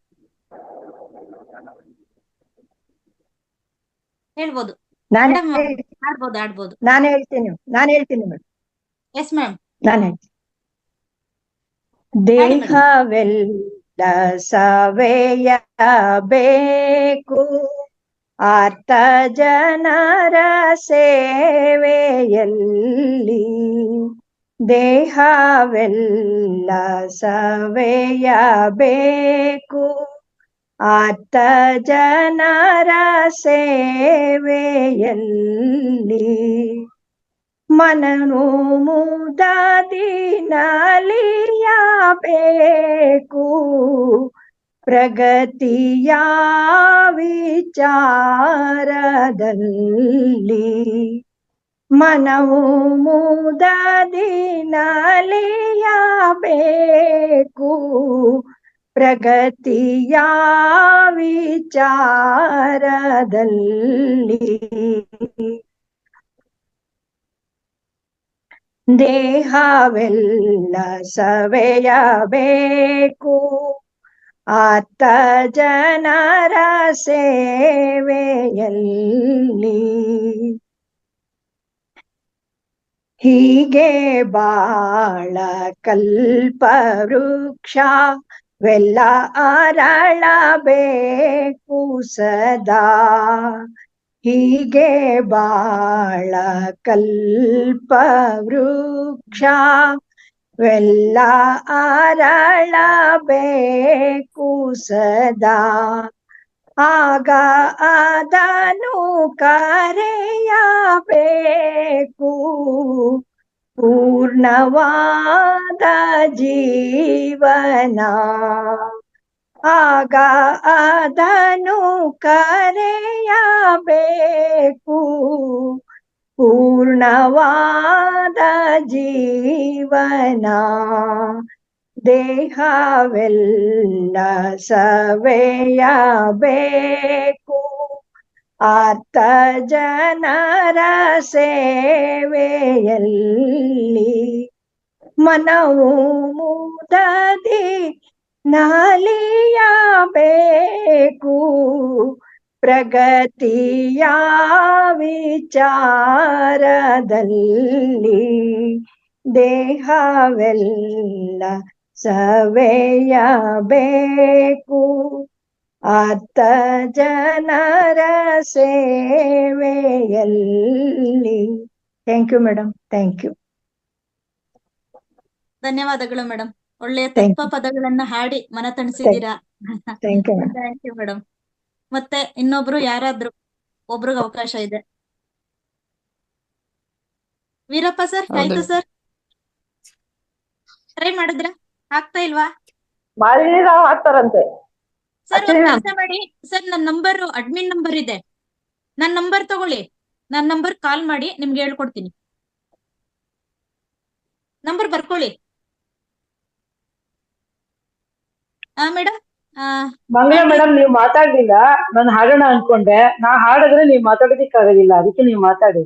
ಹೇಳ್ಬೋದು. ಆಡ್ಬೋದು. ನಾನು ಹೇಳ್ತೀನಿ ಮೇಡಮ್. Yes ma'am. ನಾನು ಹೇಳ್ತೀನಿ. ದೇಹವೆಲ್ಲ ಸವೆಯಬೇಕು, ಆರ್ತ ಜನರ ಸೇವೆಯಲ್ಲಿ ದೇಹವೆಲ್ಲ ಸವೆಯಬೇಕು. ಆರ್ತ ಜನರ ಸೇವೆಯಲ್ಲಿ ಮನನು ಮುದದಿ ನಲಿಯಬೇಕು. ಪ್ರಗತಿಯ ವಿಚಾರದಲ್ಲಿ ಮನವು ಮುದದಿ ನಲಿಯಬೇಕು. ಪ್ರಗತಿಯ ವಿಚಾರದಲ್ಲಿ ದೇಹವೆಲ್ಲ ಸವೆಯಬೇಕು. ಆತ ಜನರ ಸೇವೆಯಲ್ಲಿ ಹೀಗೆ ಬಾಳ ಕಲ್ಪ ವೃಕ್ಷವೆಲ್ಲ ಅರಳಬೇಕು ಸದಾ. ಹೀಗೆ ಬಾಳ ಕಲ್ಪ ವೃಕ್ಷವೆಲ್ಲ ಅರಳಬೇಕು ಸದಾ. ಆಗ ಅದನ್ನು ಕರೆಯಬೇಕು ಪೂರ್ಣವಾದ ಜೀವನ. ಆಗ ಅದನ್ನು ಕರೆಯಬೇಕು ಪೂರ್ಣವಾದ ಜೀವನ. ದೇಹವೆಲ್ಲ ಸವೆಯಬೇಕು. ಆರ್ತ ಜನರ ಸೇವೆಯಲ್ಲಿ ಮನವು ಮುದದಿ ನಲಿಯಬೇಕು. ಪ್ರಗತಿಯ ವಿಚಾರದಲ್ಲಿ ದೇಹವೆಲ್ಲ ಸವೆಯಬೇಕು. ಆರ್ತ ಜನರ ಸೇವೆಯಲ್ಲಿ. Thank you madam, thank you. ಧನ್ಯವಾದಗಳು ಮೇಡಮ್. ಒಳ್ಳೆಯ Thank ತತ್ವ ಪದಗಳನ್ನ ಹಾಡಿ ಮನ ತಣಿಸಿದ್ದೀರಾ. Thank you madam. Thank you madam. ಮತ್ತೆ ಇನ್ನೊಬ್ರು ಯಾರಾದ್ರೂ ಒಬ್ರಿಗೆ ಅವಕಾಶ ಇದೆ. ವೀರಪ್ಪ ಸರ್, ಹೌದು. ಆಯ್ತು ಸರ್, ಟ್ರೈ ಮಾಡಿದ್ರ? ಆಗ್ತಾ ಇಲ್ವಾ ಮಾಡಿದೀರಾ ಹಾಕ್ತಾರಂತೆ. ಸರ್? ಅಷ್ಟೇ ಒಂದ್ ma'am. ಕೆಲಸ ಮಾಡಿ ಸರ್, ನನ್ನ ನಂಬರ್ ಅಡ್ಮಿನ್ ನಂಬರ್ ಇದೆ, ನನ್ನ ನಂಬರ್ ತಗೊಳ್ಳಿ, ನನ್ನ ನಂಬರ್ ಕಾಲ್ ಮಾಡಿ ನಿಮ್ಗೆ ಹೇಳ್ಕೊಡ್ತೀನಿ. ನಂಬರ್ ಬರ್ಕೊಳ್ಳಿ. ಮೇಡಮ್ ಮಂಗಳ ಮೇಡಮ್, ನೀವು ಮಾತಾಡ್ಲಿಲ್ಲ, ನಾನು ಹಾಡೋಣ ಅನ್ಕೊಂಡೆ. ನಾ ಹಾಡಿದ್ರೆ ನೀವು ಮಾತಾಡೋದಿಕ್ಕಾಗೋದಿಲ್ಲ, ಅದಕ್ಕೆ ನೀವು ಮಾತಾಡಿ.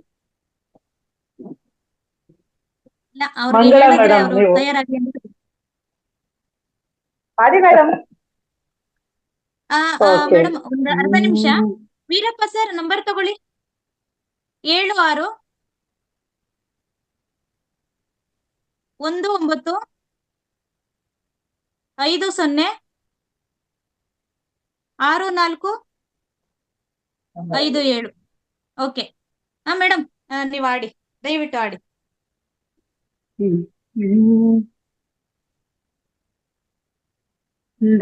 ಇಲ್ಲ, ಅವ್ರಿಗೆ ಮಂಗಳ ಹೇಳಿದ್ರೆ ಮೇಡಮ್, ಅವರು ನೀವು ತಯಾರಾಗಿ ಅಂತ. ಮಾಡಿ ಮೇಡಮ್. ಓಕೆ. ಮೇಡಮ್ ಒಂದು ಅರ್ಧ ನಿಮಿಷ. ವೀರಪ್ಪ ಸರ್ ನಂಬರ್ ತಗೊಳ್ಳಿ. 76 19 50 64 57. ಓಕೆ. ಮೇಡಮ್ ನೀವು ಆಡಿ, ದಯವಿಟ್ಟು ಆಡಿ.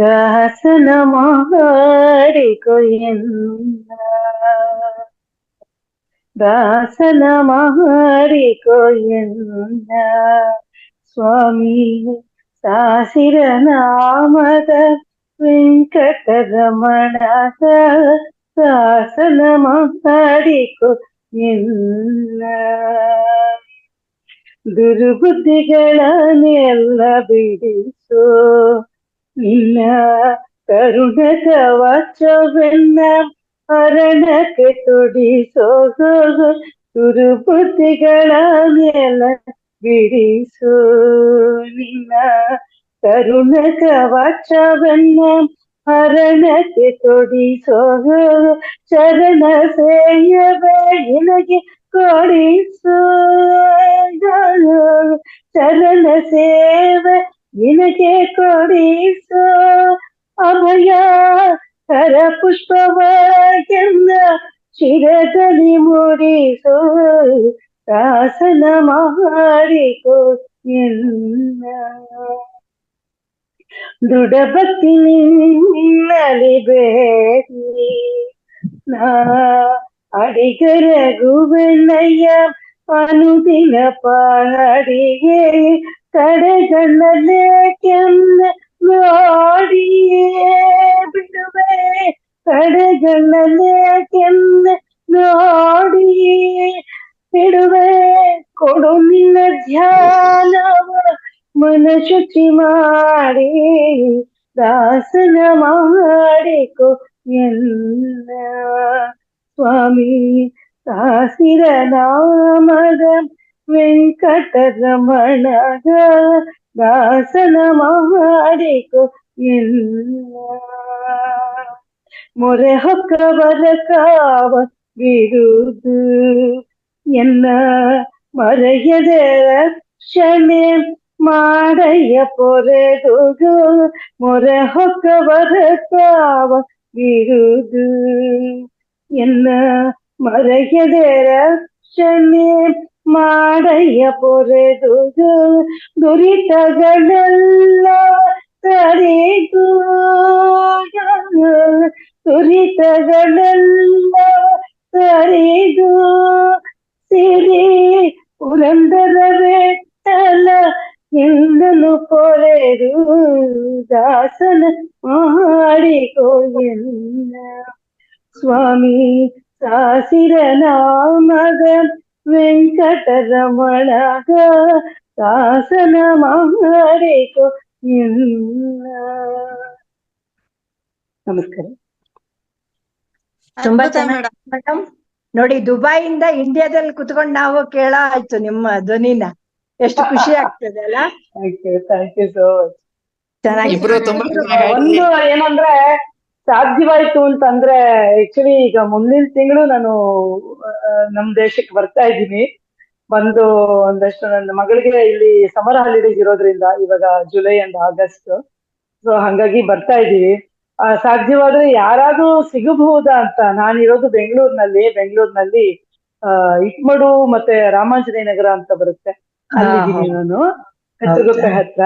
ದಾಸನ ಮಾಡಿಕೊ ಎನ್ನ, ದಾಸನ ಮಾಡಿಕೊ ಎನ್ನ ಸ್ವಾಮಿ. ಸಾಸಿರ ನಾಮದ ವೆಂಕಟರಮಣ, ದಾಸನ ಮಾಡಿಕೊ ಎನ್ನ. ದುರ್ಬುದ್ಧಿಗಳನ್ನೆಲ್ಲ ಬಿಡಿಸೋ ನಿನ್ನ ಕರುಣ ಕವಚವೆನ್ನ ಹರಣಕ್ಕೆ ತೊಡಿಸೋ. ದುರ್ಬುದ್ಧಿಗಳನ್ನೆಲ್ಲ ಬಿಡಿಸೋ ನಿನ್ನ ಕರುಣ ಕವಚವೆನ್ನ ಹರಣಕ್ಕೆ ತೊಡಿಸೋ. ಚರಣ ಸೇಯವೆ ನಿನಗೆ ಕೊಡಿಸೋ, ಚರಣ ಸೇವೆ ನಿನಗೆ ಕೊಡಿಸೋ. ಅಭಯ ಕರ ಪುಷ್ಪವ ದಾರಿ ಮೂಡಿಸೋ ದಾಸನ ಮಾಡಿಕೋ ಎನ್ನ ದೃಢ ಭಕ್ತಿ ನಿನ್ನಲಿ ಬೇಡಿ ನಾ ಅಡಿಗರಗುವೆನಯ್ಯ ಅನುದಿನ ಪಾಡಿಗೆ ಕಡೆಗಣ್ಣಲೆ ಕೆನ್ನ ನೋಡಿಯೇ ಬಿಡುವೆ ಕಡೆಗಣ್ಣಲೆ ಕೆನ್ನ ನೋಡಿಯೇ ಬಿಡುವೆ ಕೊಡು ನಿನ್ನ ಧ್ಯಾನವ ಮನ ಶುಚಿ ಮಾಡಿ ದಾಸನ ಮಾಡಿಕೋ ಎಲ್ಲ ಸ್ವಾಮಿ ಸಾಸಿರ ನಾಮದ ವೆಂಕಟರಮಣಗ ದಾಸನ ಮಾಡಿಕೋ ಎಲ್ಲ ಮೊರೆ ಹೊಕ್ಕವರ ಕಾವ ಬಿರುದು ಎನ್ನ ಮರೆಯದ ರಕ್ಷಣೆ ಮಾಡಯ್ಯ ಪೊರೆದುದು ಮೊರೆ ಹೊಕ್ಕವರ ಕಾವ ಬಿರುದು ಎನ್ನ ಮರೆಯದ ರಕ್ಷಣೆ ಮಾಡಯ್ಯ ಪೊರೆದುದು ದುರಿತಗಳೆಲ್ಲ ತಡೆದು ದುರಿತಗಳೆಲ್ಲ ತಡೆದು ಸಿರಿ ಪುರಂದರ ಬೆಟ್ಟಲ ಎಂದನು ಪೊರೆದು ದಾಸನ ಮಾಡಿಕೋ ಎಲ್ಲ ಸ್ವಾಮಿ ಸಾಸಿರ ನಾಮದ ವೆಂಕಟರಮಣಗ ದಾಸನ ಮಾಡಿಕೋ ಎಲ್ಲ ನಮಸ್ಕಾರ. ತುಂಬಾ ಅದ್ಭುತ ಚೆನ್ನಾಗಿ ಮೇಡಮ್. ಮೇಡಮ್. ನೋಡಿ, ದುಬೈಯಿಂದ ಇಂಡಿಯಾದಲ್ಲಿ ಕುತ್ಕೊಂಡು ನಾವು ಕೇಳ ಆಯ್ತು ನಿಮ್ಮ ಧ್ವನಿನ. ಎಷ್ಟು ಖುಷಿ ಆಗ್ತದೆ ಅಲ್ಲ. Thank you so much. ಚೆನ್ನಾಗಿ ಇಬ್ರು ತುಂಬಾ ಚೆನ್ನಾಗಿ ಒಂದು ಏನಂದ್ರೆ ಸಾಧ್ಯವಾಯ್ತು ಅಂತಂದ್ರೆ ಆಕ್ಚುಲಿ ಈಗ ಮುಂದಿನ ತಿಂಗಳು ನಾನು ನಮ್ ದೇಶಕ್ಕೆ ಬರ್ತಾ ಇದ್ದೀನಿ. ಬಂದು ಒಂದಷ್ಟು ನನ್ನ ಮಗಳಿಗೆ ಇಲ್ಲಿ ಸಮರ್ ಹಾಲಿಡೇಸ್ ಇರೋದ್ರಿಂದ ಇವಾಗ ಜುಲೈ ಅಂಡ್ ಆಗಸ್ಟ್, ಸೊ ಹಂಗಾಗಿ ಬರ್ತಾ ಇದ್ದೀವಿ. ಸಾಧ್ಯವಾದ್ರೆ ಯಾರಾದ್ರೂ ಸಿಗಬಹುದಾ ಅಂತ. ನಾನಿರೋದು ಬೆಂಗಳೂರಿನಲ್ಲಿ ಇಟ್ಮಡು ಮತ್ತೆ ರಾಮಾಂಜನೇಯ ನಗರ ಅಂತ ಬರುತ್ತೆ, ಅಲ್ಲಿದ್ದೀನಿ ನಾನು, ಕತ್ರಗುಪ್ಪೆ ಹತ್ರ.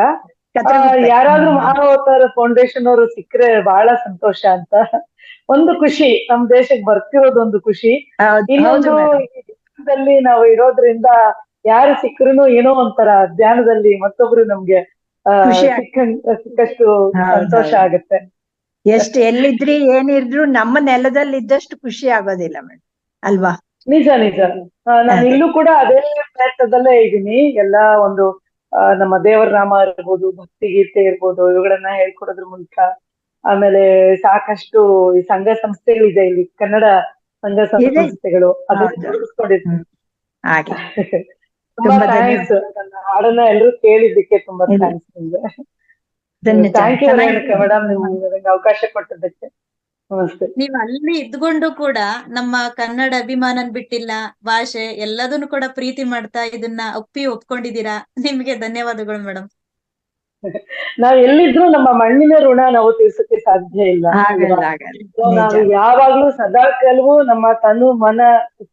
ಯಾರಾದ್ರೂ ಮಹಾವತಾರ ಫೌಂಡೇಶನ್ ಅವರು ಸಿಕ್ಕರೆ ಬಹಳ ಸಂತೋಷ ಅಂತ. ಒಂದು ಖುಷಿ, ನಮ್ ದೇಶಕ್ಕೆ ಬರ್ತಿರೋದೊಂದು ಖುಷಿ. ಇನ್ನೊಂದು ಧ್ಯಾನದಲ್ಲಿ ನಾವು ಇರೋದ್ರಿಂದ ಯಾರು ಸಿಕ್ಕರೂ ಏನೋ ಒಂಥರ ಧ್ಯಾನದಲ್ಲಿ ಮತ್ತೊಬ್ರು ನಮ್ಗೆ ಸಿಕ್ಕಷ್ಟು ಸಂತೋಷ ಆಗುತ್ತೆ. ಎಷ್ಟು ಎಲ್ಲಿದ್ರಿ ಏನಿದ್ರು ನಮ್ಮ ನೆಲದಲ್ಲಿ ಇದ್ದಷ್ಟು ಖುಷಿ ಆಗೋದಿಲ್ಲ ಮೇಡಮ್ ಅಲ್ವಾ? ನಿಜ ನಿಜ. ನಾನು ಇಲ್ಲೂ ಕೂಡ ಅದೇ ಪ್ರಯತ್ನದಲ್ಲೇ ಇದ್ದೀನಿ. ಎಲ್ಲಾ ಒಂದು ನಮ್ಮ ದೇವರ ನಾಮ ಇರ್ಬೋದು, ಭಕ್ತಿ ಗೀತೆ ಇರ್ಬೋದು, ಇವುಗಳನ್ನ ಹೇಳ್ಕೊಡೋದ್ರ ಮೂಲಕ. ಆಮೇಲೆ ಸಾಕಷ್ಟು ಈ ಸಂಘ ಸಂಸ್ಥೆಗಳಿದೆ ಇಲ್ಲಿ, ಕನ್ನಡ ಸಂಘ ಸಂಸ್ಥೆಗಳು, ಅದನ್ನ ರೂಢಿಸ್ಕೊಂಡಿರ್ತೀನಿ. ತುಂಬಾ ಥ್ಯಾಂಕ್ಸ್. ನನ್ನ ಹಾಡನ್ನ ಎಲ್ಲರೂ ಕೇಳಿದ್ದಕ್ಕೆ ತುಂಬಾ ಥ್ಯಾಂಕ್ಸ್ ನಿಮ್ಗೆ. ಥ್ಯಾಂಕ್ ಯು ಮೇಡಮ್, ನಿಮ್ಗೆ ಅವಕಾಶ ಕೊಟ್ಟಿದ್ದಕ್ಕೆ. ನಮಸ್ತೆ. ನೀವ್ ಅಲ್ಲಿ ಇದ್ಕೊಂಡು ಕೂಡ ನಮ್ಮ ಕನ್ನಡ ಅಭಿಮಾನನ್ ಬಿಟ್ಟಿಲ್ಲ, ಭಾಷೆ ಎಲ್ಲದನ್ನು ಕೂಡ ಪ್ರೀತಿ ಮಾಡ್ತಾ ಇದನ್ನ ಒಪ್ಕೊಂಡಿದ್ದೀರಾ. ನಿಮ್ಗೆ ಧನ್ಯವಾದಗಳು ಮೇಡಮ್. ನಾವ್ ಎಲ್ಲಿದ್ರು ನಮ್ಮ ಮಣ್ಣಿನ ಋಣ ನಾವು ತೀರ್ಸಕ್ಕೆ ಸಾಧ್ಯ ಇಲ್ಲ. ನಾವು ಯಾವಾಗ್ಲೂ ಸದಾ ಕಾಲವೂ ನಮ್ಮ ತನು ಮನ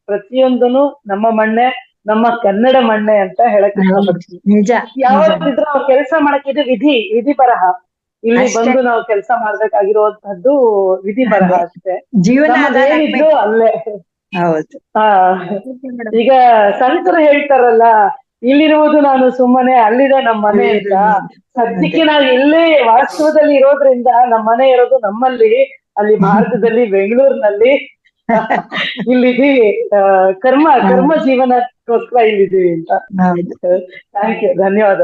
ಪ್ರತಿಯೊಂದನು ನಮ್ಮ ಮಣ್ಣೆ, ನಮ್ಮ ಕನ್ನಡ ಮಣ್ಣೆ ಅಂತ ಹೇಳಕ್ ಇಷ್ಟಪಡ್ತೀನಿ. ಯಾವತ್ತಿದ್ರು ನಾವು ಕೆಲಸ ಮಾಡಕ್ಕೆ ಇದು ವಿಧಿ ಬರಹ. ಇಲ್ಲಿ ಬಂದು ನಾವು ಕೆಲಸ ಮಾಡ್ಬೇಕಾಗಿರುವಂತದ್ದು ವಿಧಿ ಬರಹ ಅಷ್ಟೇ. ಏನಿದ್ರು ಅಲ್ಲೇ. ಈಗ ಸಂತರು ಹೇಳ್ತಾರಲ್ಲ, ಇಲ್ಲಿರುವುದು ನಾನು ಸುಮ್ಮನೆ, ಅಲ್ಲಿದೆ ನಮ್ಮ ಮನೆ ಅಂತ. ಸದ್ಯಕ್ಕೆ ನಾವು ಇಲ್ಲೇ ವಾಸ್ತವದಲ್ಲಿ ಇರೋದ್ರಿಂದ ನಮ್ಮ ಮನೆ ಇರೋದು ನಮ್ಮಲ್ಲಿ, ಅಲ್ಲಿ ಭಾರತದಲ್ಲಿ ಬೆಂಗಳೂರಿನಲ್ಲಿ ಇಲ್ಲಿದ್ದೀವಿ. ಕರ್ಮ ಜೀವನಕ್ಕೋಸ್ಕರ ಇಲ್ಲಿದ್ದೀವಿ ಅಂತ. ಥ್ಯಾಂಕ್ ಯು, ಧನ್ಯವಾದ.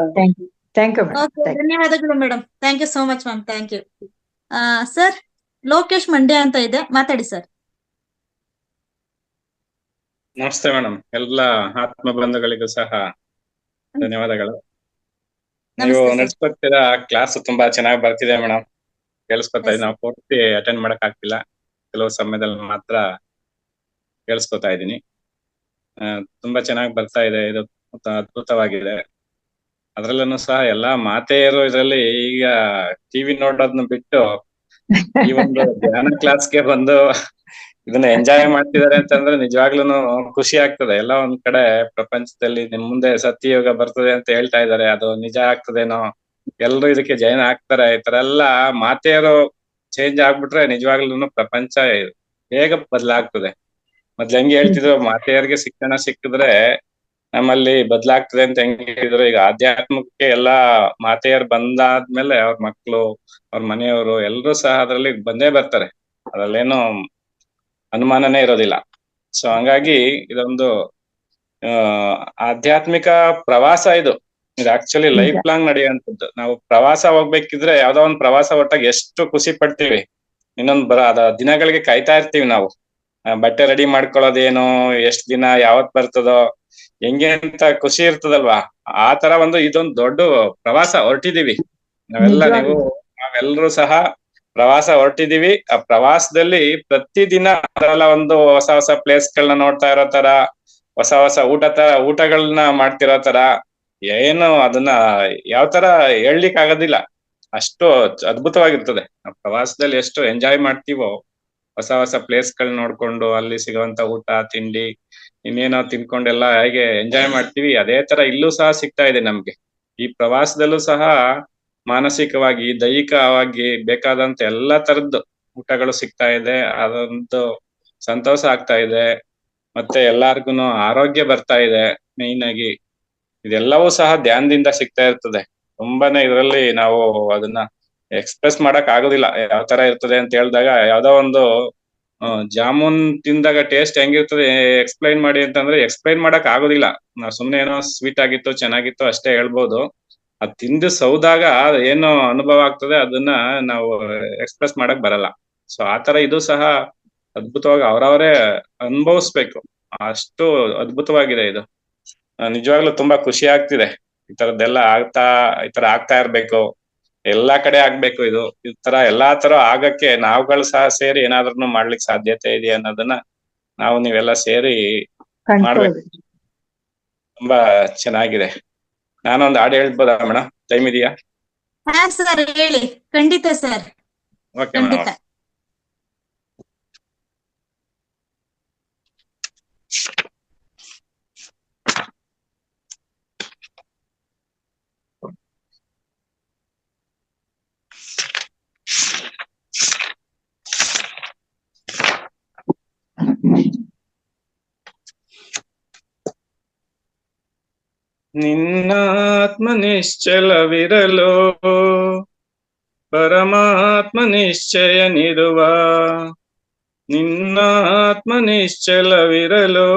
ಧನ್ಯವಾದಗಳು madam. Thank you so much ma'am. Thank you sir. Lokesh Mandya ಅಂತ ಇದೆ, ಮಾತಾಡಿ ಸರ್. ನಮಸ್ತೆ ಮೇಡಮ್. ಎಲ್ಲ ಆತ್ಮ ಬಂಧುಗಳಿಗೂ ಸಹ ಧನ್ಯವಾದಗಳು. ನೀವು ನಡೆಸ್ಕೊಡ್ತೀರಾ ಕ್ಲಾಸ್ ತುಂಬಾ ಚೆನ್ನಾಗಿ ಬರ್ತಿದೆ ಮೇಡಮ್, ಕೇಳಿಸ್ಕೊತಾ ಇದ್ದೀನಿ. ನಾವು ಪೂರ್ತಿ ಅಟೆಂಡ್ ಮಾಡಕ್ ಆಗ್ತಿಲ್ಲ, ಕೆಲವು ಸಮಯದಲ್ಲಿ ಮಾತ್ರ ಕೇಳಿಸ್ಕೊತಾ ಇದ್ದೀನಿ. ತುಂಬಾ ಚೆನ್ನಾಗಿ ಬರ್ತಾ ಇದೆ, ಇದು ಅದ್ಭುತವಾಗಿದೆ. ಅದ್ರಲ್ಲೂ ಸಹ ಎಲ್ಲಾ ಮಾತೆಯರು ಇದರಲ್ಲಿ ಈಗ ಟಿವಿ ನೋಡೋದನ್ನ ಬಿಟ್ಟು ಈ ಒಂದು ಧ್ಯಾನ ಕ್ಲಾಸ್ಗೆ ಬಂದು ಇದನ್ನ ಎಂಜಾಯ್ ಮಾಡ್ತಿದ್ದಾರೆ ಅಂತಂದ್ರೆ ನಿಜವಾಗ್ಲೂನು ಖುಷಿ ಆಗ್ತದೆ. ಎಲ್ಲ ಒಂದ್ ಕಡೆ ಪ್ರಪಂಚದಲ್ಲಿ ನಿಮ್ ಮುಂದೆ ಸತ್ಯಯುಗ ಬರ್ತದೆ ಅಂತ ಹೇಳ್ತಾ ಇದ್ದಾರೆ, ಅದು ನಿಜ ಆಗ್ತದೇನೋ, ಎಲ್ರು ಇದಕ್ಕೆ ಜೈನ್ ಆಗ್ತಾರೆ, ಈ ತರ ಎಲ್ಲ ಮಾತೆಯರು ಚೇಂಜ್ ಆಗ್ಬಿಟ್ರೆ ನಿಜವಾಗ್ಲೂನು ಪ್ರಪಂಚ ಬೇಗ ಬದಲಾಗ್ತದೆ. ಮೊದ್ಲು ಹೆಂಗ್ ಹೇಳ್ತಿದ್ರು, ಮಾತೆಯರಿಗೆ ಶಿಕ್ಷಣ ಸಿಕ್ಕಿದ್ರೆ ನಮ್ಮಲ್ಲಿ ಬದಲಾಗ್ತದೆ ಅಂತ ಹೆಂಗ್ ಹೇಳಿದ್ರು, ಈಗ ಆಧ್ಯಾತ್ಮಕ್ಕೆ ಎಲ್ಲಾ ಮಾತೆಯರು ಬಂದಾದ್ಮೇಲೆ ಅವ್ರ ಮಕ್ಳು, ಅವ್ರ ಮನೆಯವರು ಎಲ್ರು ಸಹ ಅದ್ರಲ್ಲಿ ಬಂದೇ ಬರ್ತಾರೆ, ಅದ್ರಲ್ಲೇನು ಅನುಮಾನನೇ ಇರೋದಿಲ್ಲ. ಸೊ ಹಂಗಾಗಿ ಇದೊಂದು ಆಧ್ಯಾತ್ಮಿಕ ಪ್ರವಾಸ ಇದು ಆಕ್ಚುಲಿ ಲೈಫ್ ಲಾಂಗ್ ನಡೆಯುವಂಥದ್ದು. ನಾವು ಪ್ರವಾಸ ಹೋಗ್ಬೇಕಿದ್ರೆ ಯಾವ್ದೋ ಒಂದ್ ಪ್ರವಾಸ ಒಟ್ಟಾಗ ಎಷ್ಟು ಖುಷಿ ಪಡ್ತೀವಿ, ಇನ್ನೊಂದ್ ಅದ ದಿನಗಳಿಗೆ ಕಾಯ್ತಾ ಇರ್ತೀವಿ ನಾವು. ಬಟ್ಟೆ ರೆಡಿ ಮಾಡ್ಕೊಳ್ಳೋದೇನು, ಎಷ್ಟ್ ದಿನ ಯಾವತ್ ಬರ್ತದೋ ಹೆಂಗೆ ಅಂತ ಖುಷಿ ಇರ್ತದಲ್ವಾ. ಆ ತರ ಇದೊಂದು ದೊಡ್ಡ ಪ್ರವಾಸ ಹೊರಟಿದೀವಿ ನಾವೆಲ್ಲರೂ ಸಹ ಪ್ರವಾಸ ಹೊರಟಿದೀವಿ. ಆ ಪ್ರವಾಸದಲ್ಲಿ ಪ್ರತಿದಿನ ಅದೆಲ್ಲ ಹೊಸ ಹೊಸ ಪ್ಲೇಸ್ ಗಳನ್ನ ನೋಡ್ತಾ ಇರೋ ತರ, ಹೊಸ ಹೊಸ ಊಟಗಳನ್ನ ಮಾಡ್ತಿರೋ ತರ, ಏನು ಅದನ್ನ ಯಾವ ತರ ಹೇಳ್ಲಿಕ್ ಆಗೋದಿಲ್ಲ, ಅಷ್ಟು ಅದ್ಭುತವಾಗಿರ್ತದೆ. ಆ ಪ್ರವಾಸದಲ್ಲಿ ಎಷ್ಟು ಎಂಜಾಯ್ ಮಾಡ್ತೀವೋ, ಹೊಸ ಹೊಸ ಪ್ಲೇಸ್ ಗಳನ್ನ ನೋಡ್ಕೊಂಡು ಅಲ್ಲಿ ಸಿಗುವಂತ ಊಟ ತಿಂಡಿ ಇನ್ನೇನೋ ತಿನ್ಕೊಂಡೆಲ್ಲ ಹೇಗೆ ಎಂಜಾಯ್ ಮಾಡ್ತೀವಿ, ಅದೇ ತರ ಇಲ್ಲೂ ಸಹ ಸಿಗ್ತಾ ಇದೆ ನಮ್ಗೆ. ಈ ಪ್ರವಾಸದಲ್ಲೂ ಸಹ ಮಾನಸಿಕವಾಗಿ ದೈಹಿಕವಾಗಿ ಬೇಕಾದಂತ ಎಲ್ಲಾ ತರದ್ದು ಊಟಗಳು ಸಿಗ್ತಾ ಇದೆ. ಅದೊಂದು ಸಂತೋಷ ಆಗ್ತಾ ಇದೆ. ಮತ್ತೆ ಎಲ್ಲಾರ್ಗುನು ಆರೋಗ್ಯ ಬರ್ತಾ ಇದೆ. ಮೇಯ್ನ್ ಆಗಿ ಇದೆಲ್ಲವೂ ಸಹ ಧ್ಯಾನದಿಂದ ಸಿಗ್ತಾ ಇರ್ತದೆ. ತುಂಬಾನೇ ಇದರಲ್ಲಿ ನಾವು ಅದನ್ನ ಎಕ್ಸ್ಪ್ರೆಸ್ ಮಾಡಕ್ ಆಗೋದಿಲ್ಲ ಯಾವ ತರ ಇರ್ತದೆ ಅಂತ ಹೇಳಿದಾಗ. ಯಾವ್ದೋ ಒಂದು ಜಾಮೂನ್ ತಿಂದಾಗ ಟೇಸ್ಟ್ ಹೆಂಗಿರ್ತದೆ ಎಕ್ಸ್ಪ್ಲೈನ್ ಮಾಡಿ ಅಂತಂದ್ರೆ ಎಕ್ಸ್ಪ್ಲೈನ್ ಮಾಡಕ್ ಆಗೋದಿಲ್ಲ. ನಾವ್ ಸುಮ್ನೆ ಏನೋ ಸ್ವೀಟ್ ಆಗಿತ್ತು ಚೆನ್ನಾಗಿತ್ತು ಅಷ್ಟೇ ಹೇಳ್ಬೋದು. ಅದ್ ತಿಂದು ಸೌದಾಗ ಏನು ಅನುಭವ ಆಗ್ತದೆ ಅದನ್ನ ನಾವು ಎಕ್ಸ್ಪ್ರೆಸ್ ಮಾಡಕ್ ಬರಲ್ಲ. ಸೊ ಆತರ ಇದು ಸಹ ಅದ್ಭುತವಾಗಿ ಅವ್ರವರೇ ಅನುಭವಿಸ್ಬೇಕು, ಅಷ್ಟು ಅದ್ಭುತವಾಗಿದೆ ಇದು. ನಿಜವಾಗ್ಲೂ ತುಂಬಾ ಖುಷಿ ಆಗ್ತಿದೆ. ಈ ತರದ್ದೆಲ್ಲ ಈ ತರ ಆಗ್ತಾ ಇರ್ಬೇಕು, ಎಲ್ಲಾ ಕಡೆ ಆಗ್ಬೇಕು. ಈ ತರ ಎಲ್ಲಾ ತರ ಆಗಕ್ಕೆ ನಾವುಗಳು ಸಹ ಸೇರಿ ಏನಾದ್ರೂ ಮಾಡ್ಲಿಕ್ಕೆ ಸಾಧ್ಯತೆ ಇದೆ ಅನ್ನೋದನ್ನ ನೀವೆಲ್ಲ ಸೇರಿ ಮಾಡ್ಬೇಕು. ತುಂಬಾ ಚೆನ್ನಾಗಿದೆ. ನಾನೊಂದು ಹಾಡು ಹೇಳ್ಬೋದಾ ಮೇಡಮ್, ಟೈಮ್ ಇದೆಯಾ? ಹಾ ಸರ್ ಹೇಳಿ, ಖಂಡಿತ ಸರ್, ಓಕೆ ಮೇಡಮ್. ನಿನ್ನಾತ್ಮ ನಿಶ್ಚಲವಿರಲು ಪರಮಾತ್ಮ ನಿಶ್ಚಯ ನಿರುವ, ನಿನ್ನಾತ್ಮ ನಿಶ್ಚಲವಿರಲು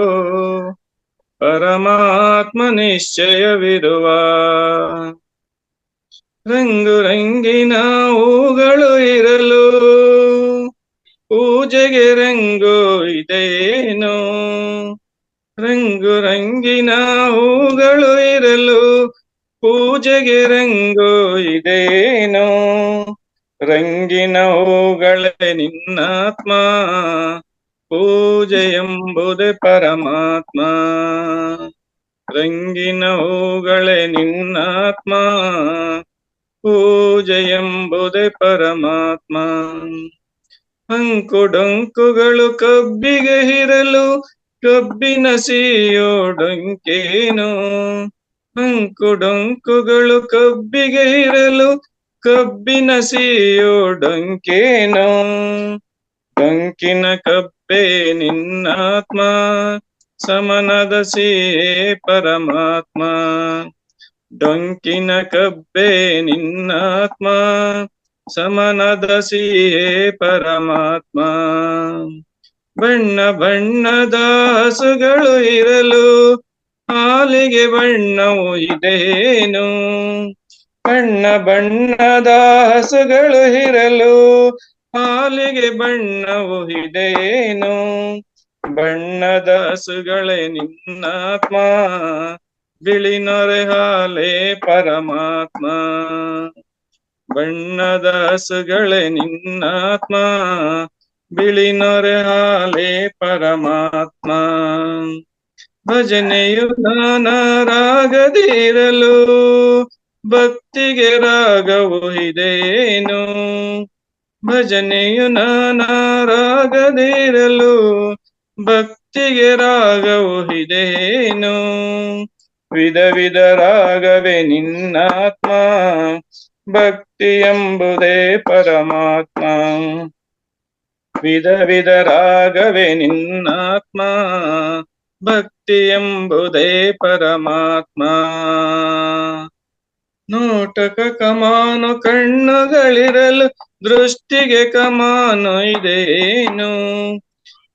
ಪರಮಾತ್ಮ ನಿಶ್ಚಯವಿರುವ, ರಂಗು ರಂಗಿನ ಹೂಗಳು ಇರಲು ಪೂಜೆಗೆ ರಂಗು ಇದೇನು, ರಂಗು ರಂಗಿನ ಹೂಗಳು ಇರಲು ಪೂಜೆಗೆ ರಂಗು ಇದೇನು, ರಂಗಿನ ಹೂಗಳೇ ನಿನ್ನಾತ್ಮ ಪೂಜೆ ಎಂಬುದೇ ಪರಮಾತ್ಮ, ರಂಗಿನ ಹೂಗಳೇ ನಿನ್ನಾತ್ಮ ಪೂಜೆ ಎಂಬುದೇ ಪರಮಾತ್ಮ. ಅಂಕುಡೊಂಕುಗಳು ಕಬ್ಬಿಗೆ ಇರಲು ಕಬ್ಬಿನ ಸಿಹಿಯೊಡೊಂಕೇನು, ಅಂಕುಡೊಂಕುಗಳು ಕಬ್ಬಿಗೆ ಇರಲು ಕಬ್ಬಿನ ಸಿಹಿಯೊಡೊಂಕೇನು, ಡೊಂಕಿನ ಕಬ್ಬೆ ನಿನ್ನಾತ್ಮ ಸಮನದ ಸಿಹಿ ಪರಮಾತ್ಮ, ಡೊಂಕಿನ ಕಬ್ಬೆ ನಿನ್ನಾತ್ಮ ಸಮನದ ಸಿಹಿ ಪರಮಾತ್ಮ, ಬಣ್ಣ ಬಣ್ಣದ ಹಸುಗಳು ಇರಲು ಹಾಲಿಗೆ ಬಣ್ಣವು ಇದೇನು, ಬಣ್ಣ ಬಣ್ಣದ ಹಸುಗಳು ಇರಲು ಹಾಲಿಗೆ ಬಣ್ಣವು ಇದೇನು, ಬಣ್ಣದ ಹಸುಗಳೇ ನಿನ್ನಾತ್ಮ ಬಿಳಿ ನೊರೆ ಹಾಲೇ ಪರಮಾತ್ಮ, ಬಣ್ಣದ ಹಸುಗಳೇ ನಿನ್ನಾತ್ಮ ಬಿಳಿ ನೊರೆ ಹಾಲೇ ಪರಮಾತ್ಮ, ಭಜನೆಯು ಗಾನ ರಾಗದಿರಲು ಭಕ್ತಿಗೆ ರಾಗವು ಇದೇನು, ಭಜನೆಯು ನಾನಾ ರಾಗದಿರಲು ಭಕ್ತಿಗೆ ರಾಗವು ಇದೇನು. ವಿಧ ವಿಧ ರಾಗವೇ ನಿನ್ನಾತ್ಮ, ಭಕ್ತಿ ಎಂಬುದೇ ಪರಮಾತ್ಮ. ವಿಧ ವಿಧ ರಾಗವೇ ನಿನ್ನಾತ್ಮ, ಭಕ್ತಿ ಎಂಬುದೇ ಪರಮಾತ್ಮ. ನೋಟಕ ಕಮಾನು ಕಣ್ಣುಗಳಿರಲು ದೃಷ್ಟಿಗೆ ಕಮಾನು ಇದೇನು.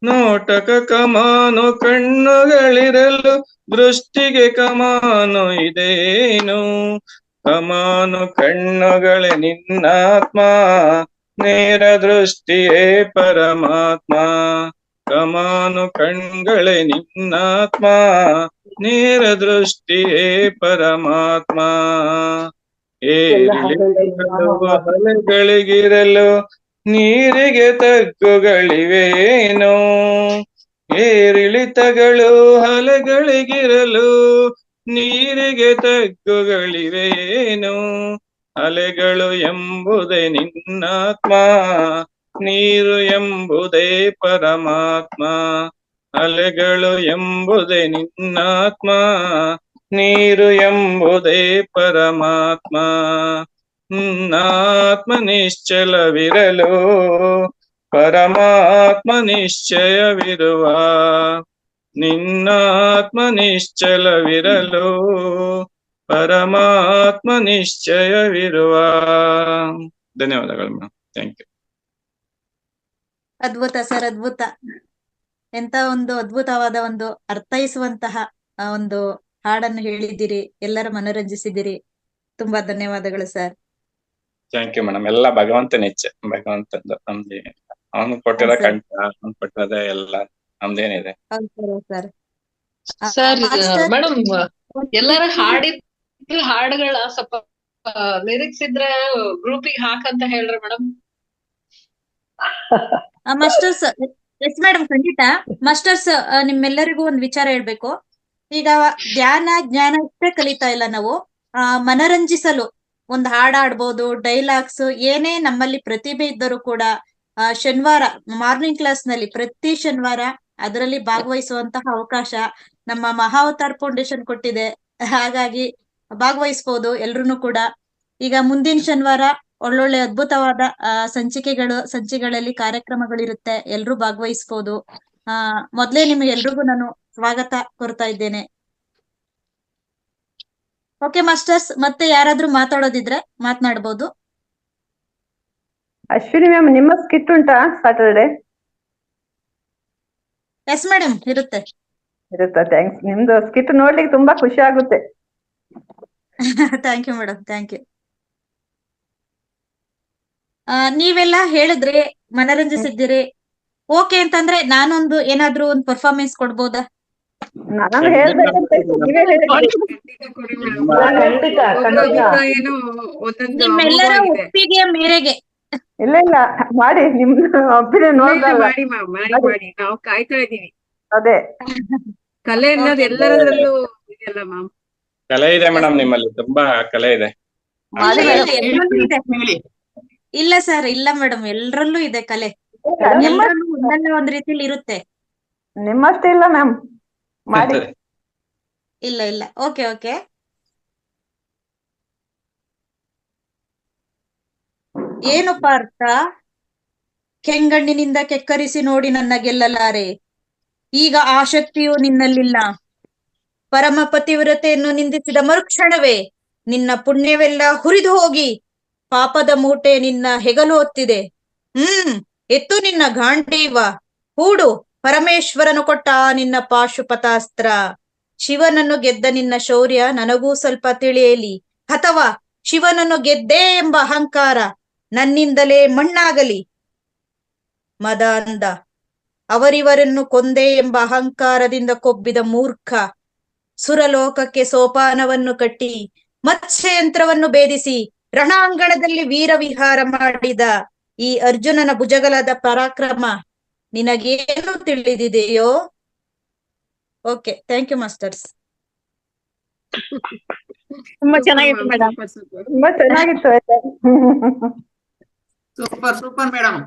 ನೋಟಕ ಕಮಾನು ಕಣ್ಣುಗಳಿರಲು ದೃಷ್ಟಿಗೆ ಕಮಾನು ಇದೇನು. ಕಮಾನು ಕಣ್ಣುಗಳೇ ನಿನ್ನಾತ್ಮ, ನೇರ ದೃಷ್ಟಿಯೇ ಪರಮಾತ್ಮ. ಕಮಾನು ಕಣ್ಗಳೇ ನಿನ್ನಾತ್ಮ, ನೇರ ದೃಷ್ಟಿಯೇ ಪರಮಾತ್ಮ. ಅಲೆಗಳಿಗಿರಲು ನೀರಿಗೆ ತಗ್ಗುಗಳಿವೇನೋ. ಏರಿಳಿತಗಳು ಅಲೆಗಳಿಗಿರಲು ನೀರಿಗೆ ತಗ್ಗುಗಳಿವೇನೋ. ಅಲೆಗಳು ಎಂಬುದೇ ನಿನ್ನಾತ್ಮ, ನೀರು ಎಂಬುದೇ ಪರಮಾತ್ಮ. ಅಲೆಗಳು ಎಂಬುದೇ ನಿನ್ನಾತ್ಮ, ನೀರು ಎಂಬುದೇ ಪರಮಾತ್ಮ. ಆತ್ಮ ನಿಶ್ಚಲವಿರಲು ಪರಮಾತ್ಮ ನಿಶ್ಚಯವಿರುವ. ನಿನ್ನಾತ್ಮ ನಿಶ್ಚಲವಿರಲು ಪರಮಾತ್ಮ ನಿಶ್ಚಯವಿರುವ. ಧನ್ಯವಾದಗಳು ಮೇಡಮ್. Thank you. ಅದ್ಭುತ ಸರ್, ಅದ್ಭುತ. ಎಂತ ಒಂದು ಅದ್ಭುತವಾದ ಒಂದು ಅರ್ಥೈಸುವಂತಹ ಒಂದು ಹಾಡನ್ನು ಹೇಳಿದ್ದೀರಿ, ಎಲ್ಲರ ಮನೋರಂಜಿಸಿದಿರಿ. ತುಂಬಾ ಧನ್ಯವಾದಗಳು ಸರ್. Thank you madam. ಎಲ್ಲ ಭಗವಂತನ ಇಚ್ಛೆ, ಭಗವಂತಂದು. ನಮ್ದು ಅವನು ಕೊಟ್ಟಿರೋ ಕಂಠ, ಅವನು ಕೊಟ್ಟಿರೋದೇ ಎಲ್ಲ, ನಮ್ದೇನಿದೆ. ಸರ್ ಸರ್ ಮೇಡಮ್, ಎಲ್ಲಾರ ಹಾಡಿದ ಹಾಡುಗಳ ಸ್ವಲ್ಪ ಲಿರಿಕ್ಸ್ ಇದ್ರೆ ಗ್ರೂಪಿಗೆ ಹಾಕಂತ ಹೇಳ್ರಿ ಮೇಡಮ್. ಮಾಸ್ಟರ್ಸ್, ಎಸ್ ಮೇಡಮ್, ಖಂಡಿತ. ಮಾಸ್ಟರ್ಸ್, ನಿಮ್ಮೆಲ್ಲರಿಗೂ ಒಂದು ವಿಚಾರ ಹೇಳ್ಬೇಕು. ಈಗ ಧ್ಯಾನ ಜ್ಞಾನ ಅಷ್ಟೇ ಕಲಿತಾ ಇಲ್ಲ ನಾವು, ಮನರಂಜಿಸಲು ಒಂದು ಹಾಡಾಡ್ಬೋದು, ಡೈಲಾಗ್ಸ್, ಏನೇ ನಮ್ಮಲ್ಲಿ ಪ್ರತಿಭೆ ಇದ್ದರೂ ಕೂಡ ಶನಿವಾರ ಮಾರ್ನಿಂಗ್ ಕ್ಲಾಸ್ ನಲ್ಲಿ ಪ್ರತಿ ಶನಿವಾರ ಅದರಲ್ಲಿ ಭಾಗವಹಿಸುವಂತಹ ಅವಕಾಶ ನಮ್ಮ ಮಹಾವತಾರ್ ಫೌಂಡೇಶನ್ ಕೊಟ್ಟಿದೆ. ಹಾಗಾಗಿ ಭಾಗವಹಿಸಬಹುದು ಎಲ್ರು ಕೂಡ. ಈಗ ಮುಂದಿನ ಶನಿವಾರ ಒಳ್ಳೊಳ್ಳೆ ಅದ್ಭುತವಾದ ಸಂಚಿಕೆಗಳಲ್ಲಿ ಕಾರ್ಯಕ್ರಮಗಳಿರುತ್ತೆ, ಎಲ್ರು ಭಾಗವಹಿಸಬಹುದು. ಮೊದ್ಲೇ ನಿಮ್ಗೆ ಎಲ್ರಿಗೂ ನಾನು ಸ್ವಾಗತ ಕೋರ್ತಾ ಇದ್ದೇನೆ. ಓಕೆ ಮಾಸ್ಟರ್ಸ್, ಮತ್ತೆ ಯಾರಾದ್ರೂ ಮಾತಾಡೋದಿದ್ರೆ ಮಾತನಾಡಬಹುದು. ಅಶ್ವಿನಿ ಮ್ಯಾಮ್, ನಿಮ್ಮ ಸ್ಕಿಟ್ ಉಂಟಾ ಸಾಟರ್ಡೆ? ಎಸ್ ಮೇಡಮ್, ಇರುತ್ತೆ. ಥ್ಯಾಂಕ್ಸ್. ನಿಮ್ದು ಸ್ಕಿಟ್ ನೋಡ್ಲಿಕ್ಕೆ ತುಂಬಾ ಖುಷಿ ಆಗುತ್ತೆ. Thank you madam, thank you. ನೀವೆಲ್ಲ ಹೇಳಿದ್ರಿ, ಮನರಂಜಿಸಿದ್ದೀರಿ. ಓಕೆ ಅಂತಂದ್ರೆ ನಾನೊಂದು ಏನಾದ್ರೂ ಒಂದು ಪರ್ಫಾರ್ಮೆನ್ಸ್ ಕೊಡ್ಬೋದಾ? ನಾನು ಹೇಳ್ಬೇಕಂತ ನೀವೇ ನಿಮ್ಮೆಲ್ಲರ ಒಪ್ಪಿಗೆಯ ಮೇರೆಗೆ. ಇಲ್ಲ ಇಲ್ಲ, ಮಾಡಿ, ನಿಮ್ದು ಒಪ್ಪಿಗೆ ನೋಡ್ದಲ್ಲ. ನಾವು ಕಾಯ್ತಾ ಇದೀವಿ. ಅದೇ ಕಲೆ ಅನ್ನೋದು ಎಲ್ಲರಲ್ಲೂ ಇದೆಯಲ್ಲ ಮ್ಯಾಮ್. ಕಲೆ ಇದೆ ಮೇಡಮ್, ನಿಮ್ಮಲ್ಲಿ ತುಂಬಾ ಕಲೆ ಇದೆ. ಇಲ್ಲ ಸರ್, ಇಲ್ಲ ಮೇಡಮ್, ಎಲ್ಲರಲ್ಲೂ ಇದೆ ಕಲೆ. ಎಲ್ಲರಲ್ಲೂ ಒಂದಲ್ಲ ಒಂದ್ ರೀತಿಲಿ ಇರುತ್ತೆ. ನಿಮ್ಮಷ್ಟೇ ಇಲ್ಲ ಮ್ಯಾಮ್, ಮಾಡಿ. ಇಲ್ಲ ಇಲ್ಲ, ಓಕೆ ಓಕೆ. ಏನು ಪಾರ್ಥ, ಕೆಂಗಣ್ಣಿನಿಂದ ಕೆಕ್ಕರಿಸಿ ನೋಡಿ ನನ್ನ ಗೆಲ್ಲಲಾರೆ. ಈಗ ಆ ಶಕ್ತಿಯು ನಿನ್ನಲ್ಲಿಲ್ಲ. ಪರಮ ಪತಿವ್ರತೆಯನ್ನು ನಿಂದಿಸಿದ ಮರುಕ್ಷಣವೇ ನಿನ್ನ ಪುಣ್ಯವೆಲ್ಲ ಹುರಿದು ಹೋಗಿ ಪಾಪದ ಮೂಟೆ ನಿನ್ನ ಹೆಗಲು ಹೊತ್ತಿದೆ. ಎತ್ತು ನಿನ್ನ ಗಾಂಡೀವ, ಹೂಡು ಪರಮೇಶ್ವರನು ಕೊಟ್ಟ ನಿನ್ನ ಪಾಶುಪತಾಸ್ತ್ರ. ಶಿವನನ್ನು ಗೆದ್ದ ನಿನ್ನ ಶೌರ್ಯ ನನಗೂ ಸ್ವಲ್ಪ ತಿಳಿಯಲಿ, ಅಥವಾ ಶಿವನನ್ನು ಗೆದ್ದೆ ಎಂಬ ಅಹಂಕಾರ ನನ್ನಿಂದಲೇ ಮಣ್ಣಾಗಲಿ. ಮದ ಅಂದ, ಅವರಿವರನ್ನು ಕೊಂದೆ ಎಂಬ ಅಹಂಕಾರದಿಂದ ಕೊಬ್ಬಿದ ಮೂರ್ಖ. ಸುರಲೋಕಕ್ಕೆ ಸೋಪಾನವನ್ನು ಕಟ್ಟಿ ಮತ್ಸ್ಯಯಂತ್ರವನ್ನು ಭೇದಿಸಿ ರಣಾಂಗಣದಲ್ಲಿ ವೀರ ವಿಹಾರ ಮಾಡಿದ ಈ ಅರ್ಜುನನ ಭುಜಗಲದ ಪರಾಕ್ರಮ ನಿನಗೇನು ತಿಳಿದಿದೆಯೋ? Okay, thank you masters. ತುಂಬಾ ಚೆನ್ನಾಗಿತ್ತು ಮೇಡಮ್, ತುಂಬಾ ಚೆನ್ನಾಗಿತ್ತು. Super super madam.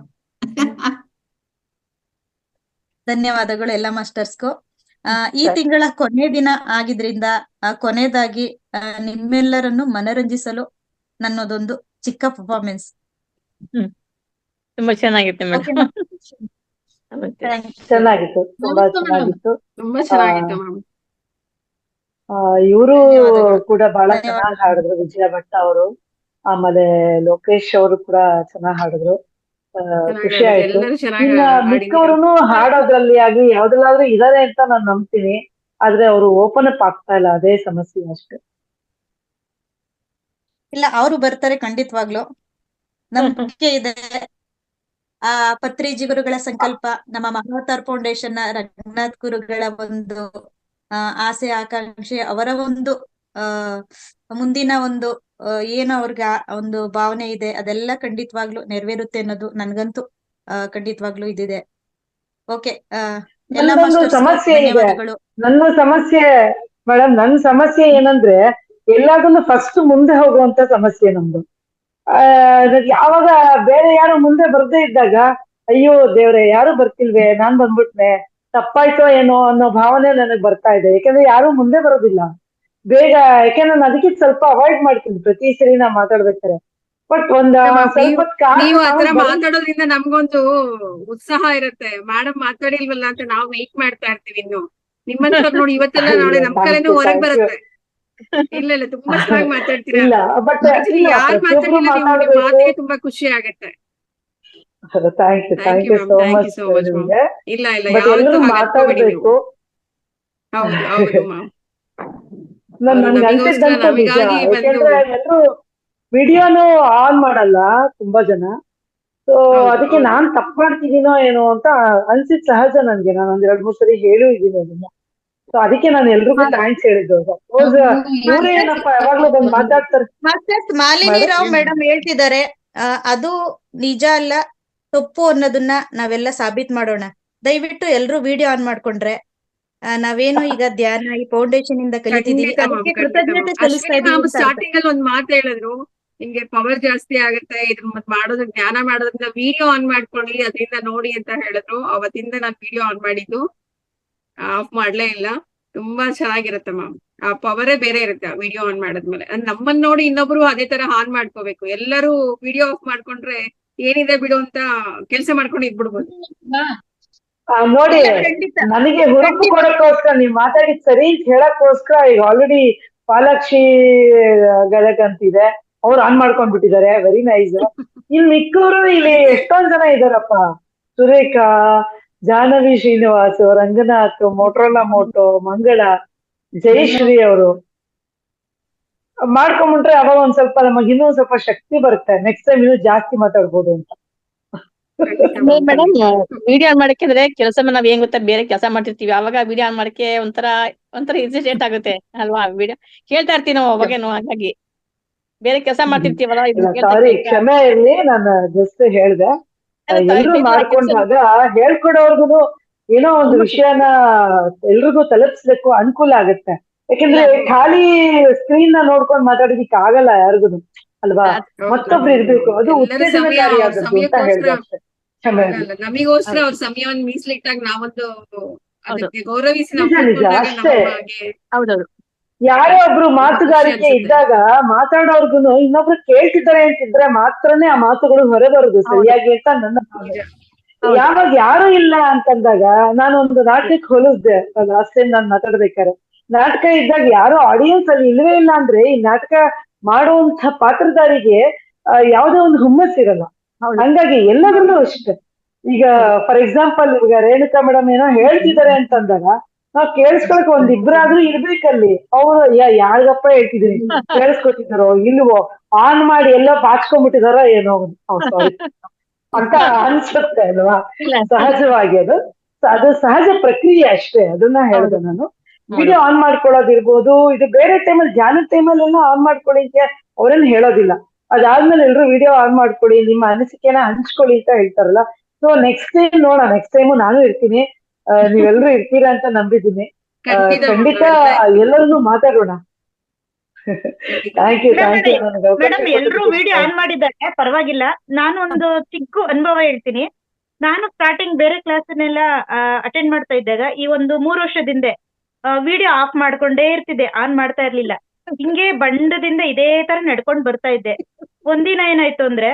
ಧನ್ಯವಾದಗಳು ಎಲ್ಲ ಮಾಸ್ಟರ್ಸ್ಗೂ. ಈ ತಿಂಗಳ ಕೊನೆ ದಿನ ಆಗಿದ್ರಿಂದ ಕೊನೆಯದಾಗಿ ನಿಮ್ಮೆಲ್ಲರನ್ನು ಮನರಂಜಿಸಲು ನನ್ನದೊಂದು ಚಿಕ್ಕ ಪರ್ಫಾರ್ಮೆನ್ಸ್. ತುಂಬಾ ಚೆನ್ನಾಗಿತ್ತು ಮೇಡಮ್. ಚೆನ್ನಾಗಿತ್ತು, ತುಂಬಾ ಚೆನ್ನಾಗಿತ್ತು. ತುಂಬಾ ಚೆನ್ನಾಗಿತ್ತು ಮ್ಯಾಮ್. ಇವರು ಕೂಡ ಬಹಳ ಚೆನ್ನಾಗಿ ಹಾಡಿದ್ರು, ವಿಜಯ ಭಟ್ಟ ಅವರು. ಆಮೇಲೆ ಲೋಕೇಶ್ ಅವರು ಕೂಡ ಚೆನ್ನಾಗಿ ಹಾಡಿದ್ರು. ಖುಷಿ ಆಯ್ತು. ಎಲ್ಲರೂ ಚೆನ್ನಾಗಿ ಇನ್ನ ಮಿಕ್ಕವ್ರು ಹಾಡೋದ್ರಲ್ಲಿ ಆಗ್ಲಿ ಯಾವ್ದ್ರಲ್ಲಾದ್ರೂ ಇದಾರೆ ಅಂತ ನಾನ್ ನಂಬ್ತೀನಿ. ಆದ್ರೆ ಅವರು ಓಪನ್ ಅಪ್ ಆಗ್ತಾ ಇಲ್ಲ, ಅದೇ ಸಮಸ್ಯೆ ಅಷ್ಟೇ. ಇಲ್ಲ, ಅವರು ಬರ್ತಾರೆ ಖಂಡಿತವಾಗ್ಲು, ನಂಬಿಕೆ ಇದೆ. ಪತ್ರಿಜಿ ಗುರುಗಳ ಸಂಕಲ್ಪ, ನಮ್ಮ ಮಹಾವತಾರ್ ಫೌಂಡೇಶನ್ ನ ರಂಗನಾಥ್ ಗುರುಗಳ ಒಂದು ಆಸೆ ಆಕಾಂಕ್ಷೆ, ಅವರ ಒಂದು ಮುಂದಿನ ಒಂದು ಏನು ಅವ್ರಿಗೆ ಒಂದು ಭಾವನೆ ಇದೆ, ಅದೆಲ್ಲ ಖಂಡಿತವಾಗ್ಲು ನೆರವೇರುತ್ತೆ ಅನ್ನೋದು ನನ್ಗಂತೂ ಖಂಡಿತವಾಗ್ಲು ಇದಿದೆ. ಓಕೆ, ಎಲ್ಲ ಸಮಸ್ಯೆ ಇದೆ. ನನ್ನ ಸಮಸ್ಯೆ ಮೇಡಮ್, ನನ್ನ ಸಮಸ್ಯೆ ಏನಂದ್ರೆ ಎಲ್ಲಾದ್ರೂ ಫಸ್ಟ್ ಮುಂದೆ ಹೋಗುವಂತ ಸಮಸ್ಯೆ ನಮ್ದು. ಯಾವಾಗ ಬೇರೆ ಯಾರು ಮುಂದೆ ಬರ್ದೇ ಇದ್ದಾಗ ಅಯ್ಯೋ ದೇವ್ರೆ ಯಾರು ಬರ್ತಿಲ್ವೇ, ನಾನ್ ಬಂದ್ಬಿಟ್ನೆ, ತಪ್ಪಾಯ್ತೋ ಏನೋ ಅನ್ನೋ ಭಾವನೆ ನನಗ್ ಬರ್ತಾ ಇದೆ. ಯಾಕಂದ್ರೆ ಯಾರು ಮುಂದೆ ಬರೋದಿಲ್ಲ ಬೇಗ. ಯಾಕಂದ್ರೆ ನಾನು ಅದಕ್ಕೆ ಸ್ವಲ್ಪ ಅವಾಯ್ಡ್ ಮಾಡ್ತೀನಿ ಪ್ರತಿ ಸರಿ ನಾ ಮಾತಾಡ್ಬೇಕಾರೆ. ಬಟ್ ನೀವು ಆತರ ಮಾತಾಡೋದ್ರಿಂದ ನಮ್ಗೊಂದು ಉತ್ಸಾಹ ಇರುತ್ತೆ. ಮೇಡಮ್ ಮಾತಾಡಿಲ್ವಲ್ಲ ಅಂತ ನಾವು ವೆಯ್ಟ್ ಮಾಡ್ತಾ ಇರ್ತೀವಿ. ಇನ್ನು ನಿಮ್ಮಂತ ನೋಡಿ ಇವತ್ತೆಲ್ಲ ನಾಳೆ ನಮ್ ಕಲೆನೂ ಹೊರಗ್ ಬರುತ್ತೆ. ಇಲ್ಲ ಇಲ್ಲ, ತುಂಬಾ ಚೆನ್ನಾಗಿ ಮಾತಾಡ್ತೀರಾ. ಯಾರು ಮಾತಾಡಿಲ್ಲ ನಿಮ್ಗೆ ಮಾತಿಗೆ ತುಂಬಾ ಖುಷಿ ಆಗತ್ತೆ. Thank you so much. ಇಲ್ಲ ಇಲ್ಲ, ಯಾವತ್ತೂ ಮಾತಾಡ್ಬೇಕು. ಹೌದು ಹೌದು ಮ್ಯಾಮ್. ನಮಿಗಾಗಿ ಎಲ್ಲರೂ ವಿಡಿಯೋನು ಆನ್ ಮಾಡಲ್ಲ ತುಂಬಾ ಜನ. ಸೊ ಅದಕ್ಕೆ ನಾನ್ ತಪ್ಪು ಮಾಡ್ತಿದ್ದೀನೋ ಏನೋ ಅಂತ ಅನ್ಸಿದ್ ಸಹಜ ನನ್ಗೆ. ನಾನು ಒಂದ್ 2-3 ಸರಿ ಹೇಳೂ ಇದ್ದೀನಿ ಅದನ್ನ. ಸೊ ಅದಕ್ಕೆ ನಾನು ಎಲ್ರಿಗೂ ಥ್ಯಾಂಕ್ಸ್ ಹೇಳಿದ್ದು. ಸಪೋಸ್ ಇವರೇ ಏನಪ್ಪ ಯಾವಾಗ್ಲೂ ಬಂದು ಮಾತಾಡ್ತಾರೆ. ಮಾಲಿನಿ ರಾವ್ ಮೇಡಮ್ ಹೇಳ್ತಿದ್ದಾರೆ, ಅದು ನಿಜ ಅಲ್ಲ, ತಪ್ಪು ಅನ್ನೋದನ್ನ ನಾವೆಲ್ಲ ಸಾಬೀತ್ ಮಾಡೋಣ. ದಯವಿಟ್ಟು ಎಲ್ರು ವಿಡಿಯೋ ಆನ್ ಮಾಡ್ಕೊಂಡ್ರೆ ನಾವೇನು ಈಗ ಧ್ಯಾನ ಈ ಫೌಂಡೇಶನ್ ಇಂದ ಕಲಿತಿದೀವಿ, ಅದಕ್ಕೆ ಕೃತಜ್ಞತೆ ಸಲ್ಲಿಸ್ತಾ ಇದೀವಿ. ಸ್ಟಾರ್ಟಿಂಗ್ ಅಲ್ಲಿ ಒಂದ್ ಮಾತು ಹೇಳಿದ್ರು, ನಿಮ್ಗೆ ಪವರ್ ಜಾಸ್ತಿ ಆಗುತ್ತೆ ಇದ್ರ ಮಾಡೋದ್ರ ಜ್ಞಾನ ಮಾಡೋದ್ರಿಂದ ವಿಡಿಯೋ ಆನ್ ಮಾಡ್ಕೊಳ್ಳಿ, ಅದರಿಂದ ನೋಡಿ ಅಂತ ಹೇಳಿದ್ರು. ಅವತ್ತಿಂದ ನಾನ್ ವಿಡಿಯೋ ಆನ್ ಮಾಡಿದ್ದು, ಆಫ್ ಮಾಡ್ಲೇ ಇಲ್ಲ. ತುಂಬಾ ಚೆನ್ನಾಗಿರುತ್ತೆ ಮ್ಯಾಮ್. ಆ ಪವರೇ ಬೇರೆ ಇರುತ್ತೆ ವಿಡಿಯೋ ಆನ್ ಮಾಡಿದ್ಮೇಲೆ. ನಮ್ಮನ್ನ ನೋಡಿ ಇನ್ನೊಬ್ರು ಅದೇ ತರ ಆನ್ ಮಾಡ್ಕೋಬೇಕು. ಎಲ್ಲರೂ ವಿಡಿಯೋ ಆಫ್ ಮಾಡ್ಕೊಂಡ್ರೆ ಏನಿದೆ ಬಿಡು ಅಂತ ಕೆಲ್ಸ ಮಾಡ್ಕೊಂಡು ಇದ್ಬಿಡ್ಬೋದು. ನೋಡಿ, ನನಗೆ ಹುರುಪು ಕೊಡಕ್ಕೋಸ್ಕರ ನೀವ್ ಮಾತಾಡಿದ್ ಸರಿ ಹೇಳಕ್ಕೋಸ್ಕರ ಈಗ ಆಲ್ರೆಡಿ ಪಾಲಾಕ್ಷಿ ಗದಗ್ ಅಂತಿದೆ, ಅವ್ರು ಆನ್ ಮಾಡ್ಕೊಂಡ್ಬಿಟ್ಟಿದ್ದಾರೆ. Very nice. ಇನ್ ಮಿಕ್ಕವರು ಇಲ್ಲಿ ಎಷ್ಟೊಂದ್ ಜನ ಇದಾರಪ್ಪ. ಸುರೇಖಾ, ಜಾಹ್ನವಿ ಶ್ರೀನಿವಾಸ್, ರಂಗನಾಥ್, ಮೋಟ್ರೋಲಾ ಮೋಟೋ, ಮಂಗಳ, ಜಯಶ್ರೀ ಅವರು ಮಾಡ್ಕೊಂಡ್ಬಿಟ್ರೆ ಅವಾಗ ಒಂದ್ ಸ್ವಲ್ಪ ನಮಗ್ ಇನ್ನೂ ಸ್ವಲ್ಪ ಶಕ್ತಿ ಬರುತ್ತೆ. ನೆಕ್ಸ್ಟ್ ಟೈಮ್ ಇನ್ನೂ ಜಾಸ್ತಿ ಮಾತಾಡ್ಬೋದು ಅಂತ. ಮೇಡಮ್, ವಿಡಿಯೋ ಆನ್ ಮಾಡಕ್ಕೆ ಕೆಲಸ ನಾವ್ ಏನ್ ಗೊತ್ತಾ, ಬೇರೆ ಕೆಲಸ ಮಾಡ್ತಿರ್ತೀವಿ, ಅವಾಗ ವಿಡಿಯೋ ಆನ್ ಮಾಡಕ್ಕೆ ಒಂಥರ ಇರಿಟೇಟ್ ಆಗುತ್ತೆ ಅಲ್ವಾ. ವಿಡಿಯೋ ಕೇಳ್ತಾ ಇರ್ತೀವಿ ನಾವು ಅವಾಗೇನು, ಹಾಗಾಗಿ ಬೇರೆ ಕೆಲಸ ಮಾಡ್ತಿರ್ತೀವಲ್ಲ. ಸಾರಿ, ಕ್ಷಮೆ ಇರ್ಲಿ, ನಾನು ಜಸ್ಟ್ ಹೇಳ್ದೆ. ಎಲ್ರು ಮಾಡ್ಕೊಂಡಾಗ ಹೇಳ್ಕೊಡೋರ್ಗುನು ಏನೋ ಒಂದು ವಿಷಯನ ಎಲ್ರಿಗೂ ತಲುಪಿಸ್ಬೇಕು, ಅನುಕೂಲ ಆಗುತ್ತೆ. ಯಾಕಂದ್ರೆ ಖಾಲಿ ಸ್ಕ್ರೀನ್ ನ ನೋಡ್ಕೊಂಡ್ ಮಾತಾಡೋದಿಕ್ ಆಗಲ್ಲ ಯಾರಿಗೂ ಅಲ್ವಾ. ಮತ್ತೊಬ್ರು ಇರ್ಬೇಕು, ಅದು ಉತ್ತೇಜನಕಾರಿ ಆಗುತ್ತೆ ಅಂತ ಹೇಳಿದೆ ಅಷ್ಟೇ. ನಮಿಗೋಸ್ಕರ ಅವ್ರ ಸಮಯವನ್ನು ಮೀಸಲಿಟ್ಟಾಗ ನಾವೊಂದು ಅದಕ್ಕೆ ಗೌರವಿಸಿ ಅಷ್ಟೇ. ಯಾರೋ ಒಬ್ರು ಮಾತುಗಾರಿಕೆ ಇದ್ದಾಗ ಮಾತಾಡೋರ್ಗುನು ಇನ್ನೊಬ್ರು ಕೇಳ್ತಿದ್ದಾರೆ ಅಂತಿದ್ರೆ ಮಾತ್ರನೇ ಆ ಮಾತುಗಳು ಹೊರಬರುದು ಸರಿಯಾಗಿ ಅಂತ ನನ್ನ ಭಾವನೆ. ಯಾವಾಗ ಯಾರು ಇಲ್ಲ ಅಂತಂದಾಗ ನಾನೊಂದು ನಾಟಕಕ್ಕೆ ಹೋಲಿಸ್ದೆ ಲಾಸ್ಟ್ ಟೈಮ್ ನಾನ್ ಮಾತಾಡ್ಬೇಕಾರೆ. ನಾಟಕ ಇದ್ದಾಗ ಯಾರೋ ಆಡಿಯನ್ಸ್ ಅಲ್ಲಿ ಇಲ್ವೇ ಇಲ್ಲ ಅಂದ್ರೆ ಈ ನಾಟಕ ಮಾಡುವಂತ ಪಾತ್ರಧಾರಿಗೆ ಯಾವ್ದೋ ಒಂದು ಹುಮ್ಮಸ್ ಇರಲ್ಲ. ಹಂಗಾಗಿ ಎಲ್ಲದರಲ್ಲೂ ಅಷ್ಟೇ. ಈಗ ಫಾರ್ ಎಕ್ಸಾಂಪಲ್ ಈಗ ರೇಣುಕಾ ಮೇಡಮ್ ಏನೋ ಹೇಳ್ತಿದ್ದಾರೆ ಅಂತಂದಾಗ ನಾವ್ ಕೇಳಿಸ್ಕೊಳಕ್ ಒಂದಿಬ್ರಾದ್ರೂ ಇರ್ಬೇಕಲ್ಲಿ. ಅವ್ರು ಯಾರಿಗಪ್ಪ ಹೇಳ್ತಿದೀನಿ, ಕೇಳಿಸ್ಕೊತಿದಾರೋ ಇಲ್ವೋ, ಆನ್ ಮಾಡಿ ಎಲ್ಲೋ ಬಾಚ್ಕೊಂಡ್ಬಿಟ್ಟಿದಾರೋ ಏನೋ ಸಾರಿ ಅಂತ ಅನ್ಸುತ್ತೆ ಅಲ್ವಾ. ಸಹಜವಾಗಿ ಅದು ಸಹಜ ಪ್ರಕ್ರಿಯೆ ಅಷ್ಟೇ. ಅದನ್ನ ಹೇಳ್ದೆ ನಾನು. ವಿಡಿಯೋ ಆನ್ ಮಾಡ್ಕೊಳ್ಳೋದಿರ್ಬೋದು, ಇದು ಬೇರೆ ಟೈಮಲ್ಲಿ ಧ್ಯಾನದ ಟೈಮಲ್ಲಿ ಎಲ್ಲ ಆನ್ ಮಾಡ್ಕೊಳ್ಳಿ ಅಂತ ಅವ್ರೇನು ಹೇಳೋದಿಲ್ಲ. ಅದಾದ್ಮೇಲೆ ಎಲ್ರು ವಿಡಿಯೋ ಆನ್ ಮಾಡ್ಕೊಳ್ಳಿ, ನಿಮ್ಮ ಅನಿಸಿಕೆನ ಹಂಚ್ಕೊಳ್ಳಿ ಅಂತ ಹೇಳ್ತಾರಲ್ಲ. ಸೊ ನೆಕ್ಸ್ಟ್ ಟೈಮ್ ನೋಡೋಣ, ನೆಕ್ಸ್ಟ್ ಟೈಮು ನಾನು ಇರ್ತೀನಿ, ನೀವೆಲ್ರೂ ಇರ್ತೀರಾ ಅಂತ ನಂಬಿದ್ದೀನಿ. ಖಂಡಿತ ಎಲ್ಲರನ್ನೂ ಮಾತಾಡೋಣ. ಥ್ಯಾಂಕ್ ಯು ನನಗೆ ಅವಕಾಶ ಮೇಡಮ್ ಎಲ್ರು ಕೊಟ್ಟಿದ್ದಕ್ಕೆ ವಿಡಿಯೋ ಆನ್ ಮಾಡಿದ್ದಾರೆ, ಪರವಾಗಿಲ್ಲ. ನಾನು ಒಂದು ಚಿಕ್ಕ ಅನುಭವ ಹೇಳ್ತೀನಿ. ನಾನು ಸ್ಟಾರ್ಟಿಂಗ್ ಬೇರೆ ಕ್ಲಾಸ್ನೆಲ್ಲ ಅಟೆಂಡ್ ಮಾಡ್ತಾ ಇದ್ದಾಗ ಈ ಒಂದು 3 ವರ್ಷದಿಂದ ವಿಡಿಯೋ ಆಫ್ ಮಾಡ್ಕೊಂಡೇ ಇರ್ತಿದ್ದೆ, ಆನ್ ಮಾಡ್ತಾ ಇರ್ಲಿಲ್ಲ. ಹಿಂಗೆ ಬಂಡದಿಂದ ಇದೇ ತರ ನಡ್ಕೊಂಡ್ ಬರ್ತಾ ಇದ್ದೆ. ಒಂದಿನ ಏನಾಯ್ತು ಅಂದ್ರೆ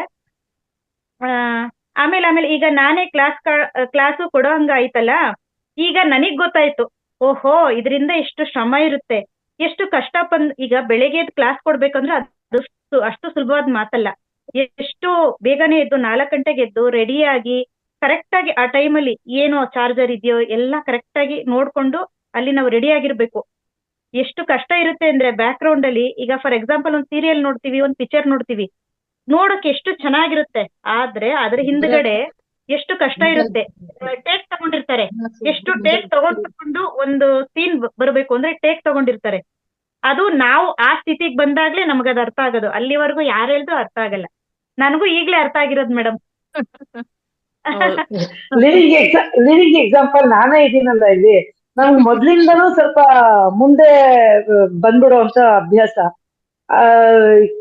ಆಮೇಲೆ ಈಗ ನಾನೇ ಕ್ಲಾಸು ಕೊಡೋ ಹಂಗ ಆಯ್ತಲ್ಲ. ಈಗ ನನಗ್ ಗೊತ್ತಾಯ್ತು, ಓಹೋ ಇದರಿಂದ ಎಷ್ಟು ಶ್ರಮ ಇರುತ್ತೆ, ಎಷ್ಟು ಕಷ್ಟ ಈಗ ಬೆಳಿಗ್ಗೆ ಕ್ಲಾಸ್ ಕೊಡ್ಬೇಕಂದ್ರೆ ಅದು ಅಷ್ಟು ಸುಲಭವಾದ ಮಾತಲ್ಲ. ಎಷ್ಟು ಬೇಗನೆ ಎದ್ದು 4 ಗಂಟೆಗೆ ಎದ್ದು ರೆಡಿಯಾಗಿ ಕರೆಕ್ಟ್ ಆಗಿ ಆ ಟೈಮಲ್ಲಿ ಏನೋ ಚಾರ್ಜರ್ ಇದೆಯೋ ಎಲ್ಲ ಕರೆಕ್ಟ್ ಆಗಿ ನೋಡ್ಕೊಂಡು ಅಲ್ಲಿ ನಾವು ರೆಡಿ ಆಗಿರ್ಬೇಕು. ಎಷ್ಟು ಕಷ್ಟ ಇರುತ್ತೆ ಅಂದ್ರೆ ಬ್ಯಾಕ್ ಗ್ರೌಂಡ್ ಅಲ್ಲಿ ಈಗ ಫಾರ್ ಎಕ್ಸಾಂಪಲ್ ಒಂದು ಸೀರಿಯಲ್ ನೋಡ್ತೀವಿ, ಒಂದು ಪಿಕ್ಚರ್ ನೋಡ್ತೀವಿ, ನೋಡೋಕೆ ಎಷ್ಟು ಚೆನ್ನಾಗಿರುತ್ತೆ. ಆದ್ರೆ ಅದ್ರ ಹಿಂದ್ಗಡೆ ಎಷ್ಟು ಕಷ್ಟ ಇರುತ್ತೆ. ಟೇಕ್ ತಗೊಂಡಿರ್ತಾರೆ, ಎಷ್ಟು ಟೇಕ್ ತಗೊಂಡು ಒಂದು ಸೀನ್ ಬರಬೇಕು ಅಂದ್ರೆ ಟೇಕ್ ತಗೊಂಡಿರ್ತಾರೆ. ಅದು ನಾವು ಆ ಸ್ಥಿತಿಗೆ ಬಂದಾಗ್ಲೇ ನಮಗದು ಅರ್ಥ ಆಗೋದು. ಅಲ್ಲಿವರೆಗೂ ಯಾರು ಹೇಳಿದ್ರು ಅರ್ಥ ಆಗಲ್ಲ. ನನಗೂ ಈಗ್ಲೇ ಅರ್ಥ ಆಗಿರೋದು ಮೇಡಮ್. ಲಿವಿಂಗ್ ಎಕ್ಸಾಂಪಲ್ ನಾನೇ ಇದೀನಲ್ಲ ಇಲ್ಲಿ. ನಮ್ಗೆ ಮೊದ್ಲಿಂದನೂ ಸ್ವಲ್ಪ ಮುಂದೆ ಬಂದ್ಬಿಡುವಂತ ಅಭ್ಯಾಸ.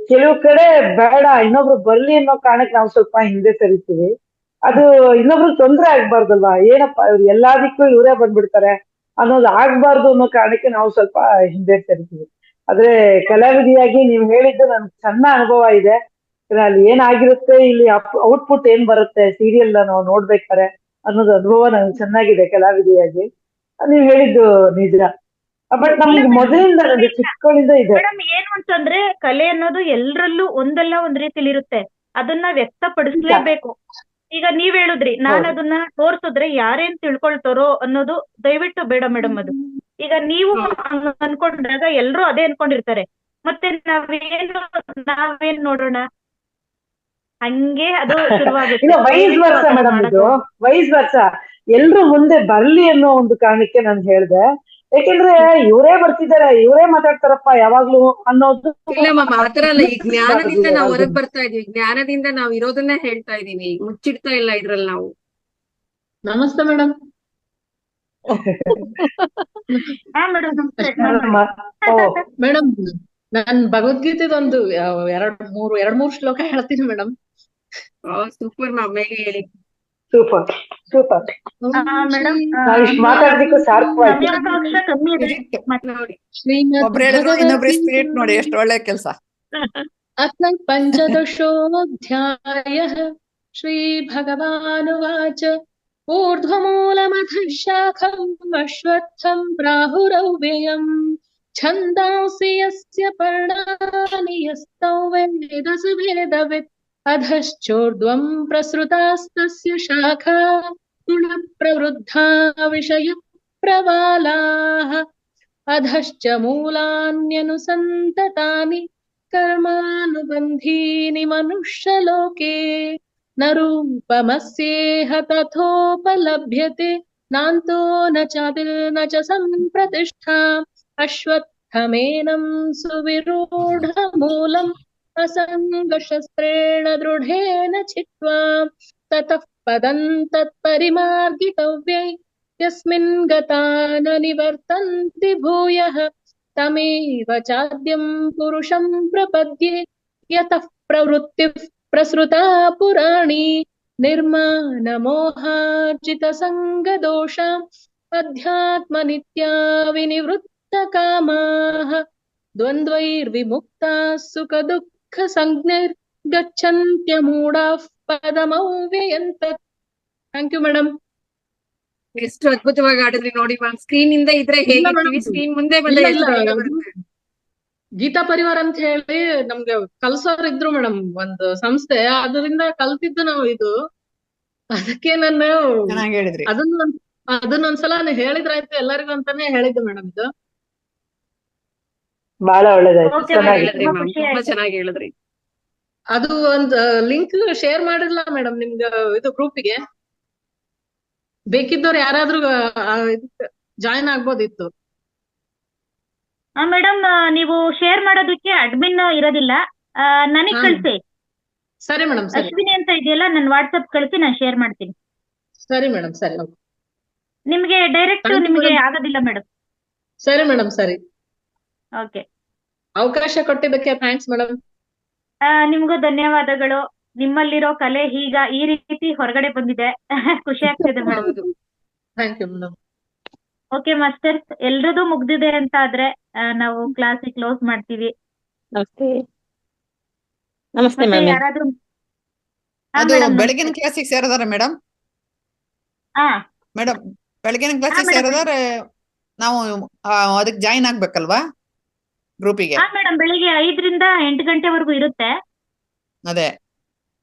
ಕೆಲವು ಕಡೆ ಬೇಡ ಇನ್ನೊಬ್ರು ಬರ್ಲಿ ಅನ್ನೋ ಕಾರಣಕ್ಕೆ ನಾವು ಸ್ವಲ್ಪ ಹಿಂದೆ ಸರಿತೀವಿ. ಅದು ಇನ್ನೊಬ್ರು ತೊಂದ್ರೆ ಆಗ್ಬಾರ್ದಲ್ವಾ, ಏನಪ್ಪ ಇವ್ರು ಎಲ್ಲದಕ್ಕೂ ಇವರೇ ಬಂದ್ಬಿಡ್ತಾರೆ ಅನ್ನೋದು ಆಗ್ಬಾರ್ದು ಅನ್ನೋ ಕಾರಣಕ್ಕೆ ನಾವು ಸ್ವಲ್ಪ ಹಿಂದೆ ಸರಿತೀವಿ. ಆದ್ರೆ ಕಲಾವಿದೆಯಾಗಿ ನೀವು ಹೇಳಿದ್ದು ನನ್ಗೆ ಚೆನ್ನ ಅನುಭವ ಇದೆ. ಅಲ್ಲಿ ಏನಾಗಿರುತ್ತೆ, ಇಲ್ಲಿ ಔಟ್ಪುಟ್ ಏನ್ ಬರುತ್ತೆ ಸೀರಿಯಲ್ ನಾವು ನೋಡ್ಬೇಕಾರೆ ಅನ್ನೋದು ಅನುಭವ ನನ್ಗೆ ಚೆನ್ನಾಗಿದೆ ಕಲಾವಿದೆಯಾಗಿ. ನೀವ್ ಹೇಳಿದ್ದು ನಿಜ. ಬಟ್ ನಮ್ಗೆ ಮೊದಲಿಂದ ಚಿಕ್ಕಗಳಿಂದ ಇದೆ ಮೇಡಮ್. ಏನು ಅಂತಂದ್ರೆ ಕಲೆ ಅನ್ನೋದು ಎಲ್ರಲ್ಲೂ ಒಂದಲ್ಲ ಒಂದ್ ರೀತಿಲಿ ಇರುತ್ತೆ, ಅದನ್ನ ವ್ಯಕ್ತಪಡಿಸ್ಲೇಬೇಕು. ಈಗ ನೀವ್ ಹೇಳಿದ್ರಿ, ನಾನು ಅದನ್ನ ತೋರ್ಸಿದ್ರೆ ಯಾರೇನ್ ತಿಳ್ಕೊಳ್ತಾರೋ ಅನ್ನೋದು ದಯವಿಟ್ಟು ಬೇಡ ಮೇಡಮ್. ಅದು ಈಗ ನೀವು ಅನ್ಕೊಂಡಾಗ ಎಲ್ರು ಅದೇ ಅನ್ಕೊಂಡಿರ್ತಾರೆ, ಮತ್ತೆ ನಾವೇನ್ ನೋಡೋಣ, ಹಂಗೆ ಅದು ಶುರುವಾಗುತ್ತೆ. ವೈಸ್ ವರ್ಷ ಮೇಡಮ್, ಇದು ವೈಸ್ ವರ್ಷ ಎಲ್ರು ಮುಂದೆ ಬರ್ಲಿ ಅನ್ನೋ ಒಂದು ಕಾರಣಕ್ಕೆ ನಾನು ಹೇಳ್ದೆ. ಯಾಕೆಂದ್ರೆ ಇವರೇ ಬರ್ತಿದ್ದಾರೆ, ಇವರೇ ಮಾತಾಡ್ತಾರಪ್ಪ ಯಾವಾಗ್ಲೂ ಅನ್ನೋದು ಇಲ್ಲ ಮ್ಯಾಮ್, ಆತರ ಅಲ್ಲ. ಈ ಜ್ಞಾನದಿಂದ ನಾವು ಹೊರಗ್ ಬರ್ತಾ ಇದೀವಿ, ಜ್ಞಾನದಿಂದ ನಾವು ಇರೋದನ್ನೇ ಹೇಳ್ತಾ ಇದೀವಿ, ಮುಚ್ಚಿಡ್ತಾ ಇಲ್ಲ ಇದ್ರಲ್ಲಿ ನಾವು. ನಮಸ್ತೆ ಮೇಡಮ್. ಮೇಡಮ್ ನಾನ್ ಭಗವದ್ಗೀತೆದೊಂದು ಎರಡ್ ಮೂರು ಶ್ಲೋಕ ಹೇಳ್ತೀನಿ ಮೇಡಮ್. ಸೂಪರ್ ಮ್ಯಾಮ್, ಮೇಲೆ ಹೇಳಿ. Super super madam. ಮಾತಾಡ್ಲಿಕ್ಕೂ ಇನ್ನೊಬ್ರು ಸ್ಪಿರಿಟ್ ನೋಡಿ ಎಷ್ಟು ಒಳ್ಳೆ ಕೆಲಸ. ಅಥ ಪಂಚದಶೋऽಧ್ಯಾಯಃ ಶ್ರೀ ಭಗವಾನುವಾಚ ಊರ್ಧ್ವಮೂಲಮಧಃ ಶಾಖಂ ಅಶ್ವತ್ಥಂ ಪ್ರಾಹುರವ್ಯಯಂ ಛಂದಾಂಸಿ ಯಸ್ಯ ಪರ್ಣಾನಿ ಯಸ್ತೌ ವೇದ ಸ ವೇದವಿತ್ ಅಧಶ್ಚೋರ್ಧ್ವಂ ಪ್ರಸೃತಾಸ್ತಸ್ಯ ಶಾಖಾ ಗುಣಪ್ರವೃದ್ಧಾ ವಿಷಯ ಪ್ರವಾಲಾಃ ಅಧಶ್ಚ ಮೂಲಾನ್ಯನುಸಂತತಾನಿ ಕರ್ಮಾನುಬಂಧೀನಿ ಮನುಷ್ಯಲೋಕೆ ನ ರೂಪಮಸ್ಯೇಹ ತಥೋಪಲಭ್ಯತೆ ನಾಂತೋ ನ ಚಾದಿರ್ನ ಚ ಸಂಪ್ರತಿಷ್ಠಾ ಅಶ್ವತ್ಥಮೇನಂ ಸುವಿರೂಢಮೂಲಂ ಅಸಂಗಶಸ್ತ್ರೇಣ ದೃಢೇನ ಚಿತ್ವಾ ತತಃ ಪದಂ ತತ್ಪರಿಮಾರ್ಗಿತವ್ಯೈ ಯಸ್ಮಿನ್ ಗತಾ ನ ನಿವರ್ತಂತಿ ಭೂಯಃ ತಮೇವ ಚಾದ್ಯಂ ಪುರುಷಂ ಪ್ರಪದ್ಯೆ ಯತಃ ಪ್ರವೃತ್ತಿಃ ಪ್ರಸೃತಾ ಪುರಾಣಿ ನಿರ್ಮಾಣ ಮೋಹಾರ್ಜಿತ ಸಂಗದೋಷ ಅಧ್ಯಾತ್ಮ ನಿತ್ಯಾ ವಿನಿವೃತ್ತ ಕಾಮಾಃ ದ್ವಂದ್ವೈರ್ವಿಮುಕ್ತಾಃ ಸುಖ ದುಃಖ ಸಂಜ್ಞೈರ್ ಗಚ್ಚಂತ್ಯಮೂಢಾಃ ಪದಮವ್ಯಯಂತ. Thank you madam. ಎಷ್ಟು ಅದ್ಭುತವಾಗಿ ಆಡಿದ್ರಿ ನೋಡಿ ಮ್ಯಾಮ್. ಸ್ಕ್ರೀನ್ ಇಂದ ಇದ್ರೆ ಹೇಗಿರ್ತೀವಿ, ಸ್ಕ್ರೀನ್ ಮುಂದೆ ಬಂದ್ರೆ ಗೀತಾ ಪರಿವಾರ ಅಂತ ಹೇಳಿ ನಮ್ಗೆ ಕಲ್ಸೋರ್ ಇದ್ರು ಮೇಡಮ್, ಒಂದು ಸಂಸ್ಥೆ. ಅದರಿಂದ ಕಲ್ತಿದ್ದು ನಾವು ಇದು. ಅದಕ್ಕೆ ನಾನು ಚೆನ್ನಾಗಿ ಹೇಳಿದ್ರಿ. ಅದನ್ನೊಂದ್ಸಲ ಹೇಳಿದ್ರಾಯ್ತು ಎಲ್ಲರಿಗೂ ಅಂತಾನೆ ಹೇಳಿದ್ದು ಮೇಡಮ್. ಇದು ಬಹಳ ಒಳ್ಳೇದಾಯ್ತು, ತುಂಬಾ ಚೆನ್ನಾಗಿ ಹೇಳಿದ್ರಿ. ಅದು ಒಂದು ಲಿಂಕ್ ಶೇರ್ ಮಾಡಿರ್ಲ ಮೇಡಮ್ ನಿಮ್ಗೆ ಇದು ಗ್ರೂಪಿಗೆ. ಬೇಕಿದ್ದವ್ರು ಯಾರಾದ್ರೂ ಜಾಯಿನ್ ಆಗ್ಬೋದಿತ್ತು. ಮೇಡಮ್ ನೀವು ಶೇರ್ ಮಾಡೋದಕ್ಕೆ ಅಡ್ಮಿನ್ ಇರೋದಿಲ್ಲ, ನನಗ್ ಕಳ್ಸಿ. ಸರಿ ಮೇಡಮ್. ಅಶ್ವಿನಿ ಅಂತ ಇದೆಯಲ್ಲ, ನನ್ ವಾಟ್ಸ್ಆಪ್ ಕಳಿಸಿ, ನಾನು ಶೇರ್ ಮಾಡ್ತೀನಿ. ಸರಿ ಮೇಡಮ್. ಸರಿ, ನಿಮ್ಗೆ ಡೈರೆಕ್ಟ್ ನಿಮ್ಗೆ ಆಗೋದಿಲ್ಲ ಮೇಡಮ್. ಸರಿ ಮೇಡಮ್. ಸರಿ, ಓಕೆ. ಅವಕಾಶ ಕೊಟ್ಟಿದ್ದಕ್ಕೆ ಥ್ಯಾಂಕ್ಸ್ ಮೇಡಮ್. ನಿಮ್ಗೂ ಧನ್ಯವಾದಗಳು. ನಿಮ್ಮಲ್ಲಿರೋ ಕಲೆ ಈಗ ಈ ರೀತಿ ಹೊರಗಡೆ ಬಂದಿದೆ. ಖುಷಿ ಆಗ್ತಿದೆ ಮೇಡಮ್. ಹೌದು, thank you madam. Okay masters, ಎಲ್ರದು ಮುಗ್ದಿದೆ ಅಂತ ಆದ್ರೆ ನಾವು ಕ್ಲಾಸ್ ಕ್ಲೋಸ್ ಮಾಡ್ತೀವಿ. ನಮಸ್ತೆ. ನಮಸ್ತೆ ಮತ್ತೆ ಮ್ಯಾಮ್. ಯಾರಾದ್ರೂ ಅದು ಮೇಡಮ್ ಬೆಳಗಿನ ಕ್ಲಾಸಿಗೆ ಸೇರಿದಾರ ಮೇಡಮ್? ಹಾ ಮೇಡಮ್ ಬೆಳಗಿನ ಕ್ಲಾಸಿಗೆ ಮೇಡಮ್. ಸೇರಿದಾರೆ ನಾವು ಅದಕ್ಕೆ ಜಾಯಿನ್ ಆಗ್ಬೇಕಲ್ವಾ ಗ್ರೂಪಿಗೆ? ಹಾ ಮೇಡಮ್, ಬೆಳಿಗ್ಗೆ 5 ರಿಂದ 8 ಗಂಟೆವರೆಗೂ ಇರುತ್ತೆ. ಅದೇ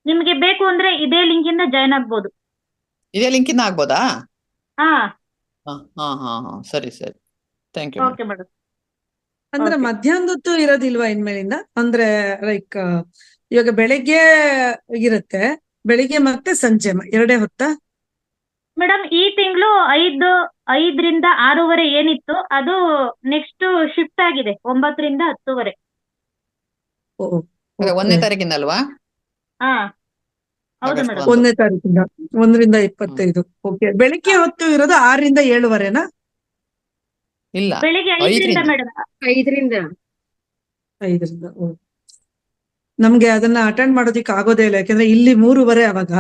ನಿಮ್ಗೆ ಬೇಕು ಅಂದ್ರೆ ಇದೇ ಲಿಂಕ್ ಇಂದ ಜಾಯ್ನ್ ಆಗ್ಬೋದು. ಇದೇ ಲಿಂಕಿಂದ ಆಗ್ಬೋದಾ? ಹಾ ಸರಿ ಸರಿ, ಥ್ಯಾಂಕ್ ಯು. Okay madam. ಅಂದ್ರೆ Okay. ಮಧ್ಯಾಹ್ನದ ಹೊತ್ತು ಇರೋದಿಲ್ವಾ ಇನ್ಮೇಲಿಂದ? ಅಂದ್ರೆ ಲೈಕ್ ಇವಾಗ ಬೆಳಿಗ್ಗೆ ಇರುತ್ತೆ, ಬೆಳಿಗ್ಗೆ ಮತ್ತೆ ಸಂಜೆ ಎರಡೇ ಹೊತ್ತಾ? ಮೇಡಮ್ ಈ ತಿಂಗಳು 5 ರಿಂದ 6:30 ಏನಿತ್ತು ಅದು ನೆಕ್ಸ್ಟ್ ಶಿಫ್ಟ್ ಆಗಿದೆ 9 ರಿಂದ 10:30. ಅದೇ 1ನೇ ತಾರೀಕಿಂದ ಅಲ್ವಾ? ಹಾ ಹೌದು ಆಗಸ್ಟ್ ಮೇಡಮ್. 1ನೇ ತಾರೀಕಿಂದ 1 ರಿಂದ 25. ಓಕೆ. ಬೆಳಿಗ್ಗೆ ಹೊತ್ತು ಇರೋದು 6 ರಿಂದ 7:30ನಾ? ಇಲ್ಲ, ಬೆಳಿಗ್ಗೆ 5 ರಿಂದ 5ರಿಂದ. ಮೇಡಮ್. 5ರಿಂದ 5ರಿಂದ. ನಮ್ಗೆ ಅದನ್ನ ಅಟೆಂಡ್ ಮಾಡೋದಿಕ್ ಆಗೋದೇ ಇಲ್ಲ, ಯಾಕಂದ್ರೆ ಇಲ್ಲಿ 3:30 ಅವಾಗ.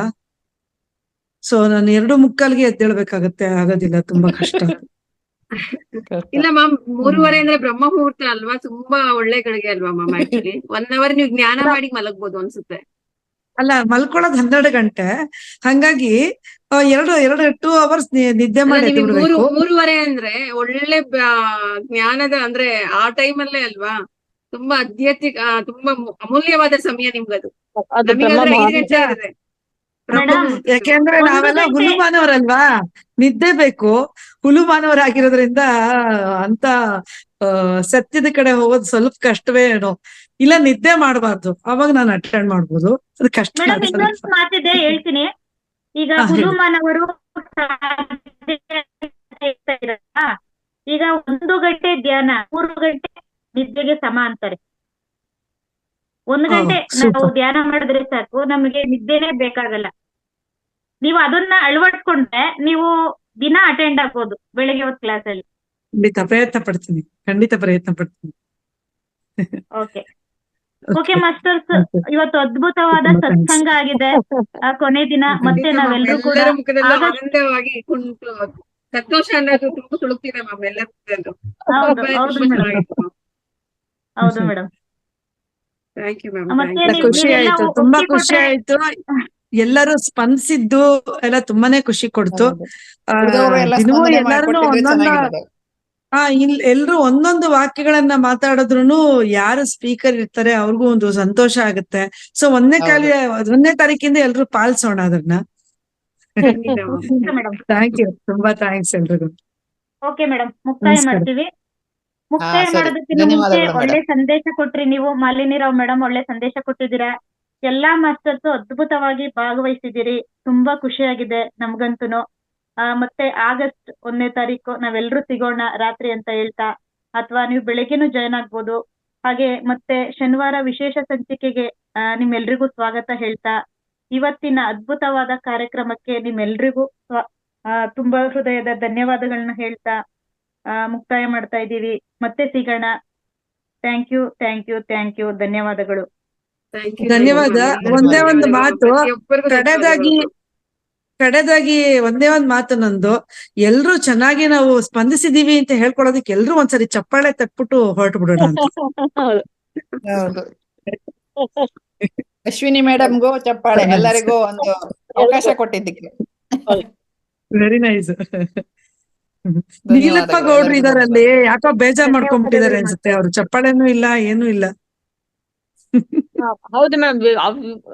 ಸೊ ನಾನು 2:45ಗೆ ಎದ್ದೇಳ್ಬೇಕಾಗತ್ತೆ, ಆಗೋದಿಲ್ಲ, ತುಂಬಾ ಕಷ್ಟ. ಇಲ್ಲ ಮ್ಯಾಮ್, 3:30 ಅಂದ್ರೆ ಬ್ರಹ್ಮ ಮುಹೂರ್ತ ಅಲ್ವಾ, ತುಂಬಾ ಒಳ್ಳೆ ಗಳಿಗೆ ಅಲ್ವಾ ಮ್ಯಾಮ್. ಆಕ್ಚುಲಿ 1 ಅವರ್ ನೀವು ಜ್ಞಾನ ಮಾಡಿ ಮಲಗ್ಬೋದು ಅನ್ಸುತ್ತೆ. ಅಲ್ಲ, ಮಲ್ಕೊಳ್ಳೋದು 12 ಗಂಟೆ, ಹಂಗಾಗಿ 2 hours ನಿದ್ದೆ ಅಲ್ಲ ಮಾಡಿ ನಿಮಗೆ ಎದ್ಬಿಡ್ಬೇಕು. 3:30 ಅಂದ್ರೆ ಒಳ್ಳೆ ಜ್ಞಾನದ ಅಂದ್ರೆ ಆ ಟೈಮ್ ಅಲ್ಲೇ ಅಲ್ವಾ, ತುಂಬಾ ತುಂಬಾ ಅಮೂಲ್ಯವಾದ ಸಮಯ ನಿಮ್ಗದು. ಅದು ಬ್ರಹ್ಮ ನಮಗಾದ್ರೆ 5 ಮುಹೂರ್ತ. ಗಂಟೆ ಆಗಿದೆ. ಮೇಡಮ್ ಯಾಕೆಂದ್ರೆ 1 ನಾವೆಲ್ಲ ಗಂಟೆ ಹುಲು ಮಾನವರಲ್ವಾ, ನಿದ್ದೆ ಬೇಕು. ಹುಲು ಮಾನವರಾಗಿರೋದ್ರಿಂದ ಅಂತ ಸತ್ಯದ ಕಡೆ ಹೋಗೋದು ಸ್ವಲ್ಪ ಕಷ್ಟವೇ ಏನೋ. ಇಲ್ಲ, ನಿದ್ದೆ ಮಾಡಬಾರ್ದು, ಅವಾಗ ನಾನು ಅಟೆಂಡ್ ಮಾಡ್ಬೋದು. ಅದು ಕಷ್ಟ ಮೇಡಮ್ ಆಗುತ್ತೆ ಇನ್ನೊಂದು ಸ್ವಲ್ಪ. ಮಾತಿದೆ, ಹೇಳ್ತೀನಿ. ಈಗ ಹಾ, ಹುಲು ಹೇಳಿ. ಮಾನವರು ಈಗ 1 ಗಂಟೆ ಧ್ಯಾನ 3 ಗಂಟೆ ನಿದ್ದೆಗೆ ಸಮ ಅಂತಾರೆ. 1 ಗಂಟೆ ನಾವು ಸೂಪರ್. ಧ್ಯಾನ ಮಾಡಿದ್ರೆ ಸಾಕು, ನಮಗೆ ನಿದ್ದೆನೇ ಬೇಕಾಗಲ್ಲ. ನೀವು ಅದನ್ನ ಅಳವಡಿಸ್ಕೊಂಡ್ರೆ ನೀವು ದಿನ ಅಟೆಂಡ್ ಆಗ್ಬೋದು ಬೆಳಿಗ್ಗೆ ಹೊತ್ತು ಕ್ಲಾಸ್ ಅಲ್ಲಿ. ಖಂಡಿತ ಪ್ರಯತ್ನ ಪಡ್ತೀನಿ. ಓಕೆ ಓಕೆ ಮಾಸ್ಟರ್ಸ್, ಇವತ್ತು ಅದ್ಭುತವಾದ ತುಂಬಾ thanks. ಸತ್ಸಂಗ ಆಗಿದೆ. ಕೊನೆ ದಿನ ಮತ್ತೆ ಖಂಡಿತ ಮ್ಯಾಮ್, ನಾವೆಲ್ಲರೂ ಕೂಡ ಎಲ್ಲರ ಮುಖದಲ್ಲೂ ಆಗಸ್ಟ್ ಆನಂದವಾಗಿ ಕುಂತು ಸಂತೋಷ ಅನ್ನೋದು ತುಂಬ ತುಳುಕ್ತಿದೆ ಮ್ಯಾಮ್ ಎಲ್ಲರ ಮುಖದಲ್ಲೂ. ಹೌದು ತುಂಬಾ ಹೌದು ತುಂಬಾ ಮೇಡಮ್, ಚೆನ್ನಾಗಿತ್ತು ಮ್ಯಾಮ್. ಹೌದು ಮೇಡಮ್. Thank you ma'am. ಮತ್ತೆ ಥ್ಯಾಂಕ್ ಯು. ಖುಷಿ ನೀವೆಲ್ಲ ಆಯ್ತು, ತುಂಬಾ ಒಪ್ಪಿಗೆ ಖುಷಿ ಕೊಟ್ರೆ ಆಯ್ತು. ಎಲ್ಲರೂ ಸ್ಪಂದಿಸಿದ್ದು ಎಲ್ಲ ತುಂಬಾನೇ ಖುಷಿ ಕೊಡ್ತು. ಉಳಿದವರು ಎಲ್ಲ ದಿನವೂ ಸ್ಪಂದನೆ ಎಲ್ಲಾರು ಮಾಡ್ಕೊಟ್ಟಿದ್ರೆ ಚೆನ್ನಾಗಿರೋದು. ಎಲ್ರು ಒಂದೊಂದು ವಾಕ್ಯಗಳನ್ನ ಮಾತಾಡಿದ್ರು ಯಾರು ಸ್ಪೀಕರ್ ಇರ್ತಾರೆ ಅವ್ರಿಗೂ ಒಂದು ಸಂತೋಷ ಆಗುತ್ತೆ. ಸೊ 1ನೇ ತಾರೀಕಿಂದ ಎಲ್ರು ಪಾಲಿಸೋಣ ಅದನ್ನ. ಖಂಡಿತ ಮ್ಯಾಮ್. ಮೇಡಮ್. ಥ್ಯಾಂಕ್ ಯು, ತುಂಬಾ ಥ್ಯಾಂಕ್ಸ್ ಎಲ್ರಿಗೂ. ಓಕೆ ಮೇಡಮ್, ಮುಕ್ತಾಯ ನಮಸ್ಕಾರ. ಮಾಡ್ತೀವಿ. ಮುಕ್ತಾಯ ಸರಿ, ಮಾಡೋದಕ್ಕಿಂತ ಮುಂಚೆ ಧನ್ಯವಾದಗಳು ಒಳ್ಳೆ ಮೇಡಮ್. ಸಂದೇಶ ಕೊಟ್ರಿ ನೀವು. ಮಾಲಿನಿರಾವ್ ಮೇಡಮ್ ಒಳ್ಳೆ ಸಂದೇಶ ಕೊಟ್ಟಿದ್ದೀರಾ. ಎಲ್ಲಾ ಮಾಸ್ಟರ್ಸ್ ಅದ್ಭುತವಾಗಿ ಭಾಗವಹಿಸಿದಿರಿ. ತುಂಬಾ ಖುಷಿಯಾಗಿದೆ ನಮ್ಗಂತೂನು. ಮತ್ತೆ ಆಗಸ್ಟ್ 1ನೇ ತಾರೀಕು ನಾವೆಲ್ಲರೂ ಸಿಗೋಣ ರಾತ್ರಿ ಅಂತ ಹೇಳ್ತಾ, ಅಥವಾ ನೀವು ಬೆಳಗ್ಗೆನೂ ಜಾಯ್ನ್ ಆಗ್ಬೋದು. ಹಾಗೆ ಮತ್ತೆ ಶನಿವಾರ ವಿಶೇಷ ಸಂಚಿಕೆಗೆ ನಿಮ್ಮೆಲ್ರಿಗೂ ಸ್ವಾಗತ ಹೇಳ್ತಾ, ಇವತ್ತಿನ ಅದ್ಭುತವಾದ ಕಾರ್ಯಕ್ರಮಕ್ಕೆ ನಿಮ್ಮೆಲ್ರಿಗೂ ತುಂಬಾ ಹೃದಯದ ಧನ್ಯವಾದಗಳನ್ನ ಹೇಳ್ತಾ ಮುಕ್ತಾಯ ಮಾಡ್ತಾ ಇದ್ದೀವಿ. ಮತ್ತೆ ಸಿಗೋಣ. Thank you, thank you, thank you. ಧನ್ಯವಾದಗಳು. Thank you. ಧನ್ಯವಾದ. ಒಂದೇ ಒಂದು ಮಾತು, ಪ್ರತಿಯೊಬ್ಬರಿಗೂ ಕಡೆದಾಗಿ ಒಂದೇ ಒಂದು ಮಾತು ನಂದು. ಎಲ್ರು ಚೆನ್ನಾಗಿ ನಾವು ಸ್ಪಂದಿಸಿದೀವಿ ಅಂತ ಹೇಳ್ಕೊಳ್ಳೋದಕ್ಕೆ ಎಲ್ರು ಒಂದ್ಸರಿ ಚಪ್ಪಾಳೆ ತಟ್ಬಿಟ್ಟು ಹೊರಟು ಬಿಡೋಣ ಅಂತ. ಹೌದು. ಹೌದು, ಅಶ್ವಿನಿ ಮೇಡಮ್ಗೂ ಚಪ್ಪಾಳೆ, ಎಲ್ಲರಿಗೂ ಒಂದು ಅವಕಾಶ ಕೊಟ್ಟಿದ್ದಕ್ಕೆ. Very nice. ನೀಲಪ್ಪ ಧನ್ಯವಾದಗಳು ಗೌಡ್ರು ಎಲ್ಲರಿಗೂ. ಇದಾರಲ್ಲಿ, ಯಾಕೋ ಬೇಜಾರ್ ಮಾಡ್ಕೊಂಡ್ಬಿಟ್ಟಿದ್ದಾರೆ ಅನ್ಸುತ್ತೆ. ಅವ್ರು ಚಪ್ಪಾಳೆನೂ ಇಲ್ಲ, ಏನೂ ಇಲ್ಲ. ಹೌದು ಮ್ಯಾಮ್,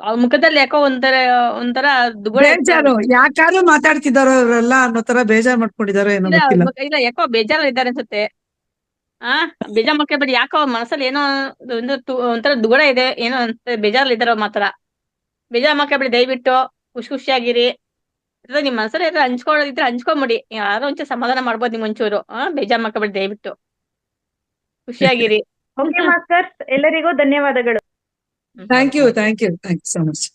ಅವ್ರ ಮುಖದಲ್ಲಿ ಯಾಕೋ ಒಂಥರ ದುಗುಡ ಬೇಜಾರು, ಯಾಕಾದ್ರೂ ಮಾತಾಡ್ತಿದಾರೋ ಅವರೆಲ್ಲ ಅನ್ನೋ ತರ ಬೇಜಾರ್ ಮಾಡ್ಕೊಂಡಿದಾರೋ ಏನೋ ಇಲ್ಲ, ಗೊತ್ತಿಲ್ಲ. ಇಲ್ಲ ಯಾಕೋ ಬೇಜಾರಲ್ಲಿ ಇದ್ದಾರೆ ಅನ್ಸುತ್ತೆ. ಬೇಜಾರ್ ಮಾಡ್ಕೊಬೇಡಿ, ಯಾಕೋ ಮನಸ್ಸಲ್ಲಿ ಏನೋ ಒಂಥರ ದುಗುಡ ಇದೆ, ಏನೋ ಅಂತ ಬೇಜಾರಲ್ಲಿ ಇದ್ದಾರೋ ಮಾತ್ರ. ಬೇಜಾರ್ ಮಾಡ್ಕೊಬೇಡಿ, ದಯವಿಟ್ಟು ಖುಷಿಯಾಗಿರಿ. ನಿಮ್ ಮನಸ್ಸಲ್ಲಿ ಏನಾದ್ರು ಹಂಚ್ಕೊಳ್ಳೋದಿದ್ರೆ ಹಂಚ್ಕೊಂಬಿಡಿ, ಯಾರೋ ಒಂಚೂರು ಸಮಾಧಾನ ಮಾಡ್ಬೋದು ನಿಮ್ ಒಂಚೂರು. ಬೇಜಾರ್ ಮಾಡ್ಕೊಬೇಡಿ, ದಯವಿಟ್ಟು ಖುಷಿಯಾಗಿರಿ. ಓಕೆ ಮಾಸ್ಟರ್ಸ್, ಎಲ್ಲರಿಗೂ ಧನ್ಯವಾದಗಳು. Thank you, thank you, thank you so much.